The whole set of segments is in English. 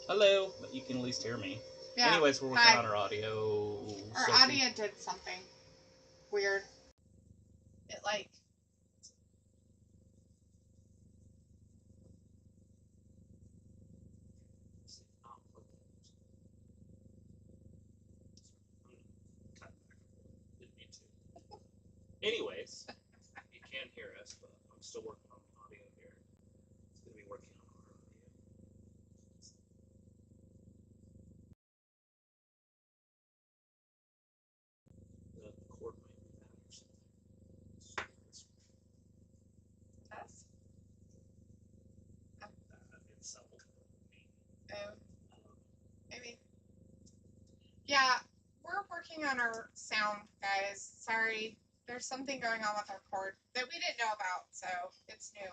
Hello, but you can at least hear me. Yeah. Anyways, we're working on our audio. Our audio did something weird. It like... Anyways, you can hear us, but I'm still working on the audio here. It's going to be working on our audio. The cord might be bad or something. Test? It's Oh. Maybe. Yeah, we're working on our sound, guys. Sorry. There's something going on with our cord that we didn't know about, so it's new.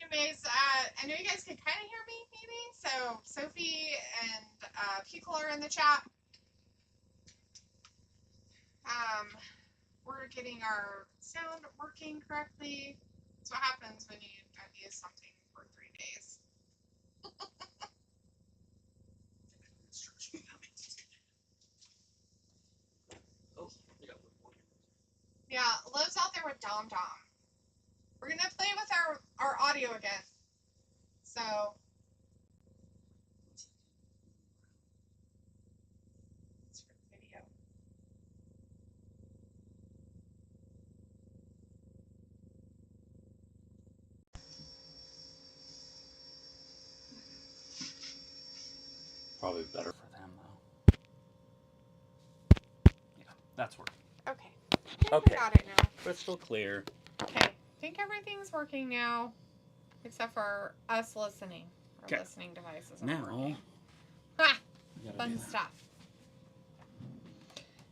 Anyways, I know you guys can kind of hear me, maybe. So Sophie and Pickle are in the chat. We're getting our sound working correctly. That's what happens when you don't use something for 3 days. Yeah, Love's out there with Dom Dom. We're gonna play with our audio again. So it's for the video. Probably better for them, though. Yeah, that's working. Okay. Okay. Got it now. Crystal clear. Okay. I think everything's working now, except for us listening. Our listening devices aren't working. Ha! Fun stuff.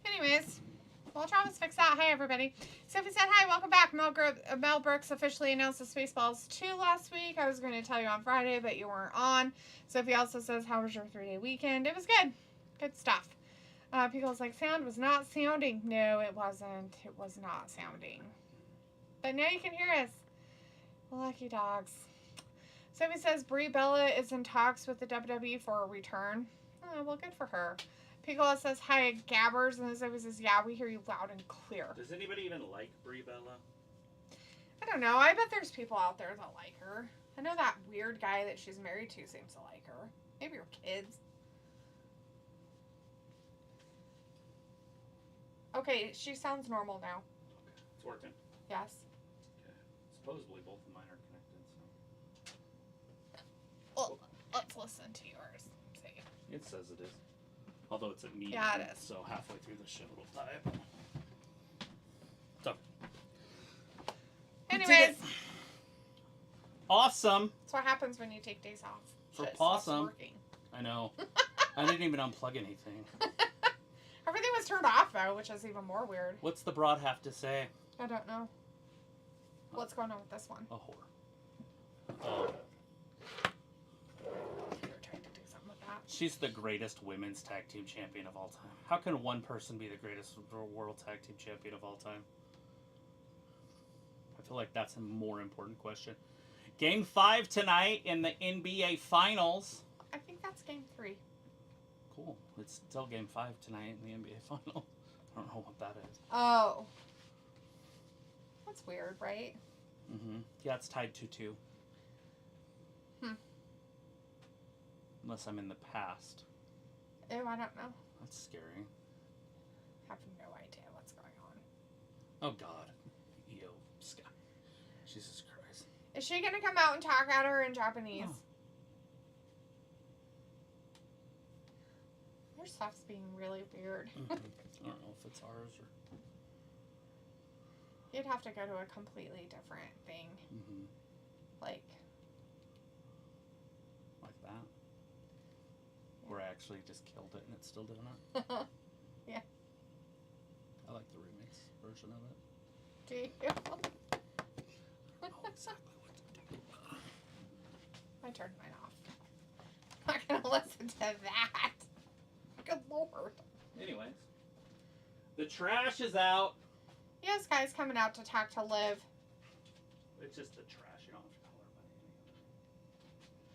Anyways, while Travis fixed that, hi everybody. Sophie said hi, welcome back. Mel Brooks officially announced the Spaceballs 2 last week. I was going to tell you on Friday, but you weren't on. Sophie also says, how was your 3-day weekend? It was good. Good stuff. People's like, sound was not sounding. No, it wasn't. It was not sounding. But now you can hear us. Lucky dogs. Sophie says, Brie Bella is in talks with the WWE for a return. Oh, well, good for her. Picola says, hi, Gabbers. And Sophie says, yeah, we hear you loud and clear. Does anybody even like Brie Bella? I don't know. I bet there's people out there that like her. I know that weird guy that she's married to seems to like her. Maybe her kids. Okay, she sounds normal now. Okay, it's working. Yes. Okay. Supposedly both of mine are connected, so. Well, let's listen to yours. See. It says it is. Although it's at medium. Yeah, it is. So halfway through the show it'll type. So. Anyways. Awesome. That's what happens when you take days off. For Possum. I know. I didn't even unplug anything. Everything was turned off though, which is even more weird. What's the broad have to say? I don't know. What's going on with this one? A whore. You're trying to do something with that. She's the greatest women's tag team champion of all time. How can one person be the greatest world tag team champion of all time? I feel like that's a more important question. Game 5 tonight in the NBA Finals. I think that's game 3. Cool. It's still game 5 tonight in the NBA Final. I don't know what that is. Oh. That's weird, right? Mm-hmm. Yeah, it's tied 2-2. Unless I'm in the past. Oh, I don't know. That's scary. I have no idea what's going on. Oh, God. Yo, Sky. Jesus Christ. Is she going to come out and talk at her in Japanese? Oh. Your stuff's being really weird. Mm-hmm. I don't know if it's ours or... You'd have to go to a completely different thing. Mm-hmm. Like that? Yeah. Where I actually just killed it and it's still doing it? Yeah. I like the remix version of it. Do you? I don't know exactly what to do. I turned mine off. I'm not going to listen to that. Good Lord. Anyways. The trash is out. Yes, guys coming out to talk to Liv. It's just the trash. You don't have to call her by any.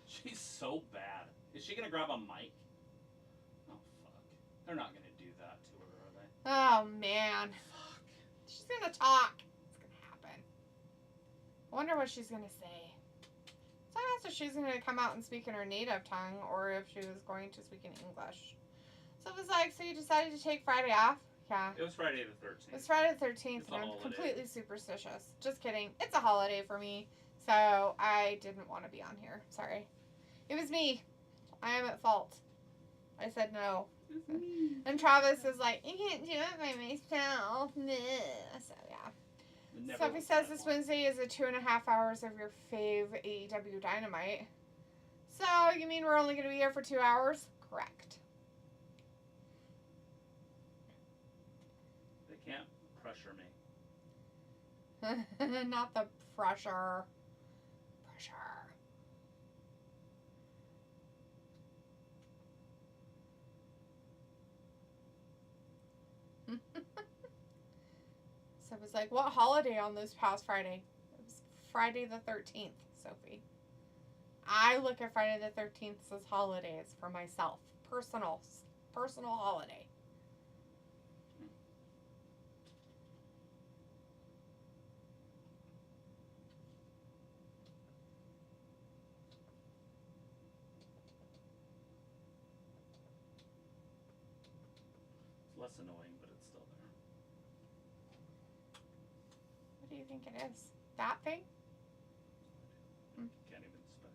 She's so bad. Is she gonna grab a mic? Oh fuck! They're not gonna do that to her, are they? Oh man. Fuck. She's gonna talk. It's gonna happen. I wonder what she's gonna say. So I asked if she's gonna come out and speak in her native tongue or if she was going to speak in English. So it was like, so you decided to take Friday off? Yeah. It was Friday the 13th. It's Friday the 13th, It's a and I'm holiday. completely superstitious. Just kidding. It's a holiday for me, so I didn't want to be on here. Sorry. It was me. I am at fault. I said no. It's me. And Travis is like, you can't do it by myself. Nah. So, yeah. Never Sophie was says that this one. Wednesday is a 2.5 hours of your fave AEW Dynamite. So, you mean we're only going to be here for 2 hours? Correct. They can't pressure me. Not the pressure. Pressure. So it was like, what holiday on this past Friday? It was Friday the 13th, Sophie. I look at Friday the 13th as holidays for myself. Personal holiday. It's less annoying, but it's still there. What do you think it is? That thing? Can't even spec.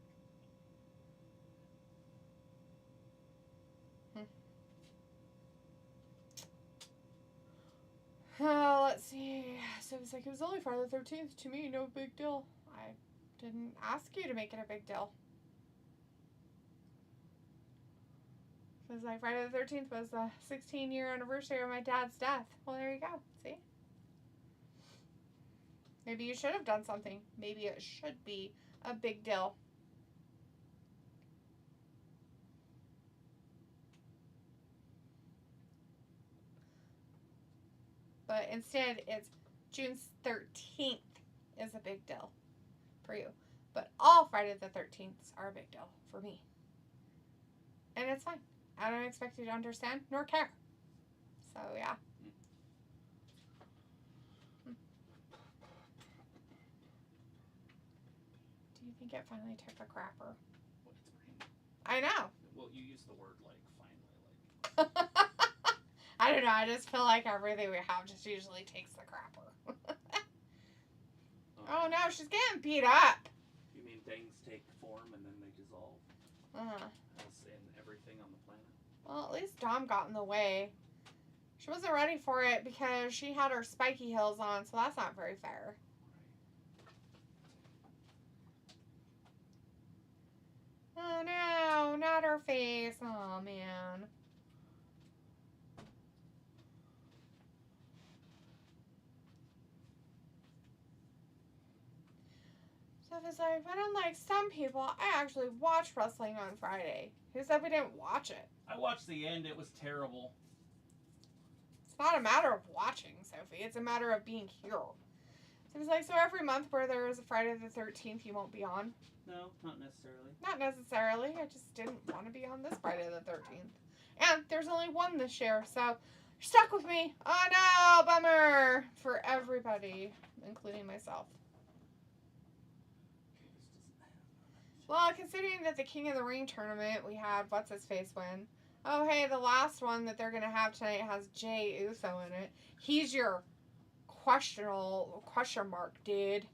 Let's see. So it was like, it was only Friday the 13th. To me, no big deal. I didn't ask you to make it a big deal. So it was like, Friday the 13th was the 16-year anniversary of my dad's death. Well, there you go. See? Maybe you should have done something. Maybe it should be a big deal. But instead, it's June 13th is a big deal for you. But all Friday the 13ths are a big deal for me. And it's fine. I don't expect you to understand nor care. So, yeah. Do you think it finally took a crapper? Well, it's pretty. I know. Well, you use the word like finally, like. I don't know. I just feel like everything we have just usually takes the crapper. Oh no, she's getting beat up. You mean things take form and then they dissolve? As in everything on the planet? Well, at least Dom got in the way. She wasn't ready for it because she had her spiky heels on, so that's not very fair. Oh no, not her face. Oh man. So it's like, but unlike some people, I actually watch wrestling on Friday. Who said we didn't watch it? I watched the end. It was terrible. It's not a matter of watching, Sophie. It's a matter of being here. So it's like, so every month where there is a Friday the 13th, you won't be on? No, not necessarily. Not necessarily. I just didn't want to be on this Friday the 13th. And there's only one this year, so you're stuck with me. Oh no, bummer. For everybody, including myself. Well, considering that the King of the Ring tournament, we had what's-his-face win. Oh, hey, the last one that they're going to have tonight has Jey Uso in it. He's your question mark, dude.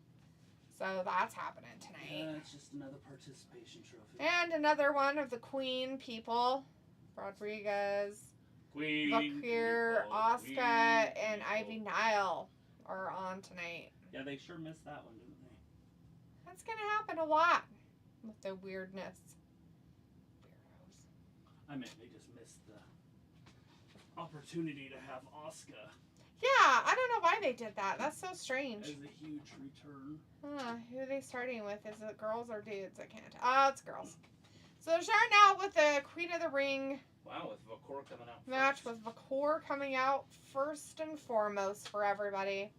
So that's happening tonight. Yeah, it's just another participation trophy. And another one of the Queen people. Rodriguez, Queen, Vakir, people, Asuka, Queen and people. Ivy Nile are on tonight. Yeah, they sure missed that one, didn't they? That's going to happen a lot with the weirdness. Weirdos. I meant they just missed the opportunity to have Asuka Yeah, I don't know why they did that. That's so strange. as a huge return. Who are they starting with? Is it girls or dudes? I can't. Oh, it's girls. So they're starting out with the Queen of the Ring Wow, with Vakor coming out match first. with Vakor coming out first and foremost for everybody.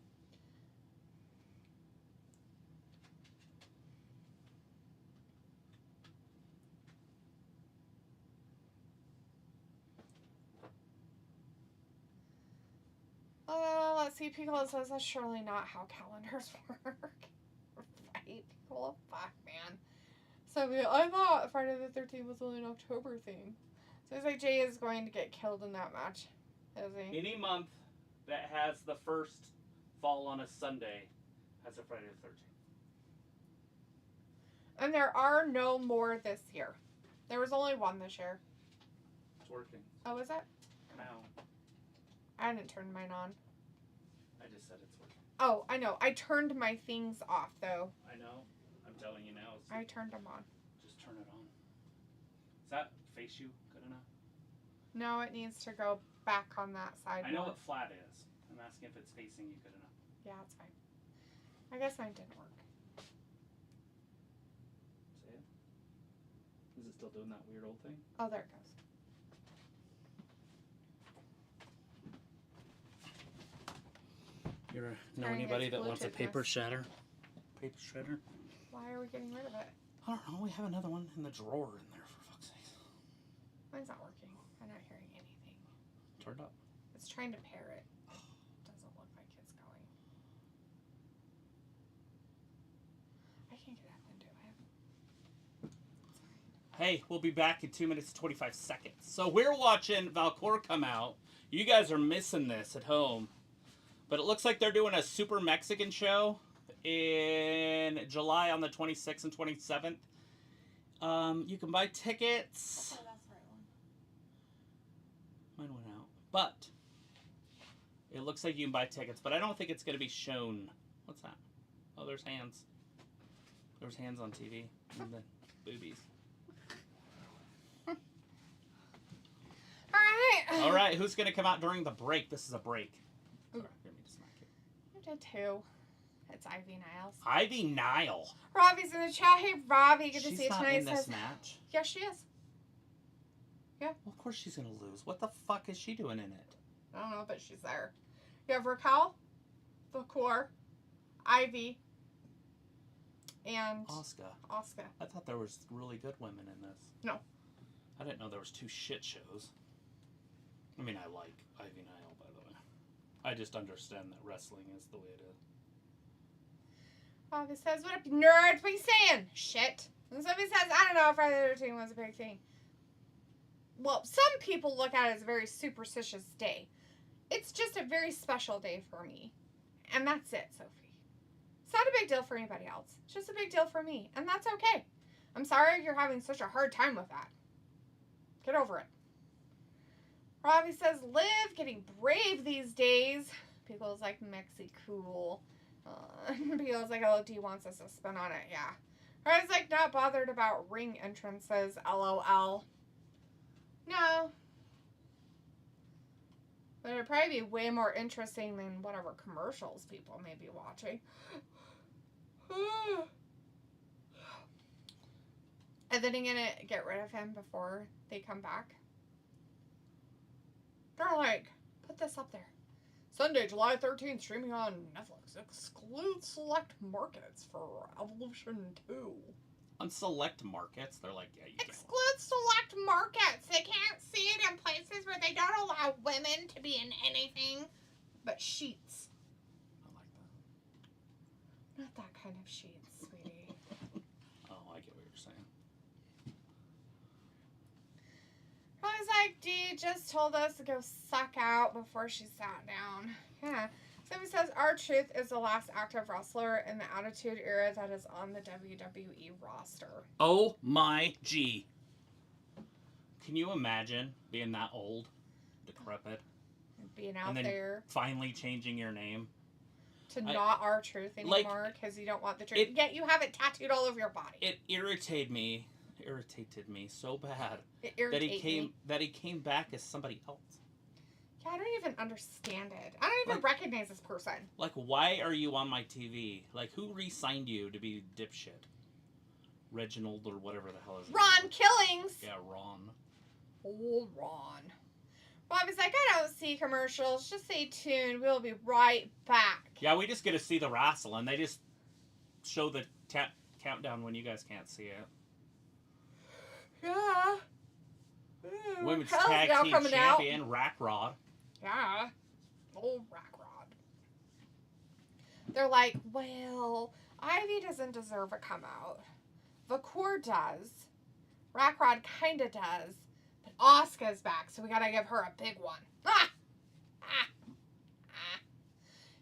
Let's see. Piccolo says that's surely not how calendars work. Right, Piccolo? Fuck, man. So I thought Friday the 13th was only an October thing. So it's like Jay is going to get killed in that match. Is he? Any month that has the first fall on a Sunday has a Friday the 13th. And there are no more this year. There was only one this year. It's working. Oh, is it? No. I didn't turn mine on. I just said it's working. Oh, I know. I turned my things off, though. I know. I'm telling you now. I turned them on. Just turn it on. Is that face you good enough? No, it needs to go back on that side. I know what flat is. I'm asking if it's facing you good enough. Yeah, it's fine. I guess mine didn't work. See it? Is it still doing that weird old thing? Oh, there it goes. You ever know Trying anybody its that wants a paper Bluetooth-ness. shatter? Paper shredder? Why are we getting rid of it? I don't know. We have another one in the drawer in there, for fuck's sake. Mine's not working. I'm not hearing anything. Turned up. It's trying to pair it. Doesn't look like it's going. I can't get up into it. Hey, we'll be back in 2 minutes and 25 seconds. So we're watching Valcor come out. You guys are missing this at home. But it looks like they're doing a Super Mexican show in July on the 26th and 27th. You can buy tickets. Oh, that's the right one. Mine went out. But it looks like you can buy tickets. But I don't think it's going to be shown. What's that? Oh, there's hands. There's hands on TV. And the boobies. Alright. Alright, who's going to come out during the break? This is a break. Ooh. Sorry, let me just smack it. You did too. It's Ivy Niles. Ivy Nile. Robbie's in the chat. Hey, Robbie. Good to She's see you not tonight. in this Says, match. yes, she is. Well, of course she's going to lose. What the fuck is she doing in it? I don't know, but she's there. You have Raquel, Valcor, Ivy, and Asuka. Asuka. I thought there was really good women in this. No. I didn't know there was 2 shit shows. I mean, I like Ivy Nile, by the way. I just understand that wrestling is the way it is. Robbie says, what up, nerds? What are you saying? Shit. And somebody says, I don't know if Friday the 13th was a big thing. Well, some people look at it as a very superstitious day. It's just a very special day for me. And that's it, Sophie. It's not a big deal for anybody else. It's just a big deal for me. And that's okay. I'm sorry you're having such a hard time with that. Get over it. Robbie says, live getting brave these days. People's like, Mexi cool. People's like, LOD wants us to spin on it. Yeah. Robbie's like, not bothered about ring entrances. LOL. No. But it'd probably be way more interesting than whatever commercials people may be watching. And then you're gonna get rid of him before they come back. They're like, put this up there. Sunday, July 13th, streaming on Netflix. Exclude select markets for Evolution 2. On select markets, they're like, yeah, you can't. Exclude select markets. They can't see it in places where they don't allow women to be in anything but sheets. I like that. Not that kind of sheets, sweetie. Oh, I get what you're saying. I was like, Dee just told us to go suck out before she sat down. Yeah. Somebody says, R-Truth is the last active wrestler in the Attitude Era that is on the WWE roster. Oh my G. Can you imagine being that old, decrepit, Being out and then there finally changing your name? to not R-Truth anymore because you don't want the truth. Yet you have it tattooed all over your body. It irritated me so bad It irritates me. that he came back as somebody else. Yeah, I don't even understand it. I don't even recognize this person. Like, why are you on my TV? Like, who re-signed you to be dipshit? Reginald or whatever the hell is it? Ron Killings. Yeah, Ron. Old Ron. Bobby's like, I don't see commercials. Just stay tuned. We'll be right back. Yeah, we just get to see the wrestling. They just show the countdown when you guys can't see it. Yeah. Women's Hell's Tag now Team coming Champion, Rack Rod. Yeah. Old Rack Rod. They're like, well, Ivy doesn't deserve a come out. Vacour does. Rackrod kind of does. But Asuka's back, so we gotta give her a big one. Ah! Ah! Ah!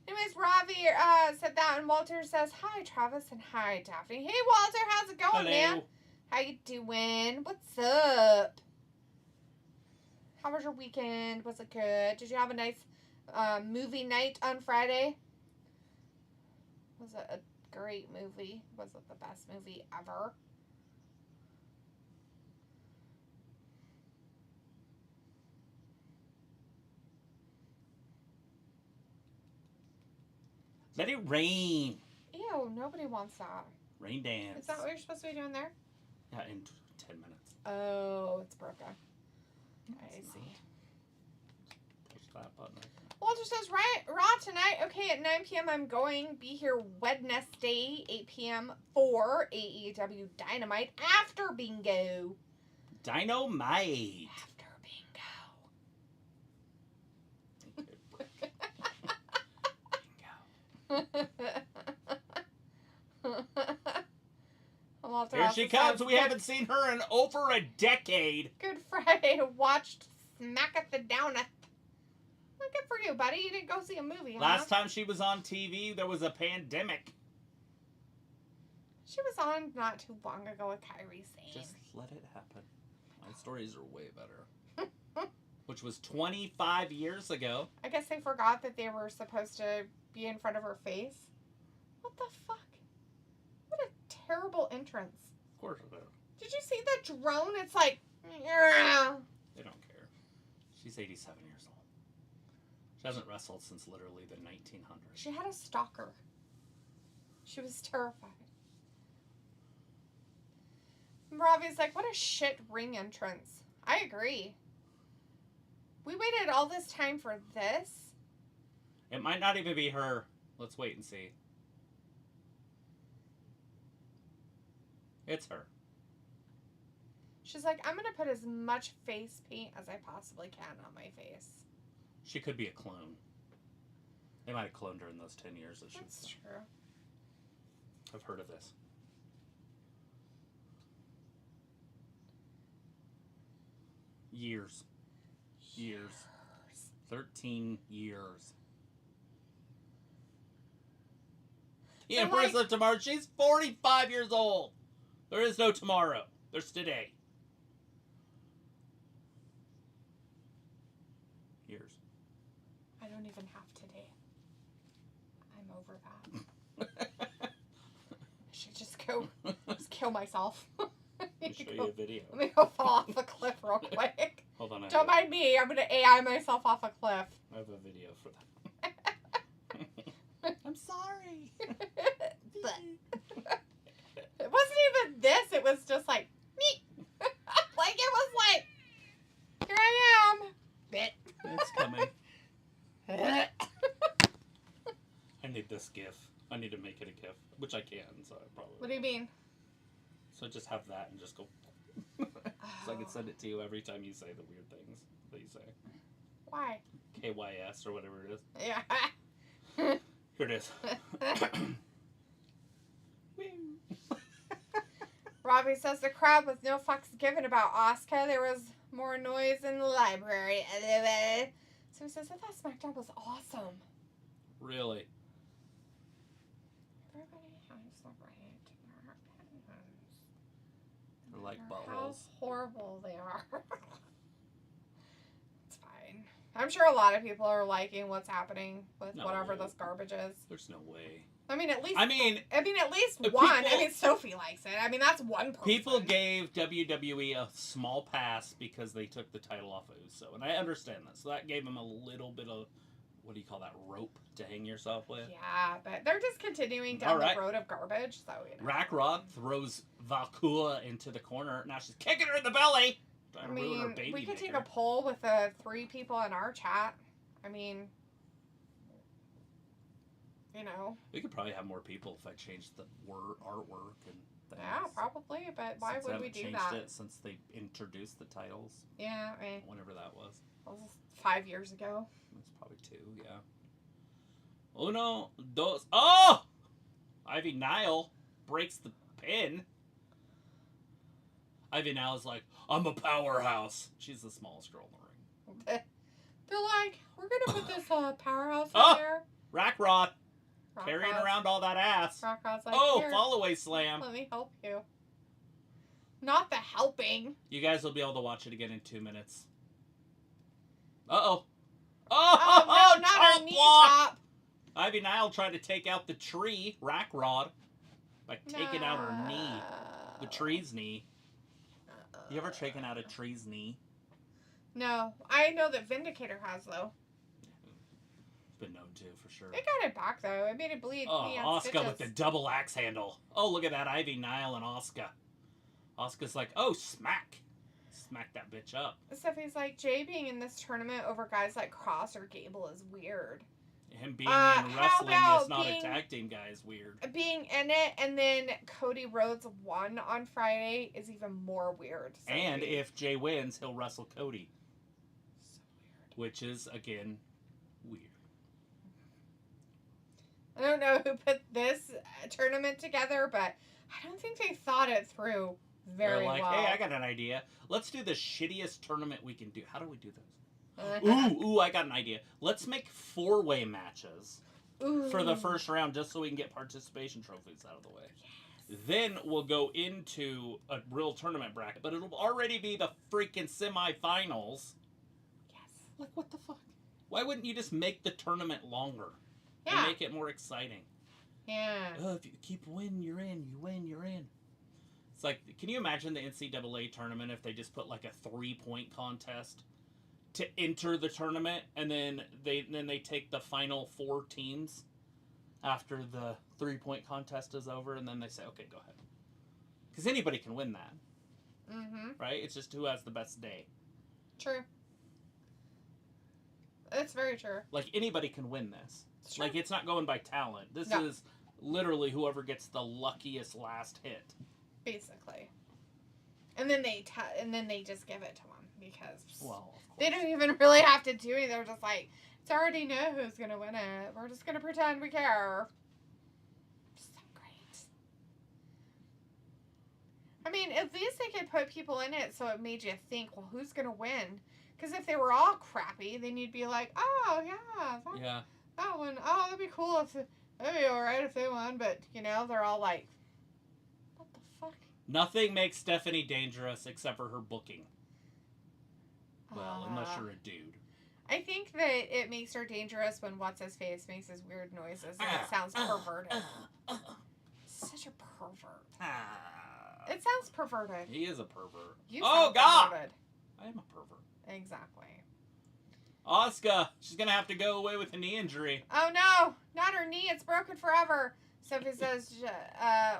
Anyways, Ravi said that, and Walter says, hi, Travis, and hi, Daphne. Hey, Walter, how's it going, man? How you doing? What's up? How was your weekend? Was it good? Did you have a nice movie night on Friday? Was it a great movie? Was it the best movie ever? Let it rain. Ew, nobody wants that. Rain dance. Is that what you're supposed to be doing there? Yeah, in 10 minutes. Oh, it's broken. I see. Push that button right there. Walter says, Raw tonight. Okay, at 9 p.m. I'm going. Be here Wednesday, 8 p.m. for AEW Dynamite after Bingo. Dynamite. After Bingo. Here she comes. We haven't seen her in over a decade. Good Friday. Watched Smacketh the Downeth. Well, good for you, buddy. You didn't go see a movie, Last time she was on TV, there was a pandemic. She was on not too long ago with Kairi Sane. Just let it happen. My stories are way better. Which was 25 years ago. I guess they forgot that they were supposed to be in front of her face. What the fuck? What a terrible entrance. Of course it is. Did you see the drone? It's like... They don't care. She's 87 years old. She hasn't wrestled since literally the 1900s. She had a stalker. She was terrified. Ravi's like, what a shit ring entrance. I agree. We waited all this time for this? It might not even be her. Let's wait and see. It's her. She's like, I'm going to put as much face paint as I possibly can on my face. She could be a clone. They might have cloned her in those 10 years that she was That's true. I've heard of this. Years. 13 years. The Empress of Tomorrow. She's 45 years old. There is no tomorrow. There's today. Years. I don't even have today. I'm over that. I should just kill myself. I'll show you a video. Let me go fall off a cliff real quick. Hold on. Don't mind me. I'm going to AI myself off a cliff. I have a video for that. I'm sorry. It wasn't even this. It was just like, me. Like, it was like, here I am. Bit. It's coming. I need this GIF. I need to make it a GIF, which I can, so I probably What do you mean? So just have that and just go. So I can send it to you every time you say the weird things that you say. Why? KYS or whatever it is. Yeah. Here it is. Robbie says the crowd was no fucks given about Asuka. There was more noise in the library. So he says, I thought SmackDown was awesome. Really? Everybody has the right to their opinions. They're like How buttholes. horrible they are. It's fine. I'm sure a lot of people are liking what's happening with No whatever way. this garbage is. There's no way. I mean, at least I mean, at least people- one. I mean, Sophie likes it. I mean, that's one person. People gave WWE a small pass because they took the title off of Uso, and I understand that. So that gave them a little bit of, what do you call that, rope to hang yourself with? Yeah, but they're just continuing down the road of garbage. So you know. Rackrod throws Valkyria into the corner. Now she's kicking her in the belly. I Trying to ruin her mean, baby we could take maker. a poll with the 3 people in our chat. I mean, you know. We could probably have more people if I changed the artwork and things. Yeah, probably. But why Since would I we haven't do changed that? it since they introduced the titles. Yeah, I mean, Whenever that was. that was 5 years ago. It's probably 2, yeah. Uno, dos. Oh! Ivy Nile breaks the pin. Ivy Nile's like, I'm a powerhouse. She's the smallest girl in the ring. They're like, we're gonna put this powerhouse Oh! in there. Rack Rod. Rock Carrying Rod's- around all that ass. Rock Rod's like, Oh, here, fall-away slam. let me help you. Not the helping. You guys will be able to watch it again in 2 minutes. Uh-oh. Oh, Oh, no, not chop her knee block. chop. Ivy Nile tried to take out the tree, Rack Rod, by taking out her knee. The tree's knee. You ever taken out a tree's knee? No. I know that Vindicator has, though. It's been known to, for sure. They got it back, though. It made it bleed. Oh, He had Asuka stitches. with the double axe handle. Oh, look at that, Ivy Nile and Asuka. Asuka's like, oh, smack. Smack that bitch up. Stephanie's like, Jay being in this tournament over guys like Cross or Gable is weird. Him being How in wrestling about is not being- a tag team guy is weird. Being in it and then Cody Rhodes won on Friday is even more weird. Sophie. And if Jay wins, he'll wrestle Cody. So weird. Which is, again, weird. I don't know who put this tournament together, but I don't think they thought it through very They're like, well. hey, I got an idea. Let's do the shittiest tournament we can do. How do we do this? Uh-huh. Ooh, I got an idea. Let's make 4-way matches Ooh. for the first round just so we can get participation trophies out of the way. Then we'll go into a real tournament bracket, but it'll already be the freaking semifinals. Yes. Like, what the fuck? Why wouldn't you just make the tournament longer? Yeah. And make it more exciting. Yeah. Oh, if you keep winning, you're in. You win, you're in. It's like, can you imagine the NCAA tournament if they just put like a 3-point contest to enter the tournament, and then they take the final 4 teams after the 3-point contest is over, and then they say, okay, go ahead. Because anybody can win that, Mm-hmm. right? It's just who has the best day. True. It's very true. Like, anybody can win this. It's true. Like, it's not going by talent. This No. is literally whoever gets the luckiest last hit. Basically. And then they just give it to them because Well, of course. they don't even really have to do it. They're just like, it's already know who's gonna win it. We're just gonna pretend we care. So great. I mean, at least they could put people in it so it made you think, well, who's gonna win? Because if they were all crappy, then you'd be like, oh yeah, Yeah. that one. Oh, that'd be cool if that'd be alright if they won. But you know, they're all like, what the fuck? Nothing makes Stephanie dangerous except for her booking. Well, unless you're a dude. I think that it makes her dangerous when what's-his-face makes his weird noises and it sounds perverted. Such a pervert. It sounds perverted. He is a pervert. You Oh, sound God! perverted. I am a pervert. Exactly. Asuka, she's gonna have to go away with a knee injury. Oh no! Not her knee, it's broken forever. Sophie says,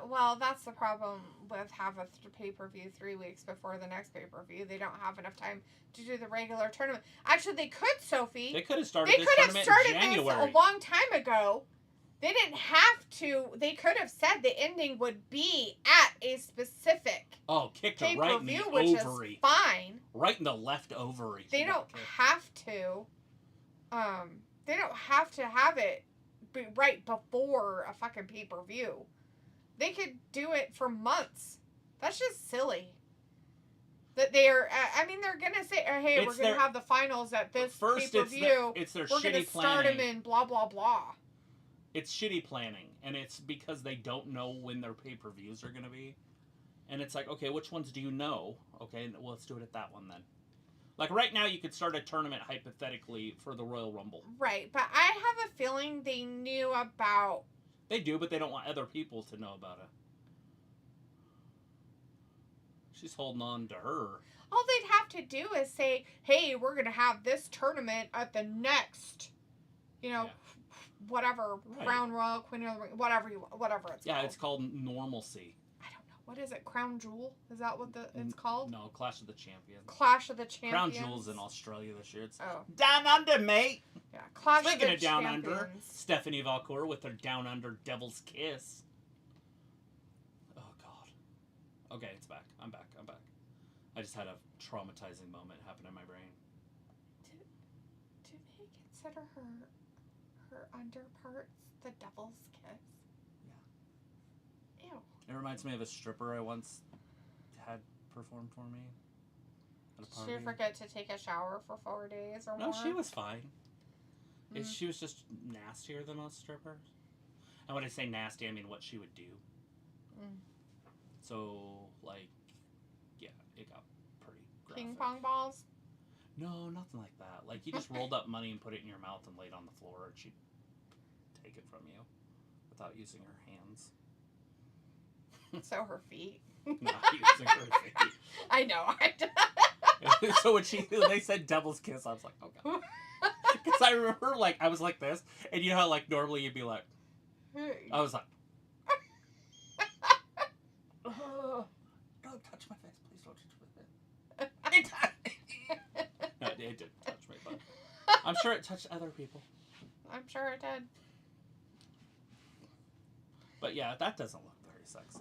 well, that's the problem with having a pay-per-view 3 weeks before the next pay-per-view. They don't have enough time to do the regular tournament. Actually, they could, Sophie. They could have started They this could have tournament started in this January. a long time ago. They didn't have to. They could have said the ending would be at a specific Oh, kicked her right in the pay-per-view, which ovary. is fine. Right in the left ovary. They She got don't kicked. have to. They don't have to have it be right before a fucking pay-per-view. They could do it for months. That's just silly. That they're, I mean, they're gonna say, hey, It's we're gonna their- have the finals at this First, pay-per-view. it's their We're gonna shitty start them planning. in blah blah blah. It's shitty planning, and it's because they don't know when their pay-per-views are gonna be. And it's like, okay, which ones do you know? Okay, well, let's do it at that one then. Like right now, you could start a tournament hypothetically for the Royal Rumble. Right, but I have a feeling they knew about. They do, but they don't want other people to know about it. She's holding on to her. All they'd have to do is say, "Hey, we're gonna have this tournament at the next, Yeah. whatever Right. Crown Royal, Queen of the Ring, whatever it's Yeah, called." it's called normalcy. I don't know what is it. Crown Jewel, is that what it's called? No, Clash of the Champions. Clash of the Crown Champions. Jewel's in Australia this year. It's Oh, down under, mate. yeah. Clash Speaking of of the down Champions. under, Stephanie Valcour with her down under Devil's Kiss. Oh God. Okay, it's back. I'm back. I just had a traumatizing moment happen in my brain. Do they consider her her under parts the devil's kiss? Yeah. Ew. It reminds me of a stripper I once had perform for me at a party. Did she forget to take a shower for 4 days or more? No, she was fine. Mm. She was just nastier than most strippers. And when I say nasty, I mean what she would do. Mm. So, like, yeah, it got pretty graphic. Ping pong balls? No, nothing like that. Like, you just rolled up money and put it in your mouth and laid on the floor, and she'd take it from you without using her hands. So her feet? Not using her feet. I know. So when they said devil's kiss, I was like, oh god. Because I remember, like, I was like this, and you know how, like, normally you'd be like, I was like, oh, don't touch my face, please don't touch my face. No, it didn't touch me, but I'm sure it touched other people. I'm sure it did. But yeah, that doesn't look very sexy.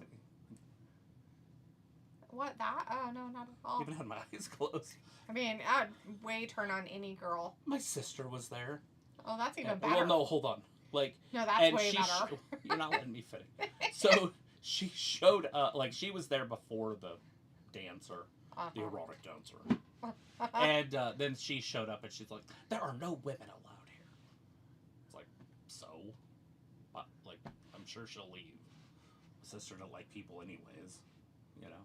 What, that? Oh, no, not at all. Even had my eyes closed. I mean, I'd way turn on any girl. My sister was there. Oh, that's even better. Well, no, hold on. Like, no, that's way better. You're not letting me finish. So she showed up, like, she was there before the dancer, the erotic dancer. And then she showed up and she's like, there are no women allowed here. It's like, so? Like, I'm sure she'll leave. My sister didn't like people anyways, you know?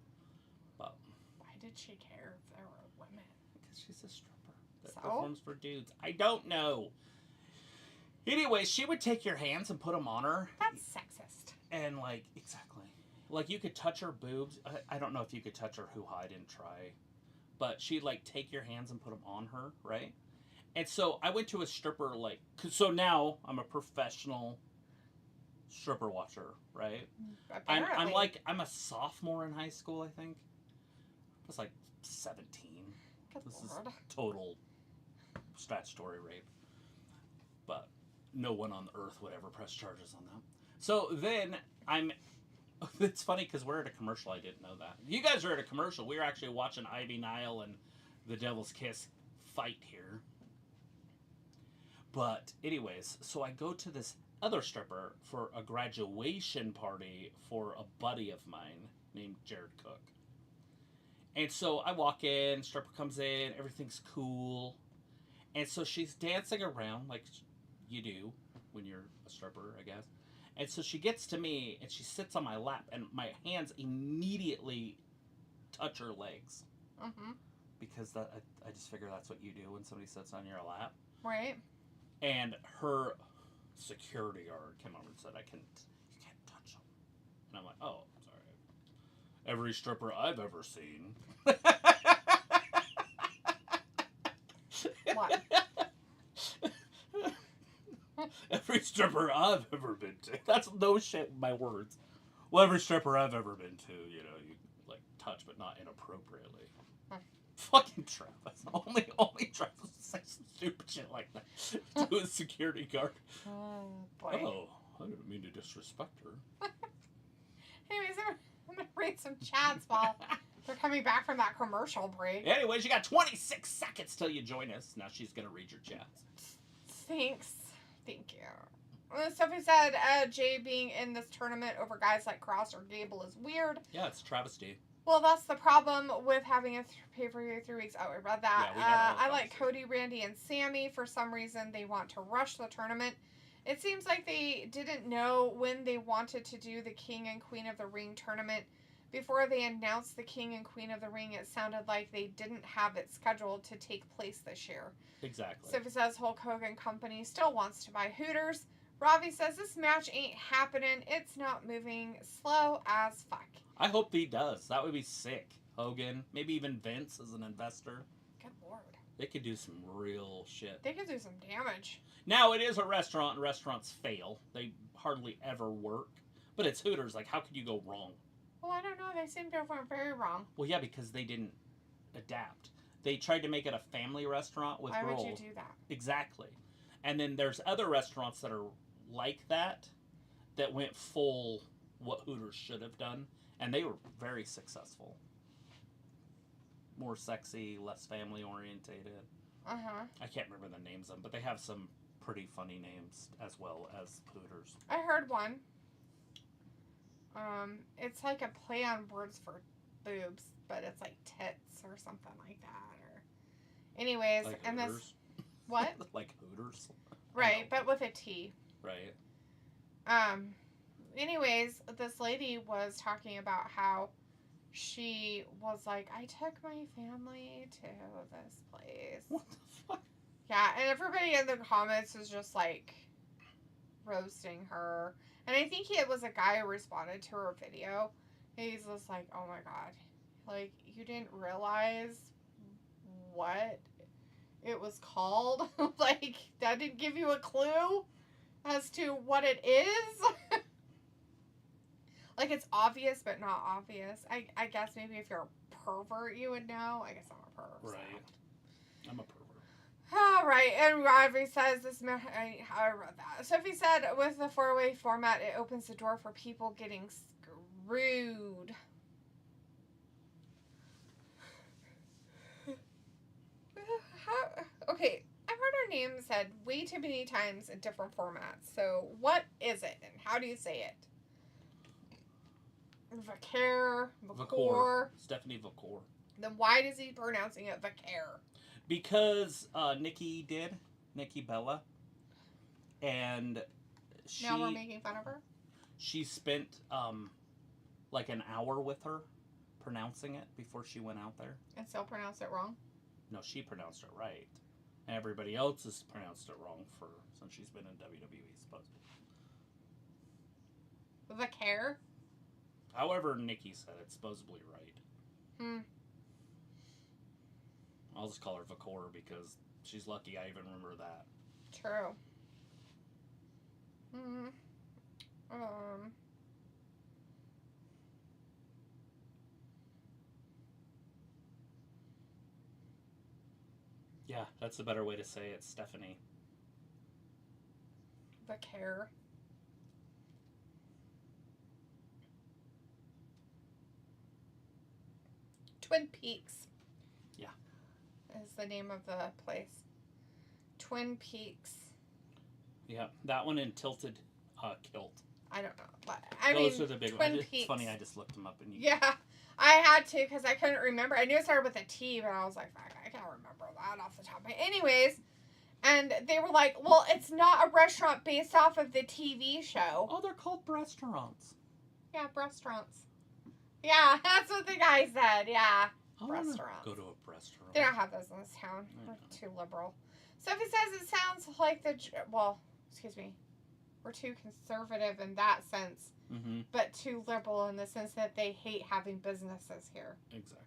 But why did she care if there were women? Because she's a stripper that So? performs for dudes. I don't know. Anyway, she would take your hands and put them on her. That's sexist. And, like, exactly. Like, you could touch her boobs. I don't know if you could touch her hoo-ha. I didn't try. But she'd, like, take your hands and put them on her, right? And so I went to a stripper, like... So now I'm a professional stripper watcher, right? Apparently. I'm a sophomore in high school, I think. I was, like, 17. Good This Lord. is total statutory rape. But no one on earth would ever press charges on that. So then it's funny because we're at a commercial. I didn't know that. You guys are at a commercial. We were actually watching Ivy Nile and the Devil's Kiss fight here. But anyways, so I go to this other stripper for a graduation party for a buddy of mine named Jared Cook. And so I walk in, stripper comes in, everything's cool. And so she's dancing around like you do when you're a stripper, I guess. And so she gets to me and she sits on my lap and my hands immediately touch her legs. Mm-hmm. Because I just figure that's what you do when somebody sits on your lap. Right. And her security guard came over and said, you can't touch them. And I'm like, oh, sorry. Every stripper I've ever seen. What? Every stripper I've ever been to. That's no shit, my words. Well, every stripper I've ever been to, you know, you like touch but not inappropriately. Fucking Travis. Only Travis would say some stupid shit like that to a security guard. Oh, boy. Oh, I didn't mean to disrespect her. Anyways, I'm going to read some chats while they're coming back from that commercial break. Anyways, you got 26 seconds till you join us. Now she's going to read your chats. Thanks. Thank you. Sophie said Jay being in this tournament over guys like Cross or Gable is weird. Yeah, it's travesty. Well, that's the problem with having a pay-per-view 3 weeks. Oh, I read that. Yeah, I like Cody, Randy, and Sammy. For some reason, they want to rush the tournament. It seems like they didn't know when they wanted to do the King and Queen of the Ring tournament. Before they announced the King and Queen of the Ring, it sounded like they didn't have it scheduled to take place this year. Exactly. Sophie says Hulk Hogan Company still wants to buy Hooters. Ravi says this match ain't happening. It's not moving. Slow as fuck. I hope he does. That would be sick. Hogan, maybe even Vince as an investor. Good Lord. They could do some real shit. They could do some damage. Now, it is a restaurant, and restaurants fail. They hardly ever work. But it's Hooters. Like, how could you go wrong? Well, I don't know. They seem to have went very wrong. Well, yeah, because they didn't adapt. They tried to make it a family restaurant with Why girls. would you do that? Exactly. And then there's other restaurants that are like that went full what Hooters should have done. And they were very successful. More sexy, less family orientated. Uh-huh. I can't remember the names of them, but they have some pretty funny names as well as pooters. I heard one. It's like a play on words for boobs, but it's like tits or something like that. Or, anyways, Like and Hooters? this what? Like Hooters? Right, but with a T. Right. Anyways, this lady was talking about how she was like, I took my family to this place. What the fuck? Yeah, and everybody in the comments is just like roasting her. And I think it was a guy who responded to her video. He's just like, oh my god. Like, you didn't realize what it was called? Like, that didn't give you a clue as to what it is? Like, it's obvious, but not obvious. I guess maybe if you're a pervert, you would know. I guess I'm a pervert. Right. So. I'm a pervert. All right, and Robbie says this. I wrote that. Sophie said, with the four-way format, it opens the door for people getting screwed. Okay, I've heard her name said way too many times in different formats. So, what is it, and how do you say it? Vacor. Stephanie Vacor. Then why is he pronouncing it Vacare? Because Nikki Bella, and Now we're making fun of her? She spent like an hour with her pronouncing it before she went out there. And still pronounced it wrong? No, she pronounced it right. And everybody else has pronounced it wrong since she's been in WWE, supposedly. Vacare? However, Nikki said it's supposedly right. I'll just call her Vacor because she's lucky I even remember that. True. Yeah, that's the better way to say it, Stephanie. Vacare. Twin Peaks. Yeah. Is the name of the place. Twin Peaks. Yeah, that one in Tilted Kilt. I don't know. But Those are the big Twin ones. Peaks. It's funny, I just looked them up. Yeah, I had to because I couldn't remember. I knew it started with a T, but I was like, fuck, I can't remember that off the top of my head. Anyways, and they were like, well, it's not a restaurant based off of the TV show. Oh, they're called restaurants. Yeah, restaurants. Yeah, that's what the guy said. Yeah, restaurants. Go to a restaurant. They don't have those in this town. We're too liberal. Sophie says it sounds like we're too conservative in that sense, but too liberal in the sense that they hate having businesses here. Exactly.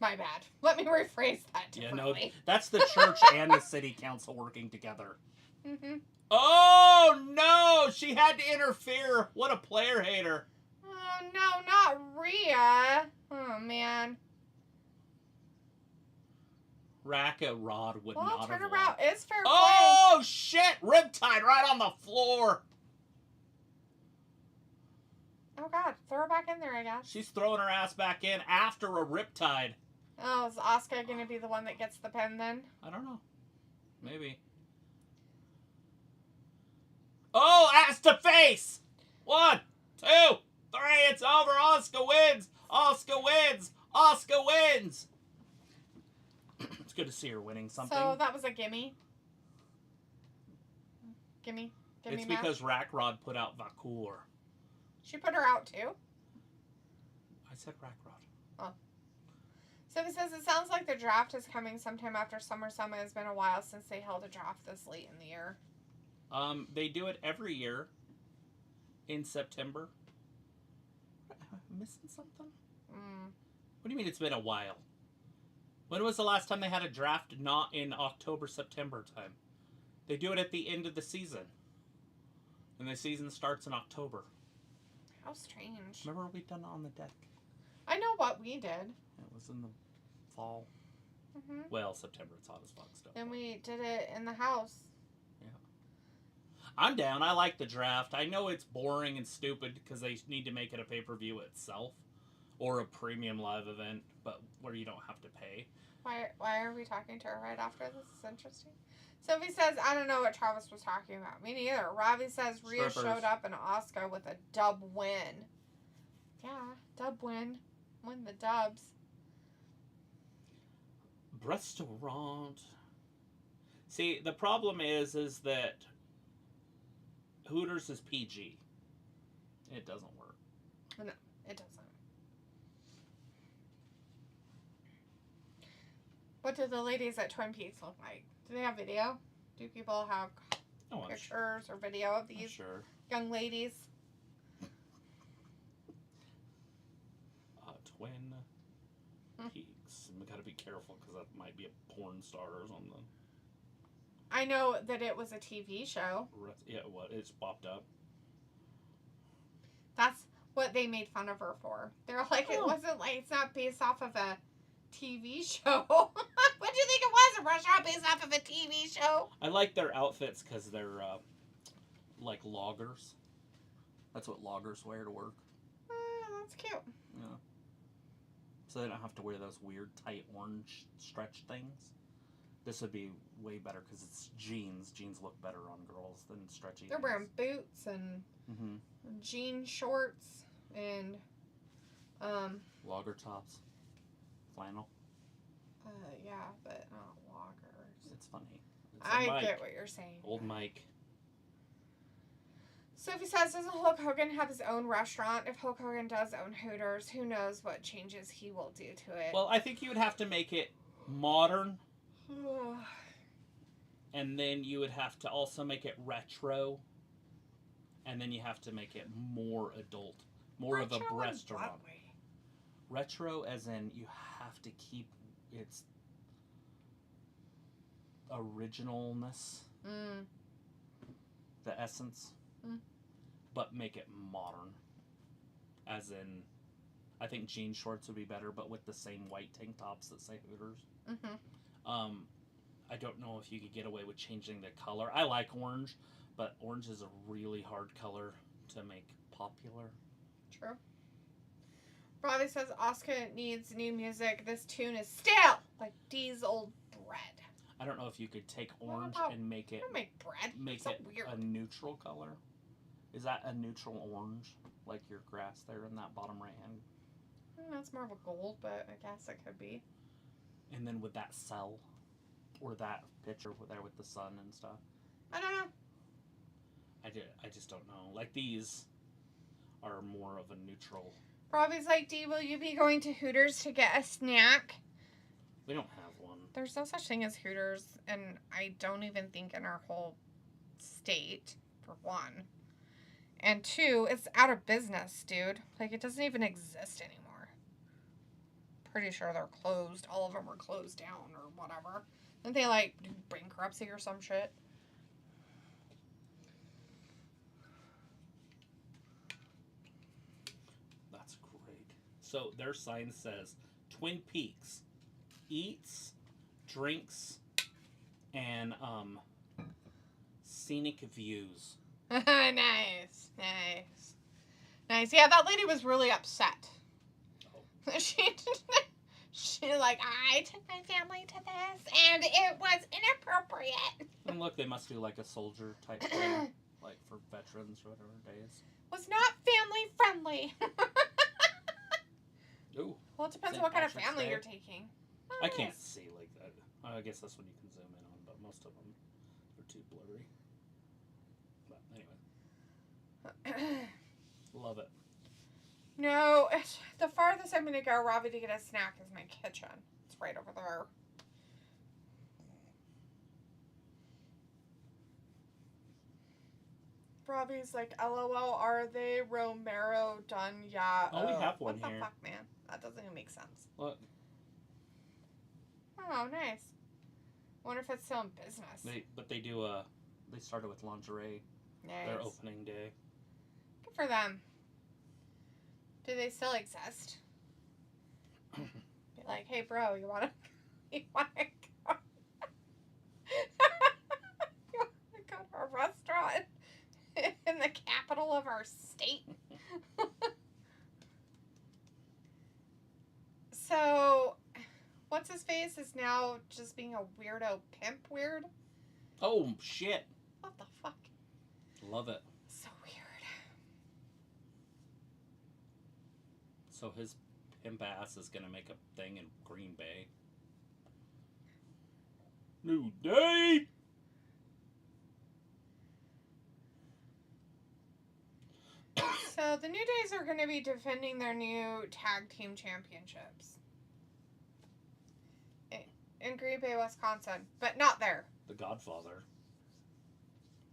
My bad. Let me rephrase that differently. Yeah, no, that's the church and the city council working together. Oh, no! She had to interfere. What a player hater. Oh, no, not Rhea. Oh, man. Raka Rod would not have turn won. around. It's fair play. Oh, shit! Riptide right on the floor. Oh, God. Throw her back in there, I guess. She's throwing her ass back in after a Riptide. Oh, is Asuka going to be the one that gets the pin then? I don't know. Maybe. Oh, ass to face! 1, 2, 3, it's over. Asuka wins! Asuka wins! Asuka wins! It's good to see her winning something. So that was a gimme? Gimme It's match? because Rackrod put out Vacor. She put her out too? I said Rackrod. Oh. So it says it sounds like the draft is coming sometime after SummerSlam. It's been a while since they held a draft this late in the year. They do it every year in September. Am I missing something? What do you mean it's been a while? When was the last time they had a draft not in October, September time? They do it at the end of the season. And the season starts in October. How strange. Remember we've done it on the deck? I know what we did. It was in the fall. Well, September, it's hot as fuck still. Then we did it in the house. Yeah. I'm down. I like the draft. I know it's boring and stupid because they need to make it a pay-per-view itself. Or a premium live event, but where you don't have to pay. Why are we talking to her right after this? Is interesting. Sophie says, I don't know what Travis was talking about. Me neither. Robbie says, Rhea showed up in Asuka with a dub win. Yeah, dub win. Win the dubs. Restaurant. See, the problem is that Hooters is PG. It doesn't work. No, it doesn't. What do the ladies at Twin Peaks look like? Do they have video? Do people have pictures or video of these young ladies? Twin Peaks. We gotta be careful because that might be a porn star or something. I know that it was a TV show. Yeah, what? It's popped up. That's what they made fun of her for. They're like, it wasn't like, it's not based off of a TV show. What do you think it was? A restaurant based off of a TV show? I like their outfits because they're like loggers. That's what loggers wear to work. That's cute. Yeah. So they don't have to wear those weird tight orange stretch things. This would be way better because it's jeans. Jeans look better on girls than stretchy. They're wearing boots and jean shorts and logger tops, flannel. Yeah, but not loggers. It's funny. I get what you're saying. Old Mike. Sophie says, doesn't Hulk Hogan have his own restaurant? If Hulk Hogan does own Hooters, who knows what changes he will do to it. Well, I think you would have to make it modern. And then you would have to also make it retro. And then you have to make it more adult. More retro of a restaurant. Retro as in you have to keep its originalness. The essence. But make it modern. As in, I think jean shorts would be better, but with the same white tank tops that say Hooters. I don't know if you could get away with changing the color. I like orange, but orange is a really hard color to make popular. True. Robbie says Asuka needs new music. This tune is stale, like diesel bread. I don't know if you could take orange and make it. Don't make bread. Make it weird. A neutral color. Is that a neutral orange, like your grass there in that bottom right hand? That's more of a gold, but I guess it could be. And then would that sell? Or that picture there with the sun and stuff? I don't know. I just don't know. Like these are more of a neutral. Robbie's like, Dee, will you be going to Hooters to get a snack? We don't have one. There's no such thing as Hooters, and I don't even think in our whole state, for one. And two, it's out of business, dude. Like, it doesn't even exist anymore. Pretty sure they're closed. All of them are closed down or whatever. Didn't they, like, do bankruptcy or some shit? That's great. So, their sign says, Twin Peaks eats, drinks, and, scenic views. Nice. Yeah, that lady was really upset. Oh. She's like, I took my family to this, and it was inappropriate. And look, they must do like a soldier type thing, like for veterans or whatever days. Was not family friendly. Ooh. Well, it depends on what kind of family you're taking. Oh, I can't see like that. I guess that's when you can zoom in on, but most of them are too blurry. But anyway. Love it. No, the farthest I'm going to go, Robbie, to get a snack is my kitchen. It's right over there. Robbie's like, LOL, are they Romero done yet? Oh, we have one here. What the fuck, man? That doesn't even make sense. What? Oh, nice. I wonder if it's still in business. They started with lingerie. Nice. Their opening day. Good for them. Do they still exist? Be like, hey, bro, you wanna go? You wanna go to a restaurant in the capital of our state? So, what's his face? Days is now just being a weirdo pimp weird. Oh, shit. What the fuck? Love it. So weird. So his pimp ass is going to make a thing in Green Bay. New Day! So the New Days are going to be defending their new tag team championships in Green Bay, Wisconsin, but not there. The Godfather.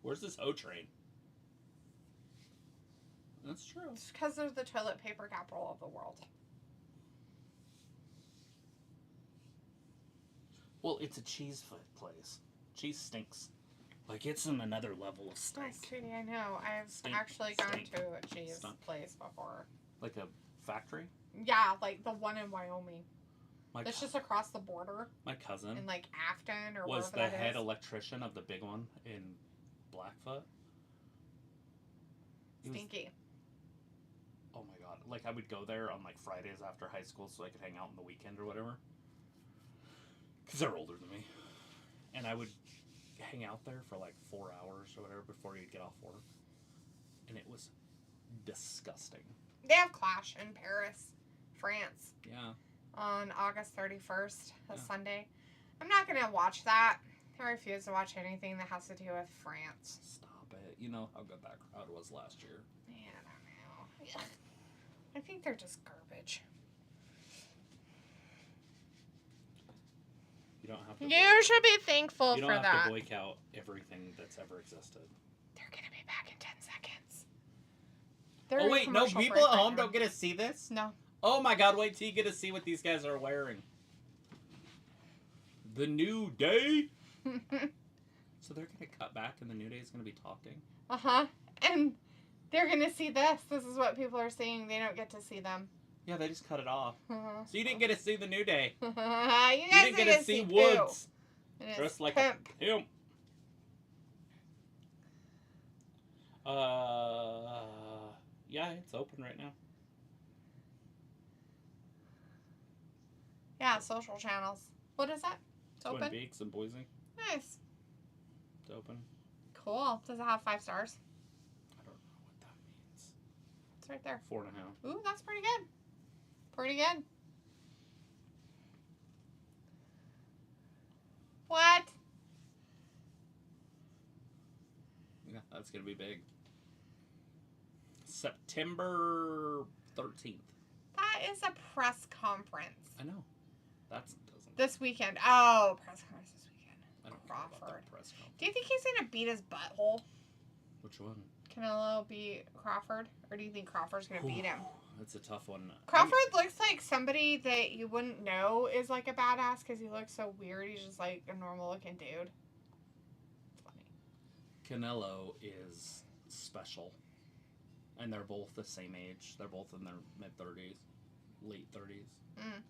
Where's this O train? That's true. It's because they're the toilet paper capital of the world. Well, it's a cheese place. Cheese stinks. Like, it's in another level of Oh, stink. sweetie, I know. I've Stink, actually gone stink, to a cheese stink. place before. Like a factory? Yeah, like the one in Wyoming. My That's just across the border my cousin in like Afton or was the wherever that head is. electrician of the big one in Blackfoot. He was- Stinky. oh my god. Like, I would go there on like Fridays after high school so I could hang out on the weekend or whatever. Because they're older than me. And I would hang out there for like 4 hours or whatever before you'd get off work. And it was disgusting. They have Clash in Paris, France, Yeah. on August 31st, a Yeah. Sunday. I'm not going to watch that. I refuse to watch anything that has to do with France. Stop it. You know how good that crowd was last year. Yeah, I don't know. I think they're just garbage. You don't have to You should be thankful you for don't have that. to boycott everything that's ever existed. They're going to be back in 10 seconds. Oh wait, no, commercial people break at right home now. don't get to see this? No. Oh my god, wait till you get to see what these guys are wearing. The New Day? So they're gonna cut back and the New Day is gonna be talking? Uh-huh. And they're going to see this. This is what people are seeing. They don't get to see them. Yeah, they just cut it off. Uh-huh. So you didn't get to see the New Day. you You guys didn't get to see Woods. Woods. Dressed like pimp. a pimp. Yeah, it's open right now. Yeah, social channels. What is that? It's Twin open? Peaks and Boise. Nice. It's open. Cool. Does it have 5 stars? I don't know what that means. It's right there. 4.5. Ooh, that's pretty good. Pretty good. What? Yeah, that's gonna be big. September 13th. That is a press conference. I know. That's doesn't. This weekend. Oh, press conference this weekend. I don't care about Crawford. that press conference. Do you think he's going to beat his butthole? Which one? Canelo beat Crawford? Or do you think Crawford's going to beat him? It's a tough one. Crawford looks like somebody that you wouldn't know is like a badass because he looks so weird. He's just like a normal looking dude. It's funny. Canelo is special. And they're both the same age. They're both in their mid-30s. Late 30s. Mm.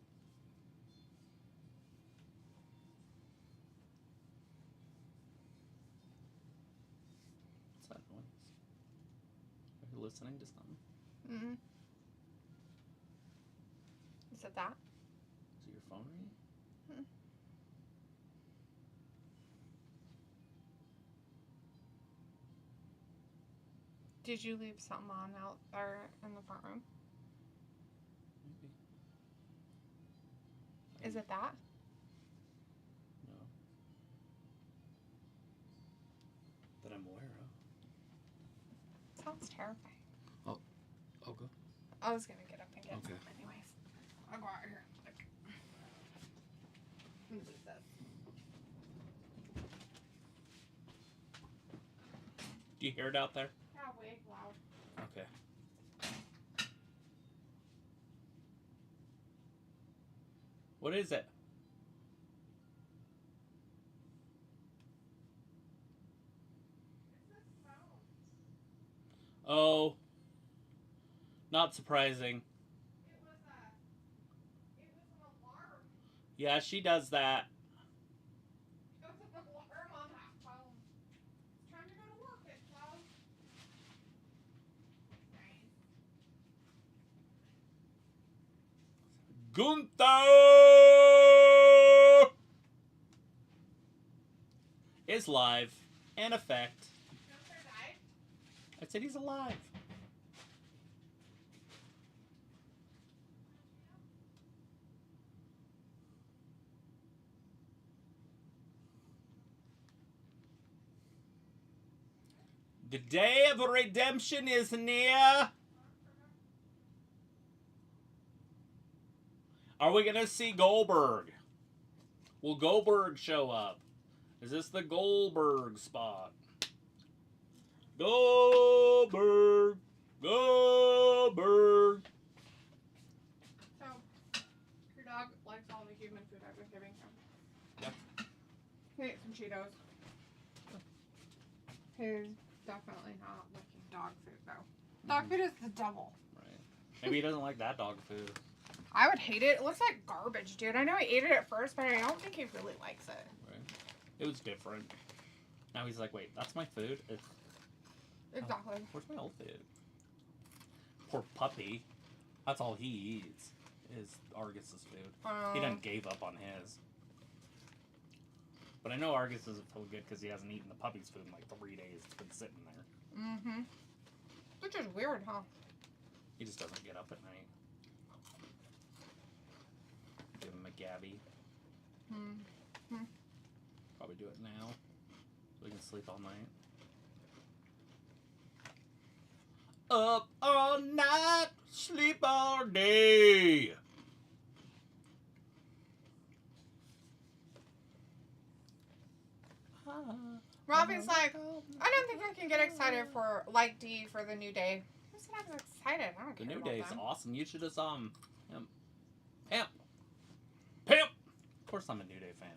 What's that noise? Are you listening to something? Mm. Is it that? Is it your phone ringing? Hmm. Did you leave something on out there in the front room? Maybe. Is it that? No. That I'm aware of. Sounds terrifying. Oh, go. I was gonna get up and get Okay. some anyways. I'll go out here. Look. Let me lose this. Do you hear it out there? Yeah, way loud. Okay. What is it? Oh. Not surprising. It was an alarm. Yeah, she does that. It was an alarm on that phone. It's time to go to work. It's loud. Nice. Gunther is live, in effect. I said he's alive. The day of redemption is near. Are we going to see Goldberg? Will Goldberg show up? Is this the Goldberg spot? Goldberg. Goldberg. So, your dog likes all the human food I've been giving him. Yep. He ate some Cheetos. He's definitely not liking dog food, though. Dog food is the devil. Right. Maybe he doesn't like that dog food. I would hate it. It looks like garbage, dude. I know he ate it at first, but I don't think he really likes it. Right. It was different. Now he's like, wait, that's my food? Exactly. Oh, where's my old food? Poor puppy. That's all he eats is Argus's food. He done gave up on his. But I know Argus doesn't feel good because he hasn't eaten the puppy's food in like 3 days. It's been sitting there. Mm-hmm. Which is weird, huh? He just doesn't get up at night. Give him a Gabby. Mm-hmm. Probably do it now. So we can sleep all night. Up all night, sleep all day. Robbie's like, I don't think I can get excited for, like D, for the New Day. Who said I was excited? I don't The care New about Day is them. awesome. You should have Pimp. Pimp. Of course I'm a New Day fan.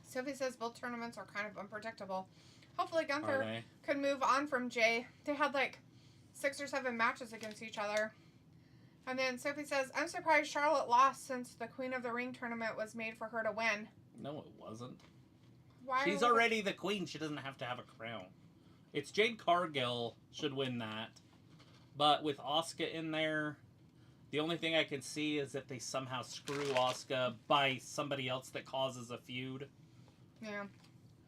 Sophie says both tournaments are kind of unpredictable. Hopefully Are Gunther they? could move on from Jay. They had like 6 or 7 matches against each other. And then Sophie says, I'm surprised Charlotte lost since the Queen of the Ring tournament was made for her to win. No, it wasn't. Why She's would- already the queen. She doesn't have to have a crown. It's Jade Cargill should win that. But with Asuka in there, the only thing I can see is if they somehow screw Asuka by somebody else that causes a feud. Yeah.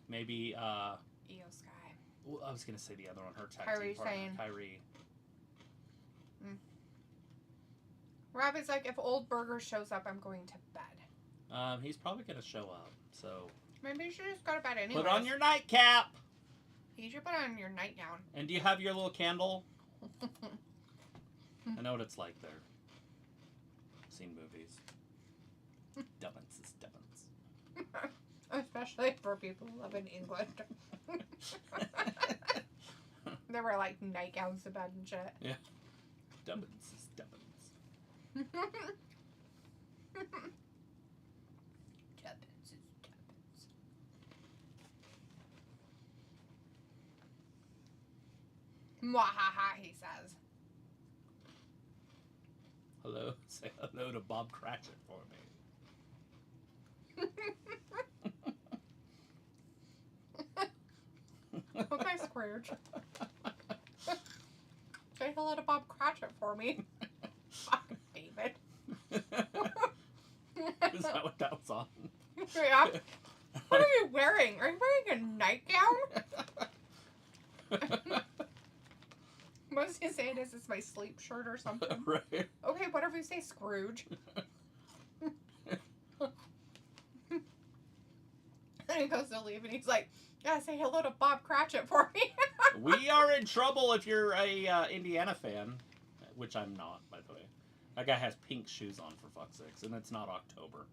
Maybe, Io Sky. well, I was going to say the other one, her tag Kairi team partner, Sane. Kairi. Robbie's like, if Old Burger shows up, I'm going to bed. He's probably going to show up, so... Maybe you should just go to bed anyway. Put on your nightcap! You should put on your nightgown. And do you have your little candle? I know what it's like there. Seen movies. Dubbins is Dubbins. Especially for people who live in England. There were like nightgowns to bed and shit. Yeah. Dubbins is Dubbins. Dubbins is Dubbins. Mwahaha, he says. Hello. Say hello to Bob Cratchit for me. Okay, Scrooge. Say hello to Bob Cratchit for me. Fuck, David. Is that what that was on? Yeah. What are you wearing? Are you wearing a nightgown? What's he saying? Is this my sleep shirt or something? Right. Okay, whatever you say, Scrooge. And he goes to leave and he's like, yeah, say hello to Bob Cratchit for me. We are in trouble if you're a Indiana fan, which I'm not, by the way. That guy has pink shoes on, for fuck's sakes, and it's not October.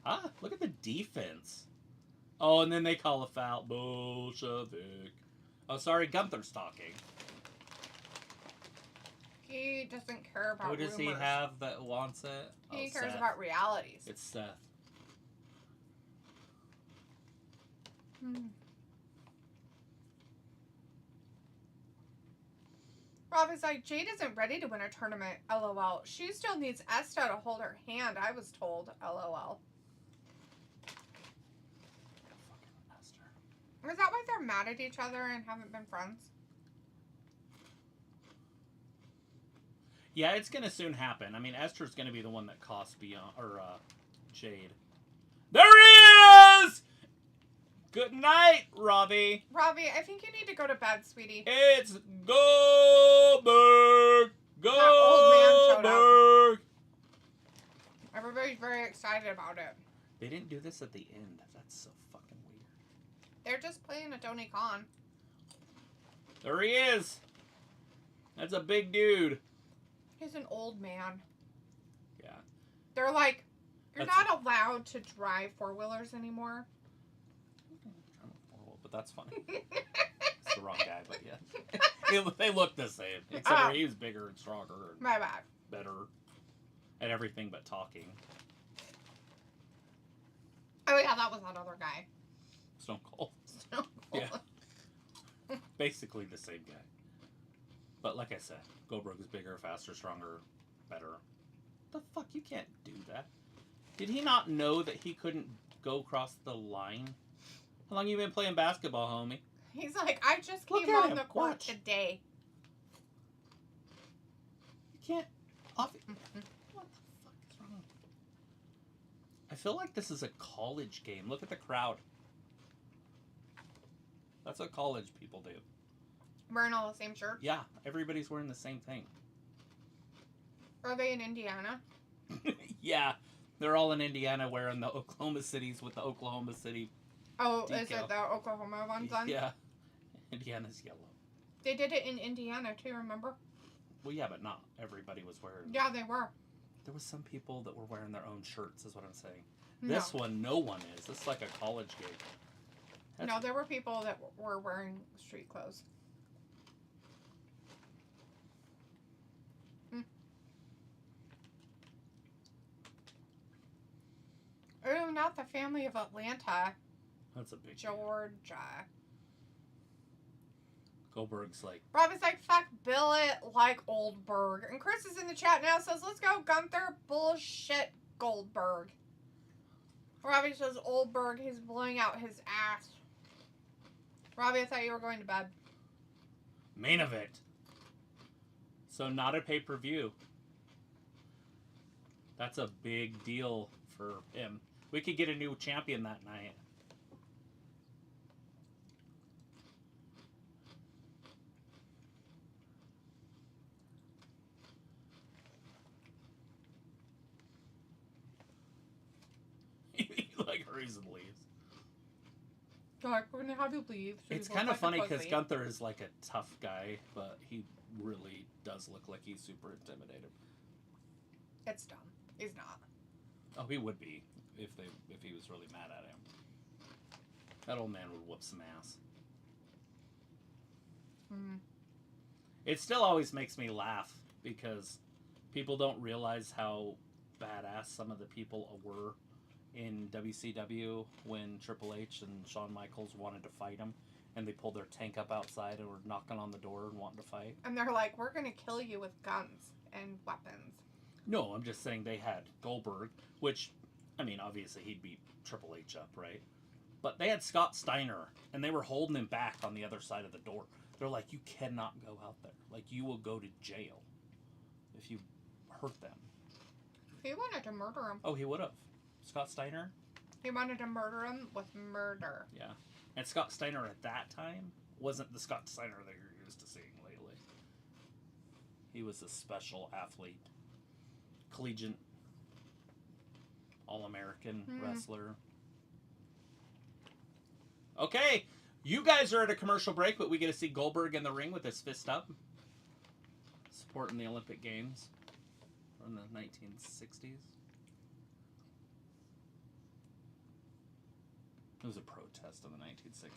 Ah, look at the defense. Oh, and then they call a foul. Bolshevik. Oh, sorry, Gunther's talking. He doesn't care about Who does he rumors. have that wants it? He Oh, cares Seth. about realities. It's Seth. Rob is like, Jade isn't ready to win a tournament, LOL. She still needs Esta to hold her hand, I was told, LOL. Fucking Esther. Is that why they're mad at each other and haven't been friends? Yeah, it's gonna soon happen. I mean, Esther's gonna be the one that costs Beyond or Jade. There he is. Good night, Robbie. Robbie, I think you need to go to bed, sweetie. It's Goldberg. That old man showed up. Goldberg. Everybody's very excited about it. They didn't do this at the end. That's so fucking weird. They're just playing a Tony Khan. There he is. That's a big dude. He's an old man. Yeah. They're like, you're not allowed to drive four-wheelers anymore. But that's funny. It's the wrong guy, but yeah. They look the same. Except for he was bigger and stronger and My bad. better at everything but talking. Oh yeah, that was that other guy. Stone Cold. Stone Cold. Yeah. Basically the same guy. But like I said, Goldberg is bigger, faster, stronger, better. The fuck? You can't do that. Did he not know that he couldn't go across the line? How long you been playing basketball, homie? He's like, I just Look came at on him. the court Watch. today. You can't. What the fuck is wrong? I feel like this is a college game. Look at the crowd. That's what college people do. Wearing all the same shirts. Yeah, everybody's wearing the same thing. Are they in Indiana? Yeah, they're all in Indiana wearing the Oklahoma Cities with the Oklahoma City. Oh, Decal. is it the Oklahoma ones on? Yeah, Indiana's yellow. They did it in Indiana too, remember? Well, yeah, but not everybody was wearing. Yeah, they were. There was some people that were wearing their own shirts, is what I'm saying. No. This one, no one is. It's like a college game. No, there were people that were wearing street clothes. Oh, not the family of Atlanta. That's a big Georgia. Goldberg's like, Robbie's like, fuck Bill it like Goldberg. And Chris is in the chat now, says, let's go Gunther. Bullshit Goldberg. Robbie says, Oldberg, he's blowing out his ass. Robbie, I thought you were going to bed. main event. So not a pay-per-view. That's a big deal for him. We could get a new champion that night. He like hurries and leaves. Like, we're going to have you leave. So It's you kind look of like a funny because pussy. Gunther is like a tough guy, but he really does look like he's super intimidated. It's dumb. He's not. Oh, he would be if he was really mad at him. That old man would whoop some ass. Mm. It still always makes me laugh because people don't realize how badass some of the people were in WCW when Triple H and Shawn Michaels wanted to fight him, and they pulled their tank up outside and were knocking on the door and wanting to fight. And they're like, we're going to kill you with guns and weapons. No, I'm just saying they had Goldberg, which, I mean, obviously he'd beat Triple H up, right? But they had Scott Steiner, and they were holding him back on the other side of the door. They're like, you cannot go out there. Like, you will go to jail if you hurt them. He wanted to murder him. Oh, he would have. Scott Steiner? He wanted to murder him with murder. Yeah. And Scott Steiner at that time wasn't the Scott Steiner that you're used to seeing lately. He was a special athlete. Collegiate. All-American wrestler. Okay. You guys are at a commercial break, but we get to see Goldberg in the ring with his fist up. Supporting the Olympic Games from the 1960s. It was a protest in the 1960s.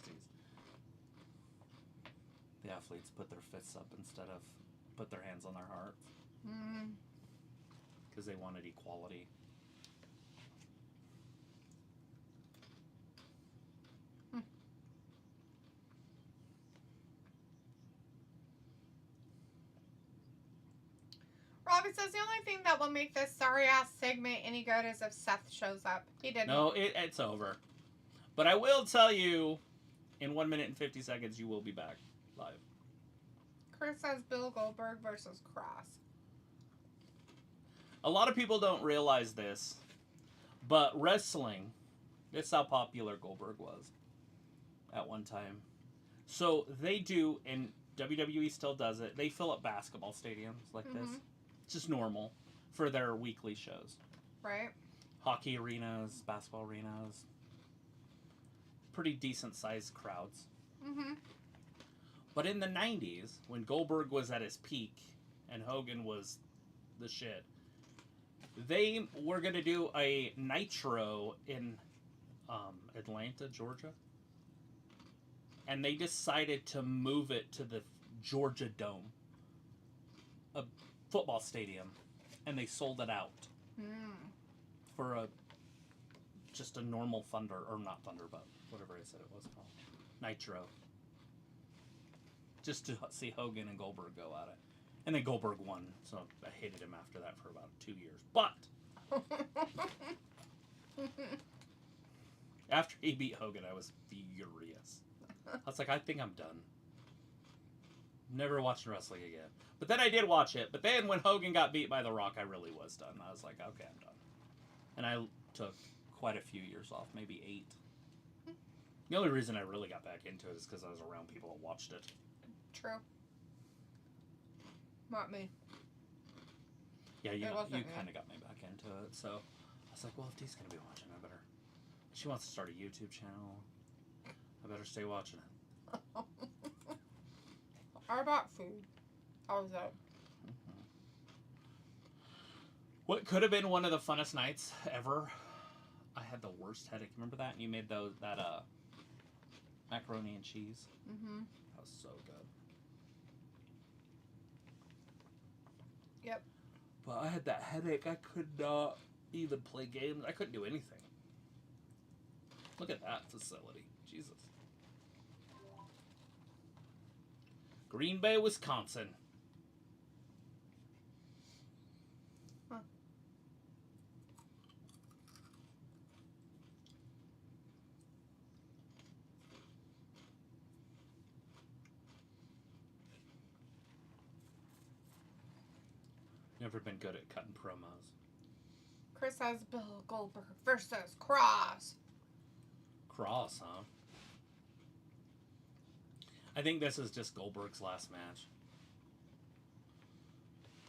The athletes put their fists up instead of put their hands on their hearts. Because they wanted equality. Robbie says the only thing that will make this sorry-ass segment any good is if Seth shows up. He didn't. No, it's over. But I will tell you, in 1 minute and 50 seconds, you will be back live. Chris says Bill Goldberg versus Cross. A lot of people don't realize this, but wrestling, that's how popular Goldberg was at one time. So they do, and WWE still does it, they fill up basketball stadiums like this. It's just normal for their weekly shows. Right. Hockey arenas, basketball arenas. Pretty decent sized crowds. But in the 90s, when Goldberg was at his peak and Hogan was the shit, they were going to do a Nitro in Atlanta, Georgia. And they decided to move it to the Georgia Dome, a football stadium, and they sold it out for just a normal Thunder, or not Thunder, but whatever I said it was called, Nitro. Just to see Hogan and Goldberg go at it. And then Goldberg won, so I hated him after that for about 2 years. But after he beat Hogan, I was furious. I was like, I think I'm done. Never watching wrestling again. But then I did watch it. But then when Hogan got beat by The Rock, I really was done. I was like, okay, I'm done. And I took quite a few years off, maybe 8. The only reason I really got back into it is because I was around people that watched it. True. Not me. Yeah, you kind of got me back into it. So I was like, well, if Dee's going to be watching, I better. She wants to start a YouTube channel. I better stay watching it. How about food? How was that? What could have been one of the funnest nights ever? I had the worst headache. Remember that? And you made that macaroni and cheese. That was so good. Yep. But I had that headache. I could not even play games. I couldn't do anything. Look at that facility. Jesus. Green Bay, Wisconsin. Huh. Never been good at cutting promos. Chris has Bill Goldberg versus Cross. Cross, huh? I think this is just Goldberg's last match.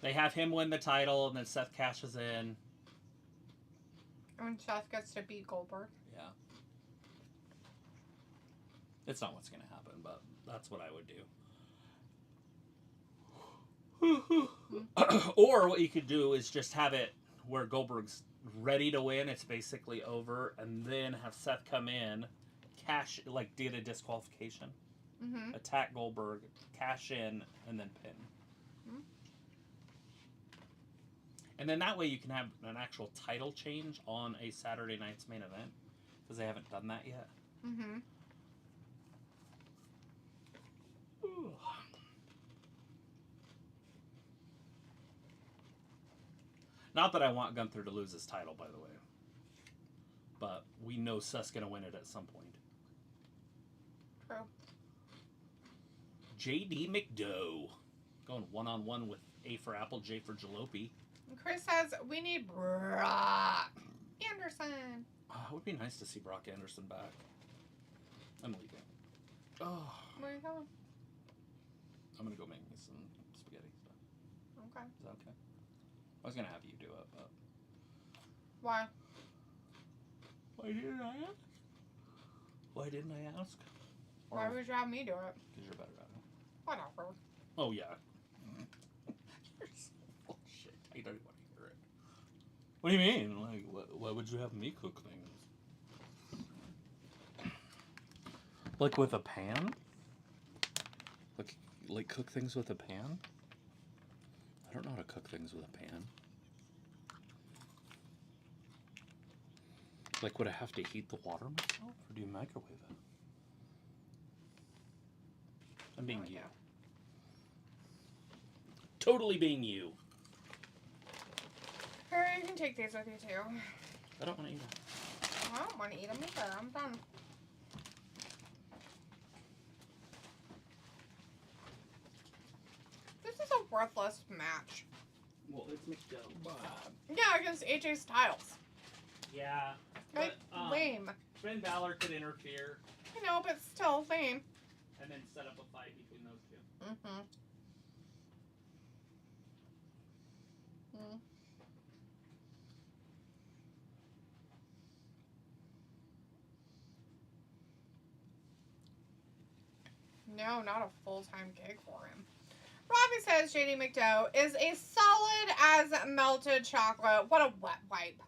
They have him win the title, and then Seth cashes in. And Seth gets to beat Goldberg. Yeah. It's not what's going to happen, but that's what I would do. Or what you could do is just have it where Goldberg's ready to win. It's basically over. And then have Seth come in, did a disqualification. Attack Goldberg, cash in, and then pin. And then that way you can have an actual title change on a Saturday night's main event. Because they haven't done that yet. Ooh. Not that I want Gunther to lose his title, by the way. But we know Seth's going to win it at some point. True. J.D. McDough. Going one-on-one with A for Apple, J for Jalopy. Chris says, we need Brock Anderson. It would be nice to see Brock Anderson back. I'm leaving. Oh. Where are you going? I'm going to go make me some spaghetti stuff. Okay. Is that okay? I was going to have you do it, but... Why? Why didn't I ask? Why didn't I ask? Why would you have me do it? Because you're better at it. Whatever. Oh, yeah. You're so bullshit. I don't want to hear it. What do you mean? Like, why would you have me cook things? Like with a pan? Like cook things with a pan? I don't know how to cook things with a pan. Like, would I have to heat the water myself? Or do you microwave it? I'm being you. Totally being you. Harry, you can take these with you too. I don't want to eat them. I don't want to eat them either. I'm done. This is a worthless match. Well, it's McDowell. Yeah, against AJ Styles. Yeah. Like, But, lame. Finn Balor could interfere. You know, but still lame. And then set up a fight between those two. Mm-hmm. No, not a full-time gig for him. Robbie says JD McDowell is as solid as melted chocolate. What a wet wipe.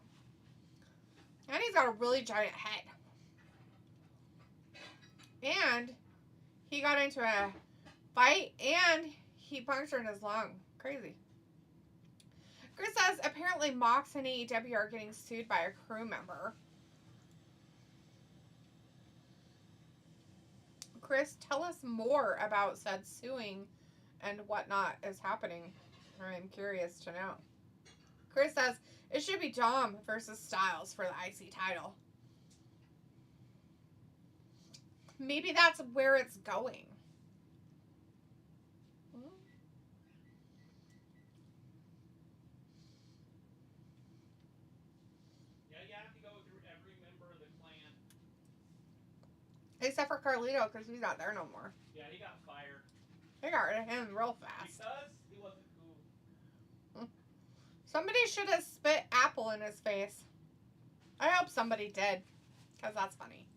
And he's got a really giant head. And he got into a fight and he punctured his lung. Crazy. Chris says apparently Mox and AEW are getting sued by a crew member. Chris, tell us more about said suing and whatnot is happening. I'm curious to know. Chris says it should be Dom versus Styles for the IC title. Maybe that's where it's going. Yeah, you have to go through every member of the clan. Except for Carlito, because he's not there no more. Yeah, he got fired. They got rid of him real fast. Because he wasn't cool. Somebody should have spit apple in his face. I hope somebody did, because that's funny.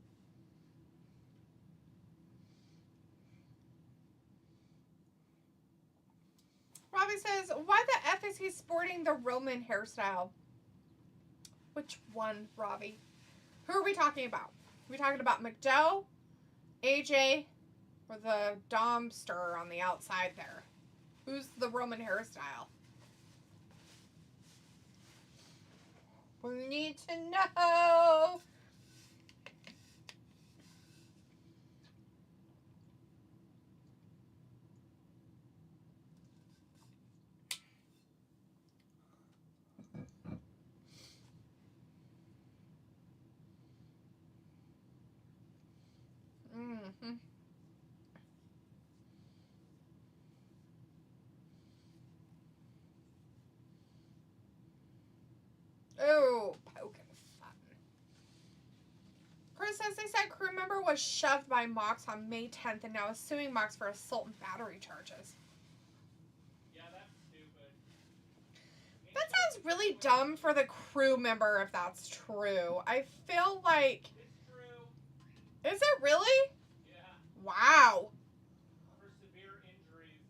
Robbie says, why the F is he sporting the Roman hairstyle? Which one, Robbie? Who are we talking about? Are we talking about McDowell, AJ, or the Domster on the outside there? Who's the Roman hairstyle? We need to know. Mm-hmm. Oh, poking fun. Chris says they said crew member was shoved by Mox on May 10th and now is suing Mox for assault and battery charges. Yeah, that's stupid. That sounds really dumb for the crew member if that's true. I feel like... It's true. Is it really? Yeah. Wow. For severe injuries.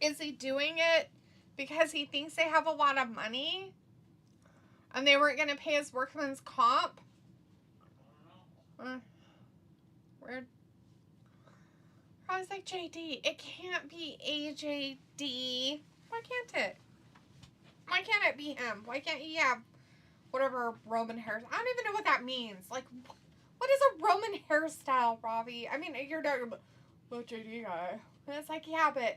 Is he doing it because he thinks they have a lot of money? And they weren't going to pay his workman's comp? I don't know. Weird. I was like, JD, it can't be AJD. Why can't it? Why can't it be him? Why can't he have whatever Roman hair? I don't even know what that means. Like, what is a Roman hairstyle, Robbie? I mean, you're talking about the JD guy. And it's like, yeah, but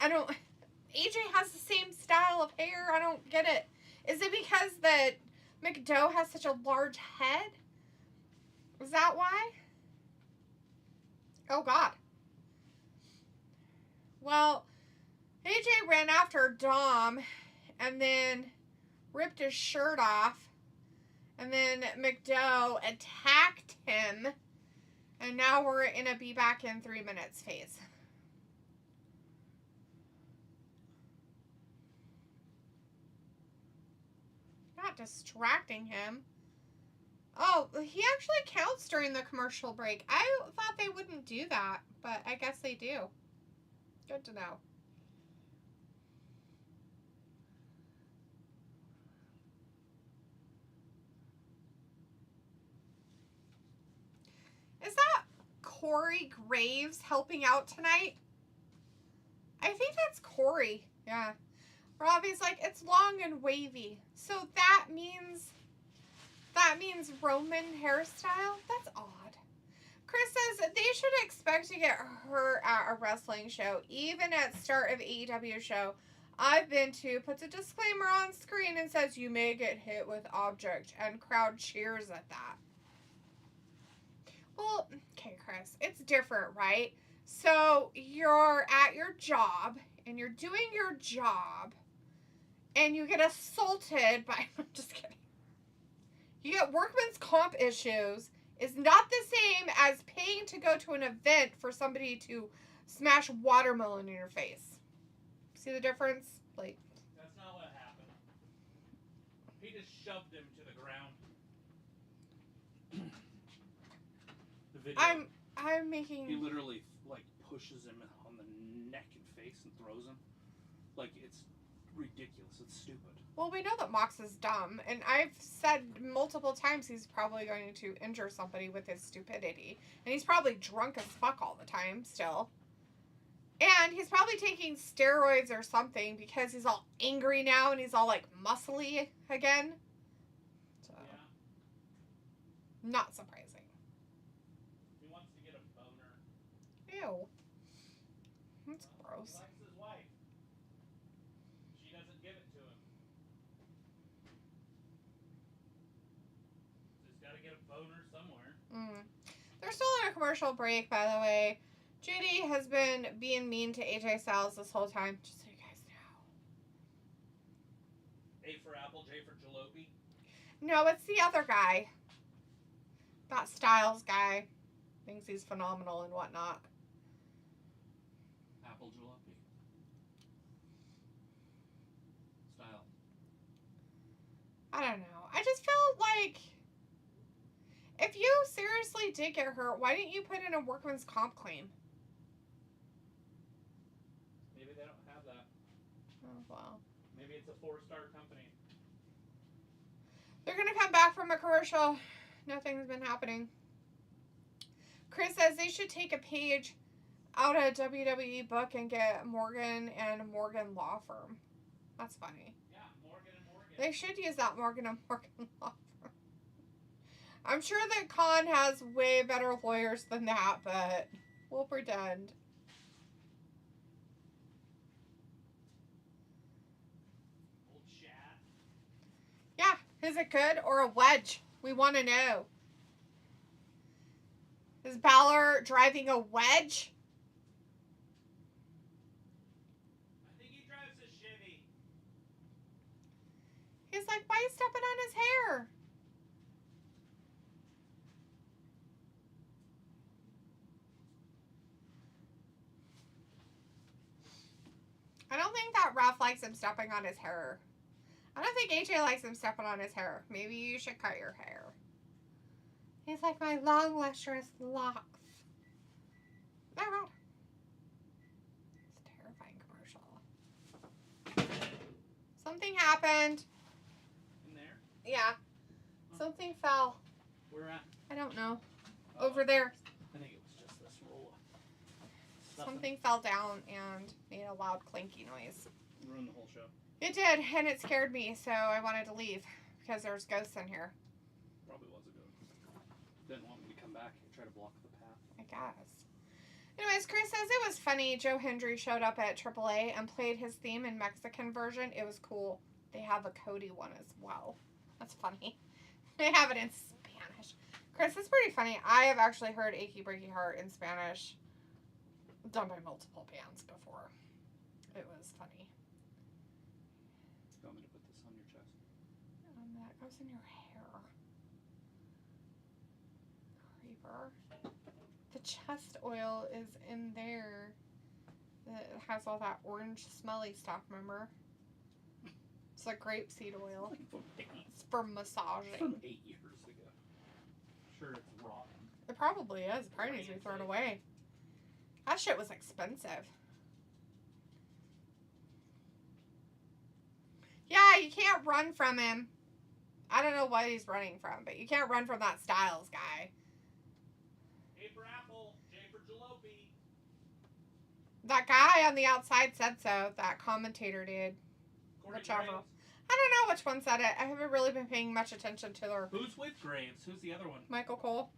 I don't... AJ has the same style of hair. I don't get it. Is it because that McDowell has such a large head? Is that why? Oh, God. Well, AJ ran after Dom and then ripped his shirt off. And then McDowell attacked him. And now we're in a be back in 3 minutes phase. Not distracting him. Oh, he actually counts during the commercial break. I thought they wouldn't do that, but I guess they do. Good to know. Is that Corey Graves helping out tonight? I think that's Corey. Yeah. Robbie's like, it's long and wavy. So that means Roman hairstyle? That's odd. Chris says they should expect to get hurt at a wrestling show, even at start of AEW show I've been to, puts a disclaimer on screen and says you may get hit with object, and crowd cheers at that. Well, okay, Chris, it's different, right? So you're at your job and you're doing your job and you get assaulted by. I'm just kidding. You get workman's comp issues is not the same as paying to go to an event for somebody to smash watermelon in your face. See the difference? Like, That's not what happened. He just shoved him to the ground. The video. I'm making. He literally like pushes him on the neck and face and throws him. Like, it's ridiculous. It's stupid. Well, we know that Mox is dumb, and I've said multiple times he's probably going to injure somebody with his stupidity. And he's probably drunk as fuck all the time still. And he's probably taking steroids or something because he's all angry now and he's all like muscly again. So, Yeah. not surprising. He wants to get a boner. Ew. That's gross. He likes his wife. She doesn't give it to him. So he's got to get a boner somewhere. They're still on a commercial break, by the way. JD has been being mean to AJ Styles this whole time, just so you guys know. A for apple, J for jalopy. No, it's the other guy. That Styles guy. Thinks he's phenomenal and whatnot. Apple jalopy. Style. I don't know. I just felt like if you seriously did get hurt, why didn't you put in a workman's comp claim? Maybe they don't have that. Oh, well. Maybe it's a 4-star company. They're going to come back from a commercial. Nothing's been happening. Chris says they should take a page out of WWE book and get Morgan and Morgan Law Firm. That's funny. Yeah, Morgan and Morgan. They should use that Morgan and Morgan Law Firm. I'm sure that Khan has way better lawyers than that, but we'll pretend. Old chat. Yeah, is it good or a wedge? We want to know. Is Balor driving a wedge? I think he drives a Chevy. He's like, why are you stepping on his hair? I don't think that Ref likes him stepping on his hair. I don't think AJ likes him stepping on his hair. Maybe you should cut your hair. He's like my long, lustrous locks. Oh, God. It's a terrifying commercial. Something happened. In there? Yeah. Something fell. Where at? I don't know. Over there. I think it was just this roll. Something fell down and made a loud clanky noise. Ruined the whole show. It did, and it scared me, so I wanted to leave because there's ghosts in here. Probably was a ghost. Didn't want me to come back and try to block the path. I guess. Anyways, Chris says it was funny. Joe Hendry showed up at AAA and played his theme in Mexican version. It was cool. They have a Cody one as well. That's funny. They have it in Spanish. Chris, it's pretty funny. I have actually heard Achy Breaky Heart in Spanish done by multiple bands before. It was funny. You want me to put this on your chest? That goes in your hair. Creeper. The chest oil is in there. It has all that orange smelly stuff, remember? It's like grapeseed oil. It's for massaging. From 8 years ago. Sure, it's rotten. It probably is. It probably needs to be thrown away. That shit was expensive. Yeah, you can't run from him. I don't know what he's running from, but you can't run from that Styles guy. A for apple, J for jalopy. That guy on the outside said so. That commentator did. Corey Whichever. Graves. I don't know which one said it. I haven't really been paying much attention to their Who's with Graves? Who's the other one? Michael Cole.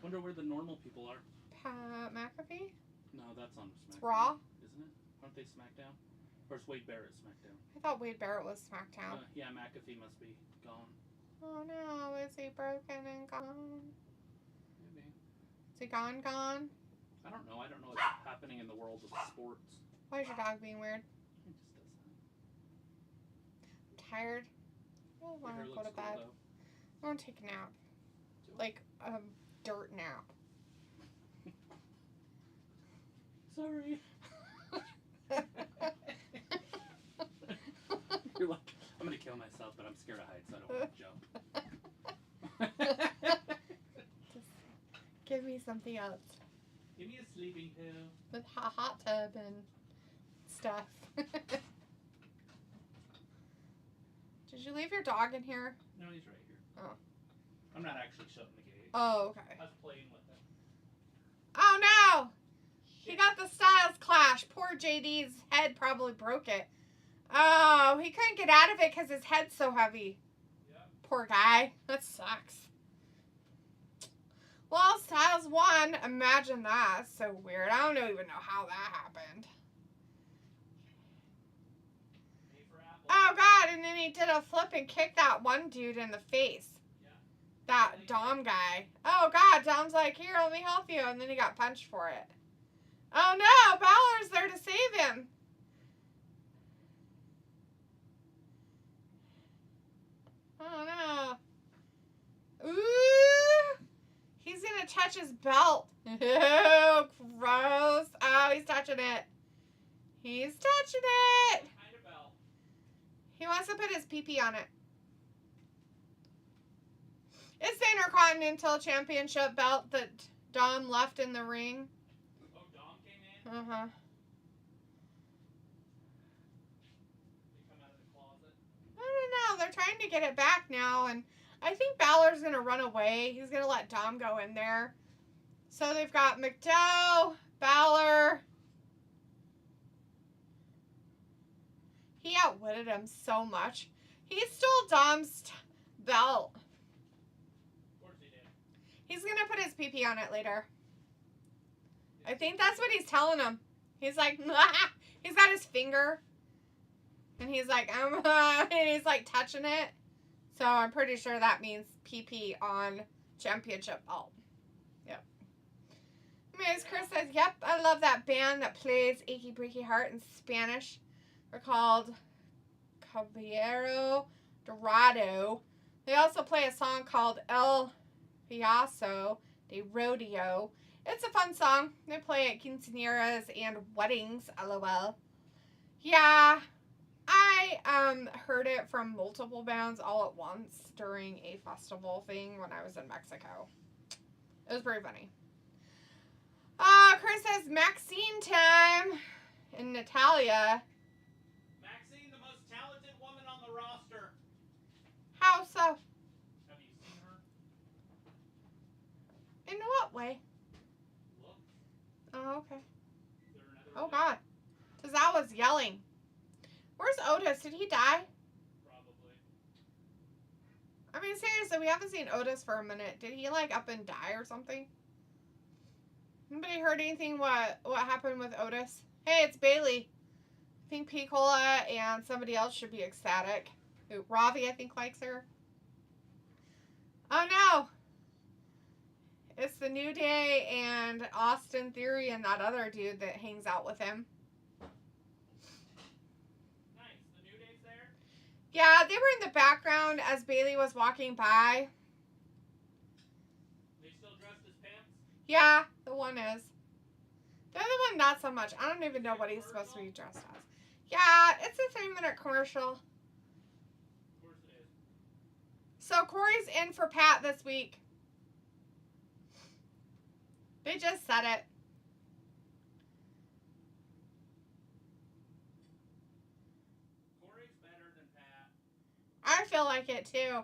Wonder where the normal people are. Pat McAfee? No, that's on SmackDown. It's Raw? Isn't it? Aren't they SmackDown? Or is Wade Barrett SmackDown? I thought Wade Barrett was SmackDown. Yeah, McAfee must be gone. Oh no, is he broken and gone? Is he gone? I don't know. I don't know what's happening in the world of sports. Why is your dog being weird? He just does that. I'm tired. I don't want to go to bed. I want to take a nap. Like a dirt nap. Sorry. You're like, I'm going to kill myself, but I'm scared of heights, so I don't want to jump. Just give me something else. Give me a sleeping pill. With a hot tub and stuff. Did you leave your dog in here? No, he's right here. Oh. I'm not actually shutting the gate. Oh, okay. I was playing with it. Oh no! Shit. He got the Styles Clash. Poor JD's head probably broke it. Oh, he couldn't get out of it because his head's so heavy. Yep. Poor guy. That sucks. Well, Styles won. Imagine that. So weird. I don't even know how that happened. Oh, God. And then he did a flip and kicked that one dude in the face. Yeah. That Dom guy. Oh, God. Dom's like, here, let me help you. And then he got punched for it. Oh, no. Balor's there to save him. Oh, no. Ooh. He's going to touch his belt. Oh, gross. Oh, he's touching it. He's touching it. What kind of belt? He wants to put his pee-pee on it. It's the Intercontinental Championship belt that Dom left in the ring. Oh, Dom came in? Uh-huh. They come out of the closet? I don't know. They're trying to get it back now, and I think Balor's going to run away. He's going to let Dom go in there. So they've got McDowell, Balor. He outwitted him so much. He stole Dom's belt. Of course he did. He's going to put his pee-pee on it later. I think that's what he's telling him. He's like, he's got his finger. And he's like, and he's like touching it. So I'm pretty sure that means pee-pee on championship belt. Yep. Anyways, Chris says, yep, I love that band that plays Achy Breaky Heart in Spanish. They're called Caballero Dorado. They also play a song called El Payaso de Rodeo. It's a fun song. They play at quinceañeras and weddings, lol. Yeah, I heard it from multiple bands all at once during a festival thing when I was in Mexico. It was pretty funny. Chris says Maxine time and Natalia. Maxine, the most talented woman on the roster. How so? Have you seen her? In what way? Look. Oh, okay. Is there another Oh, way? God. Tozawa's yelling. Where's Otis? Did he die? Probably. I mean, seriously, we haven't seen Otis for a minute. Did he, like, up and die or something? Anybody heard anything what happened with Otis? Hey, it's Bailey. I think Piccola and somebody else should be ecstatic. Ooh, Ravi, I think, likes her. Oh, no. It's the New Day and Austin Theory and that other dude that hangs out with him. Nice. The New Day's there? Yeah, they were in the background as Bailey was walking by. They still dressed as pimps? Yeah, the one is. The other one, not so much. I don't even know what he's supposed to be dressed as. Yeah, it's a 3-minute commercial. Of course it is. So Corey's in for Pat this week. They just said it. Corey's better than Pat. I feel like it too.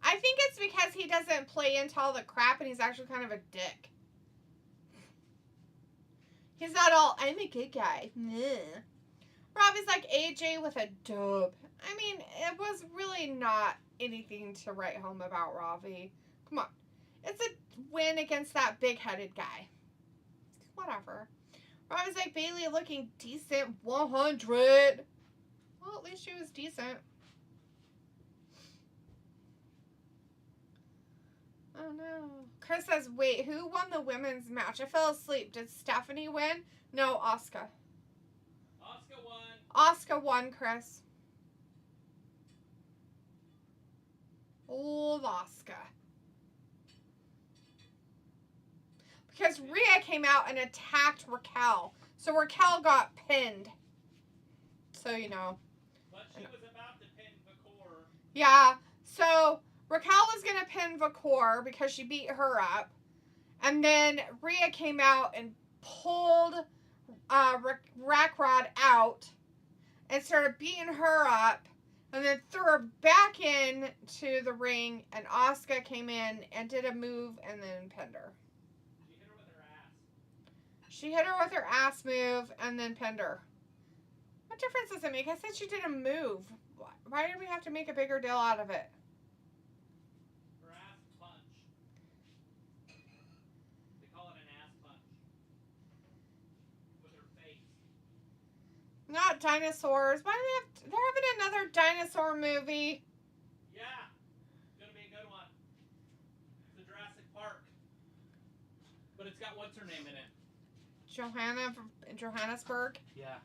I think it's because he doesn't play into all the crap and he's actually kind of a dick. He's not all, I'm a good guy. Robbie's like AJ with a dub. I mean, it was really not anything to write home about Robbie. Come on. It's a win against that big-headed guy. Whatever. Robbie's like, Bailey looking decent. 100. Well, at least she was decent. Oh no. Chris says, wait, who won the women's match? I fell asleep. Did Stephanie win? No, Asuka. Asuka won. Asuka won, Chris. Old Asuka. Because Rhea came out and attacked Raquel. So Raquel got pinned. So, you know. But she was about to pin Vakor. Yeah. So Raquel was going to pin Vakor because she beat her up. And then Rhea came out and pulled Rackrod out and started beating her up. And then threw her back in to the ring. And Asuka came in and did a move and then pinned her. She hit her with her ass move and then pinned her. What difference does it make? I said she did a move. Why did we have to make a bigger deal out of it? Her ass punch. They call it an ass punch. With her face. Not dinosaurs. Why do they have... They're having another dinosaur movie. Yeah. It's going to be a good one. It's the Jurassic Park. But it's got what's her name in it? Johanna from Johannesburg. Yeah.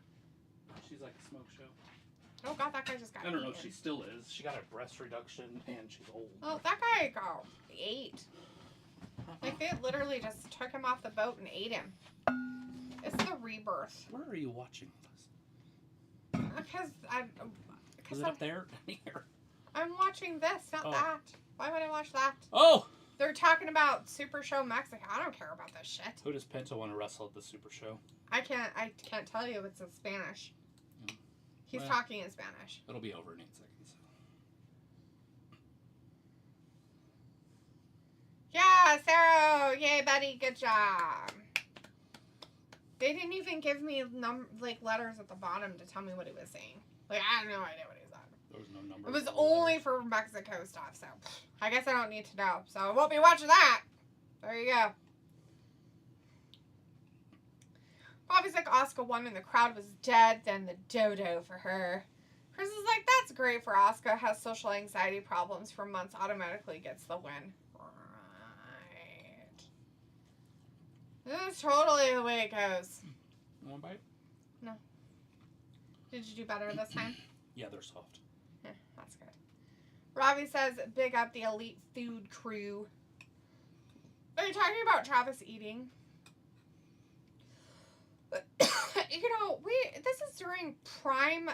She's like a smoke show. Oh god, that guy just got I don't know eaten. if she still is. She got a breast reduction and she's old. Oh, that guy got ate. Like they literally just took him off the boat and ate him. It's the rebirth. Where are you watching this? Because Is it up there? Here. I'm watching this, not that. Why would I watch that? Oh! They're talking about Super Show Mexico. I don't care about this shit. Who does Penta want to wrestle at the Super Show? I can't tell you. It's in Spanish. He's Well, talking in Spanish. It'll be over in 8 seconds. Yeah, Sarah! Yay, buddy! Good job. They didn't even give me letters at the bottom to tell me what he was saying. Like I have no idea what he said. There was no number. It was only for Mexico stuff, so I guess I don't need to know. So I won't be watching that. There you go. Bobby's like, Asuka won and the crowd was dead, then the dodo for her. Chris is like, that's great for Asuka. Has social anxiety problems for months, automatically gets the win. Right. This is totally the way it goes. One bite? No. Did you do better this time? Yeah, they're soft. Yeah, that's good. Robbie says, big up the elite food crew. Are you talking about Travis eating? You know, this is during prime,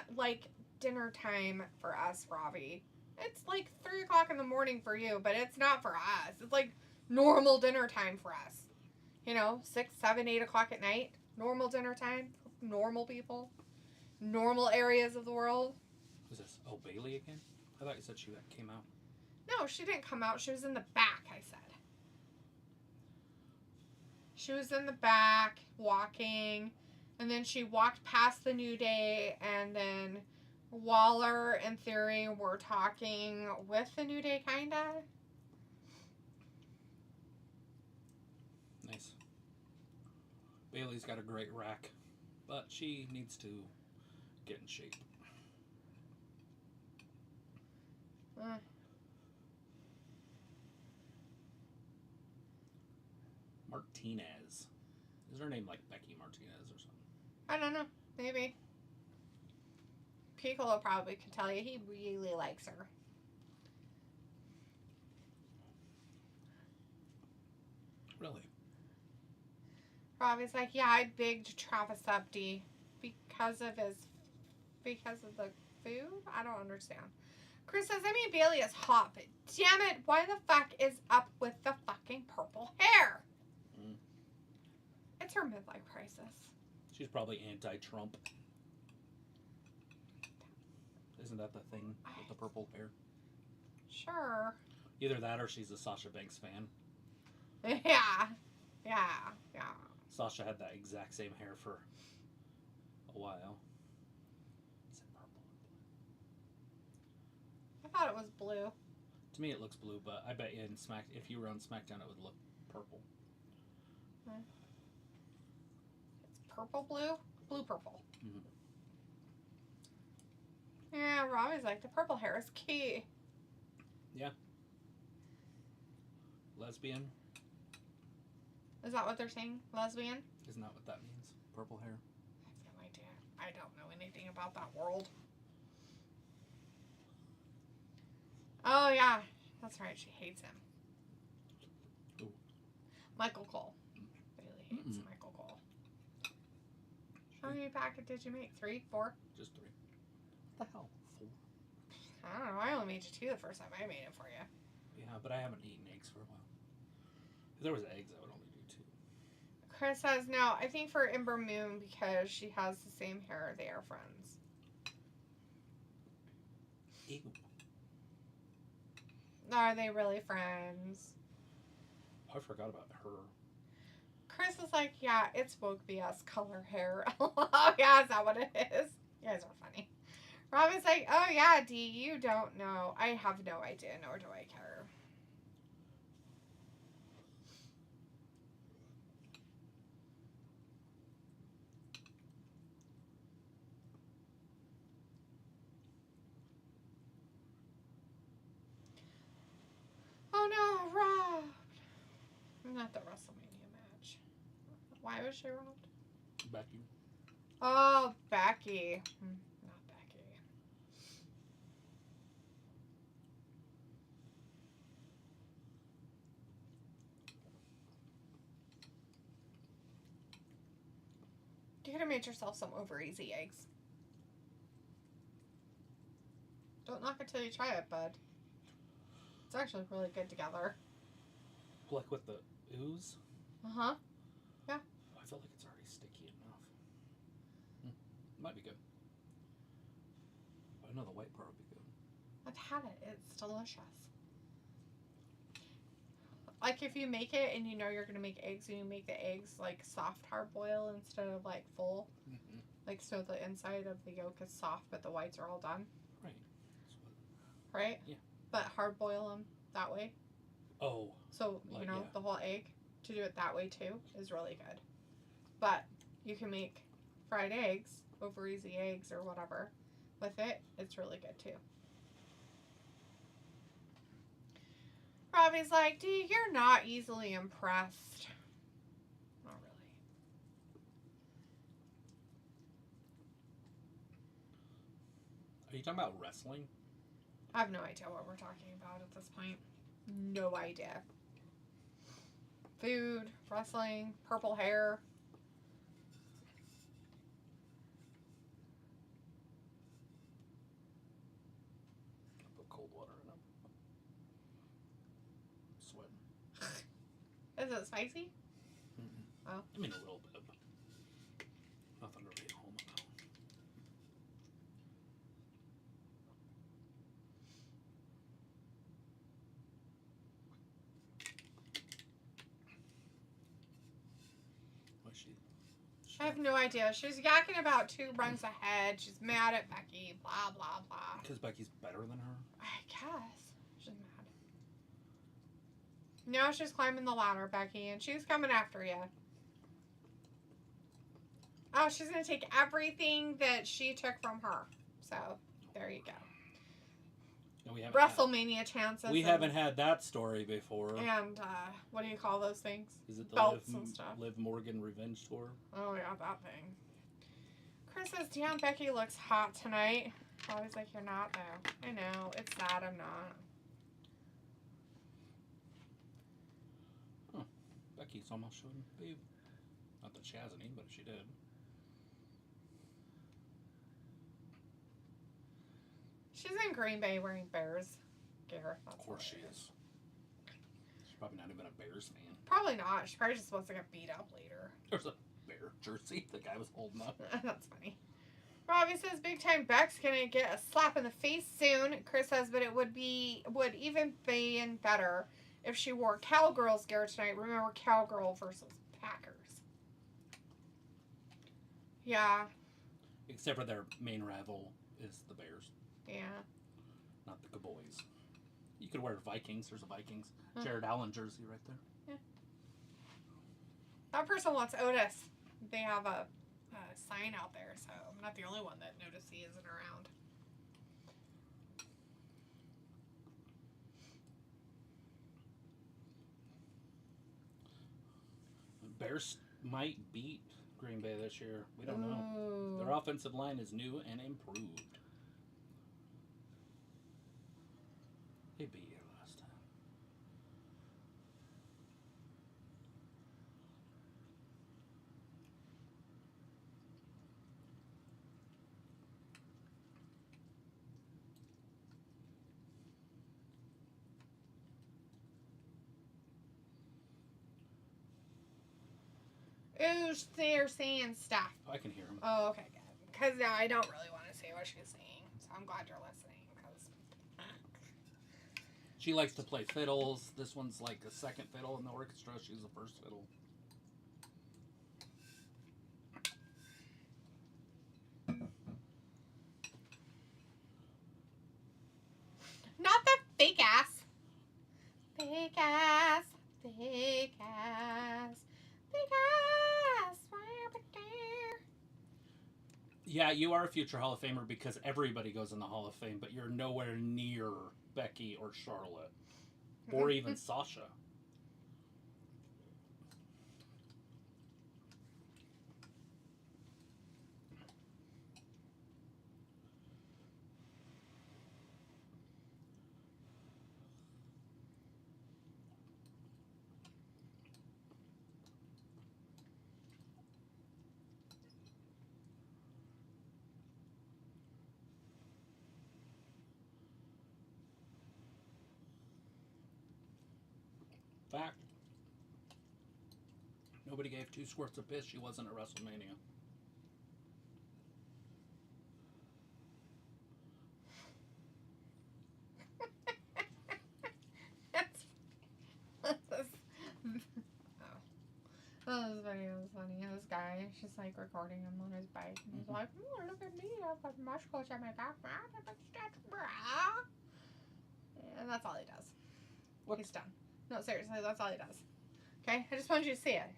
dinner time for us, Robbie. It's 3 o'clock in the morning for you, but it's not for us. It's normal dinner time for us. You know, 6, 7, 8 o'clock at night. Normal dinner time. Normal people. Normal areas of the world. Who's this? Oh, Bailey again? I thought you said she came out. No, she didn't come out. She was in the back, I said. She was in the back, walking, and then she walked past the New Day, and then Waller and Theory were talking with the New Day, kinda. Nice. Bailey's got a great rack, but she needs to get in shape. Martinez. Is her name like Becky Martinez or something? I don't know. Maybe. Piccolo probably could tell you. He really likes her. Really? Robbie's like, yeah, I bigged Travis up, D. Because of the food? I don't understand. Chris says, I mean, Bailey is hot, but damn it, why the fuck is up with the fucking purple hair? It's her midlife crisis. She's probably anti-Trump. Isn't that the thing with the purple hair? Sure. Either that or she's a Sasha Banks fan. Yeah. Sasha had that exact same hair for a while. Is it purple? I thought it was blue. To me, it looks blue, but I bet you if you were on SmackDown, it would look purple. It's purple blue? Blue purple. Mm-hmm. Yeah, Robbie's like, the purple hair is key. Yeah. lesbian. Is that what they're saying? Lesbian? Isn't that what that means? Purple hair. I have no idea. I don't know anything about that world. Oh, yeah. That's right. She hates him. Ooh. Michael Cole. Bailey hates Michael Cole. How many packets did you make? 3? 4? Just 3. What the hell? 4? I don't know. I only made you 2 the first time I made it for you. Yeah, but I haven't eaten eggs for a while. If there was eggs, I would only do 2. Chris says, no, I think for Ember Moon because she has the same hair. They are friends. Ew. Are they really friends? I forgot about her. Chris is like, yeah, it's woke BS color hair. Oh, yeah, is that what it is? You guys are funny. Robin's like, oh, yeah, D, you don't know. I have no idea, nor do I care. Oh, no, Rob. Not the WrestleMania match. Why was she robbed? Becky. Oh, Becky. Not Becky. You could have made yourself some over easy eggs. Don't knock it till you try it, bud. It's actually really good together. Like with the ooze? Uh-huh. Yeah. I feel like it's already sticky enough. Might be good. I know the white part would be good. I've had it. It's delicious. Like if you make it and you know you're going to make eggs and you make the eggs like soft hard boil instead of like full. Mm-hmm. Like so the inside of the yolk is soft but the whites are all done. Right. Right? Yeah. But hard boil them that way. Oh. So, you know, yeah. the whole egg, to do it that way too, is really good. But you can make fried eggs, over easy eggs or whatever, with it. It's really good too. Robbie's like, dude, you're not easily impressed. Not really. Are you talking about wrestling? I have no idea what we're talking about at this point. No idea. Food, wrestling, purple hair. I'll put cold water in them. Sweating. Is it spicy? Mm-mm. Oh. I mean a little bit. Nothing to write home about. Why she I have no idea. She's yakking about 2 rungs ahead. She's mad at Becky. Blah, blah, blah. Because Becky's better than her? I guess. She's mad. Now she's climbing the ladder, Becky, and she's coming after you. Oh, she's going to take everything that she took from her. So, there you go. No, we haven't WrestleMania chances. We haven't had that story before. And, what do you call those things? Is it the Belts and stuff. Liv Morgan Revenge Tour? Oh, yeah, that thing. Chris says, damn, Becky looks hot tonight. Always like, you're not, though. I know. It's sad I'm not. Huh. Becky's almost showing boob. Not that she has any, but she did. She's in Green Bay wearing Bears gear. Of course she is. She's probably not even a Bears fan. Probably not. She probably just wants to get beat up later. There's a Bear jersey the guy was holding up. That's funny. Robbie says big time Beck's gonna get a slap in the face soon. Chris says, but it would even be better if she wore Cowgirls gear tonight. Remember Cowgirl versus Packers. Yeah. Except for their main rival is the Bears. Yeah. Not the Cowboys. You could wear Vikings. There's a Vikings. Jared Allen jersey right there. Yeah. That person wants Otis. They have a sign out there, so I'm not the only one that noticed he isn't around. Bears might beat Green Bay this year. We don't know. Ooh. Their offensive line is new and improved. They beat you last time. Ooh, they're saying stuff. I can hear them. Oh, okay, good. Because now I don't really want to say what she's saying, so I'm glad you're listening. Cause... She likes to play fiddles. This one's like a second fiddle in the orchestra. She's the first fiddle. Not the fake ass. Fake ass. Fake ass. Fake ass. Yeah, you are a future Hall of Famer because everybody goes in the Hall of Fame, but you're nowhere near Becky or Charlotte. Or even Sasha. Fact. Nobody gave 2 squirts of piss. She wasn't at WrestleMania. Oh, this video was funny. This guy, she's like recording him on his bike, and he's like, "Oh, look at me! I've got muscles on my back, and that's all he does. What? He's done. No, seriously, that's all he does. Okay, I just wanted you to see it.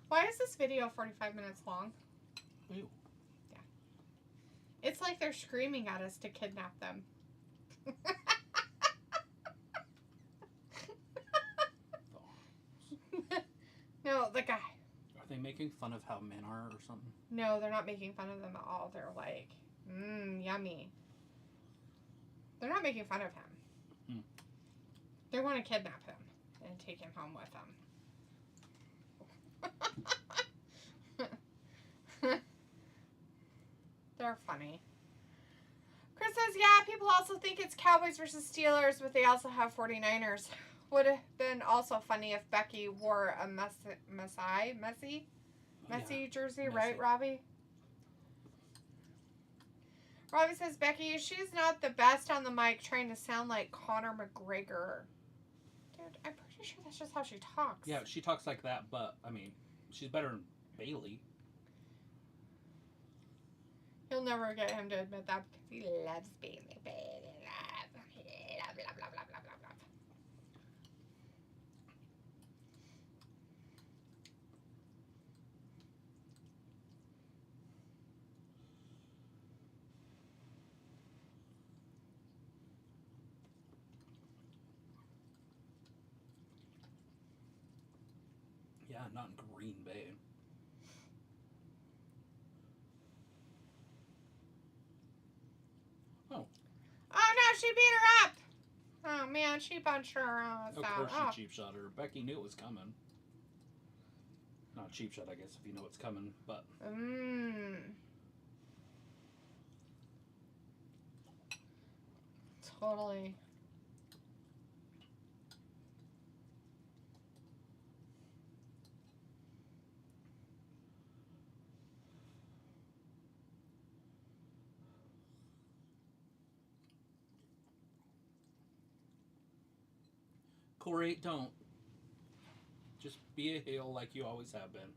Why is this video 45 minutes long? Ew. Yeah. It's like they're screaming at us to kidnap them. No, the guy. Are they making fun of how men are or something? No, they're not making fun of them at all. They're like, yummy. They're not making fun of him. They want to kidnap him and take him home with them. They're funny. Chris says, yeah, people also think it's Cowboys versus Steelers, but they also have 49ers. Would have been also funny if Becky wore a messy jersey, Messy. right, Robbie? Robbie says, Becky, she's not the best on the mic trying to sound like Conor McGregor. Dude, I'm pretty sure that's just how she talks. Yeah, she talks like that, but, I mean, she's better than Bailey. You'll never get him to admit that because he loves Bailey. Love, love, love, love, love, love, love. Yeah, not in Green Bay. Oh. Oh no, she beat her up! Oh man, she punched her ass Of out. course she cheap shot her. Becky knew it was coming. Not cheap shot, I guess, if you know it's coming, but... Totally. Corey, don't. Just be a heel like you always have been.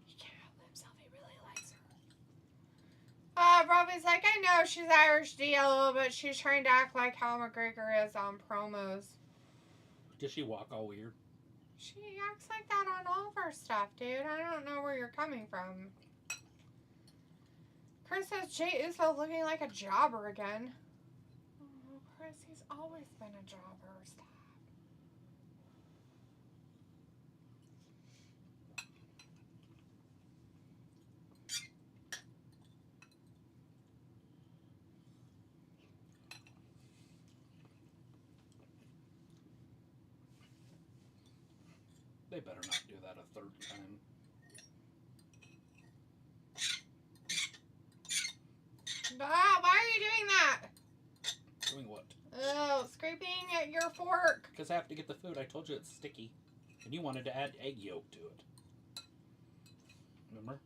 He can't help himself. He really likes her. Robbie's like, I know she's Irish DLO, but she's trying to act like how McGregor is on promos. Does she walk all weird? She acts like that on all of her stuff, dude. I don't know where you're coming from. Chris says Jay Uso looking like a jobber again. Oh, Chris, he's always been a jobber. Stop. They better not do that a third time. Ah, why are you doing that? Doing what? Oh, scraping at your fork. Because I have to get the food. I told you it's sticky. And you wanted to add egg yolk to it. Remember?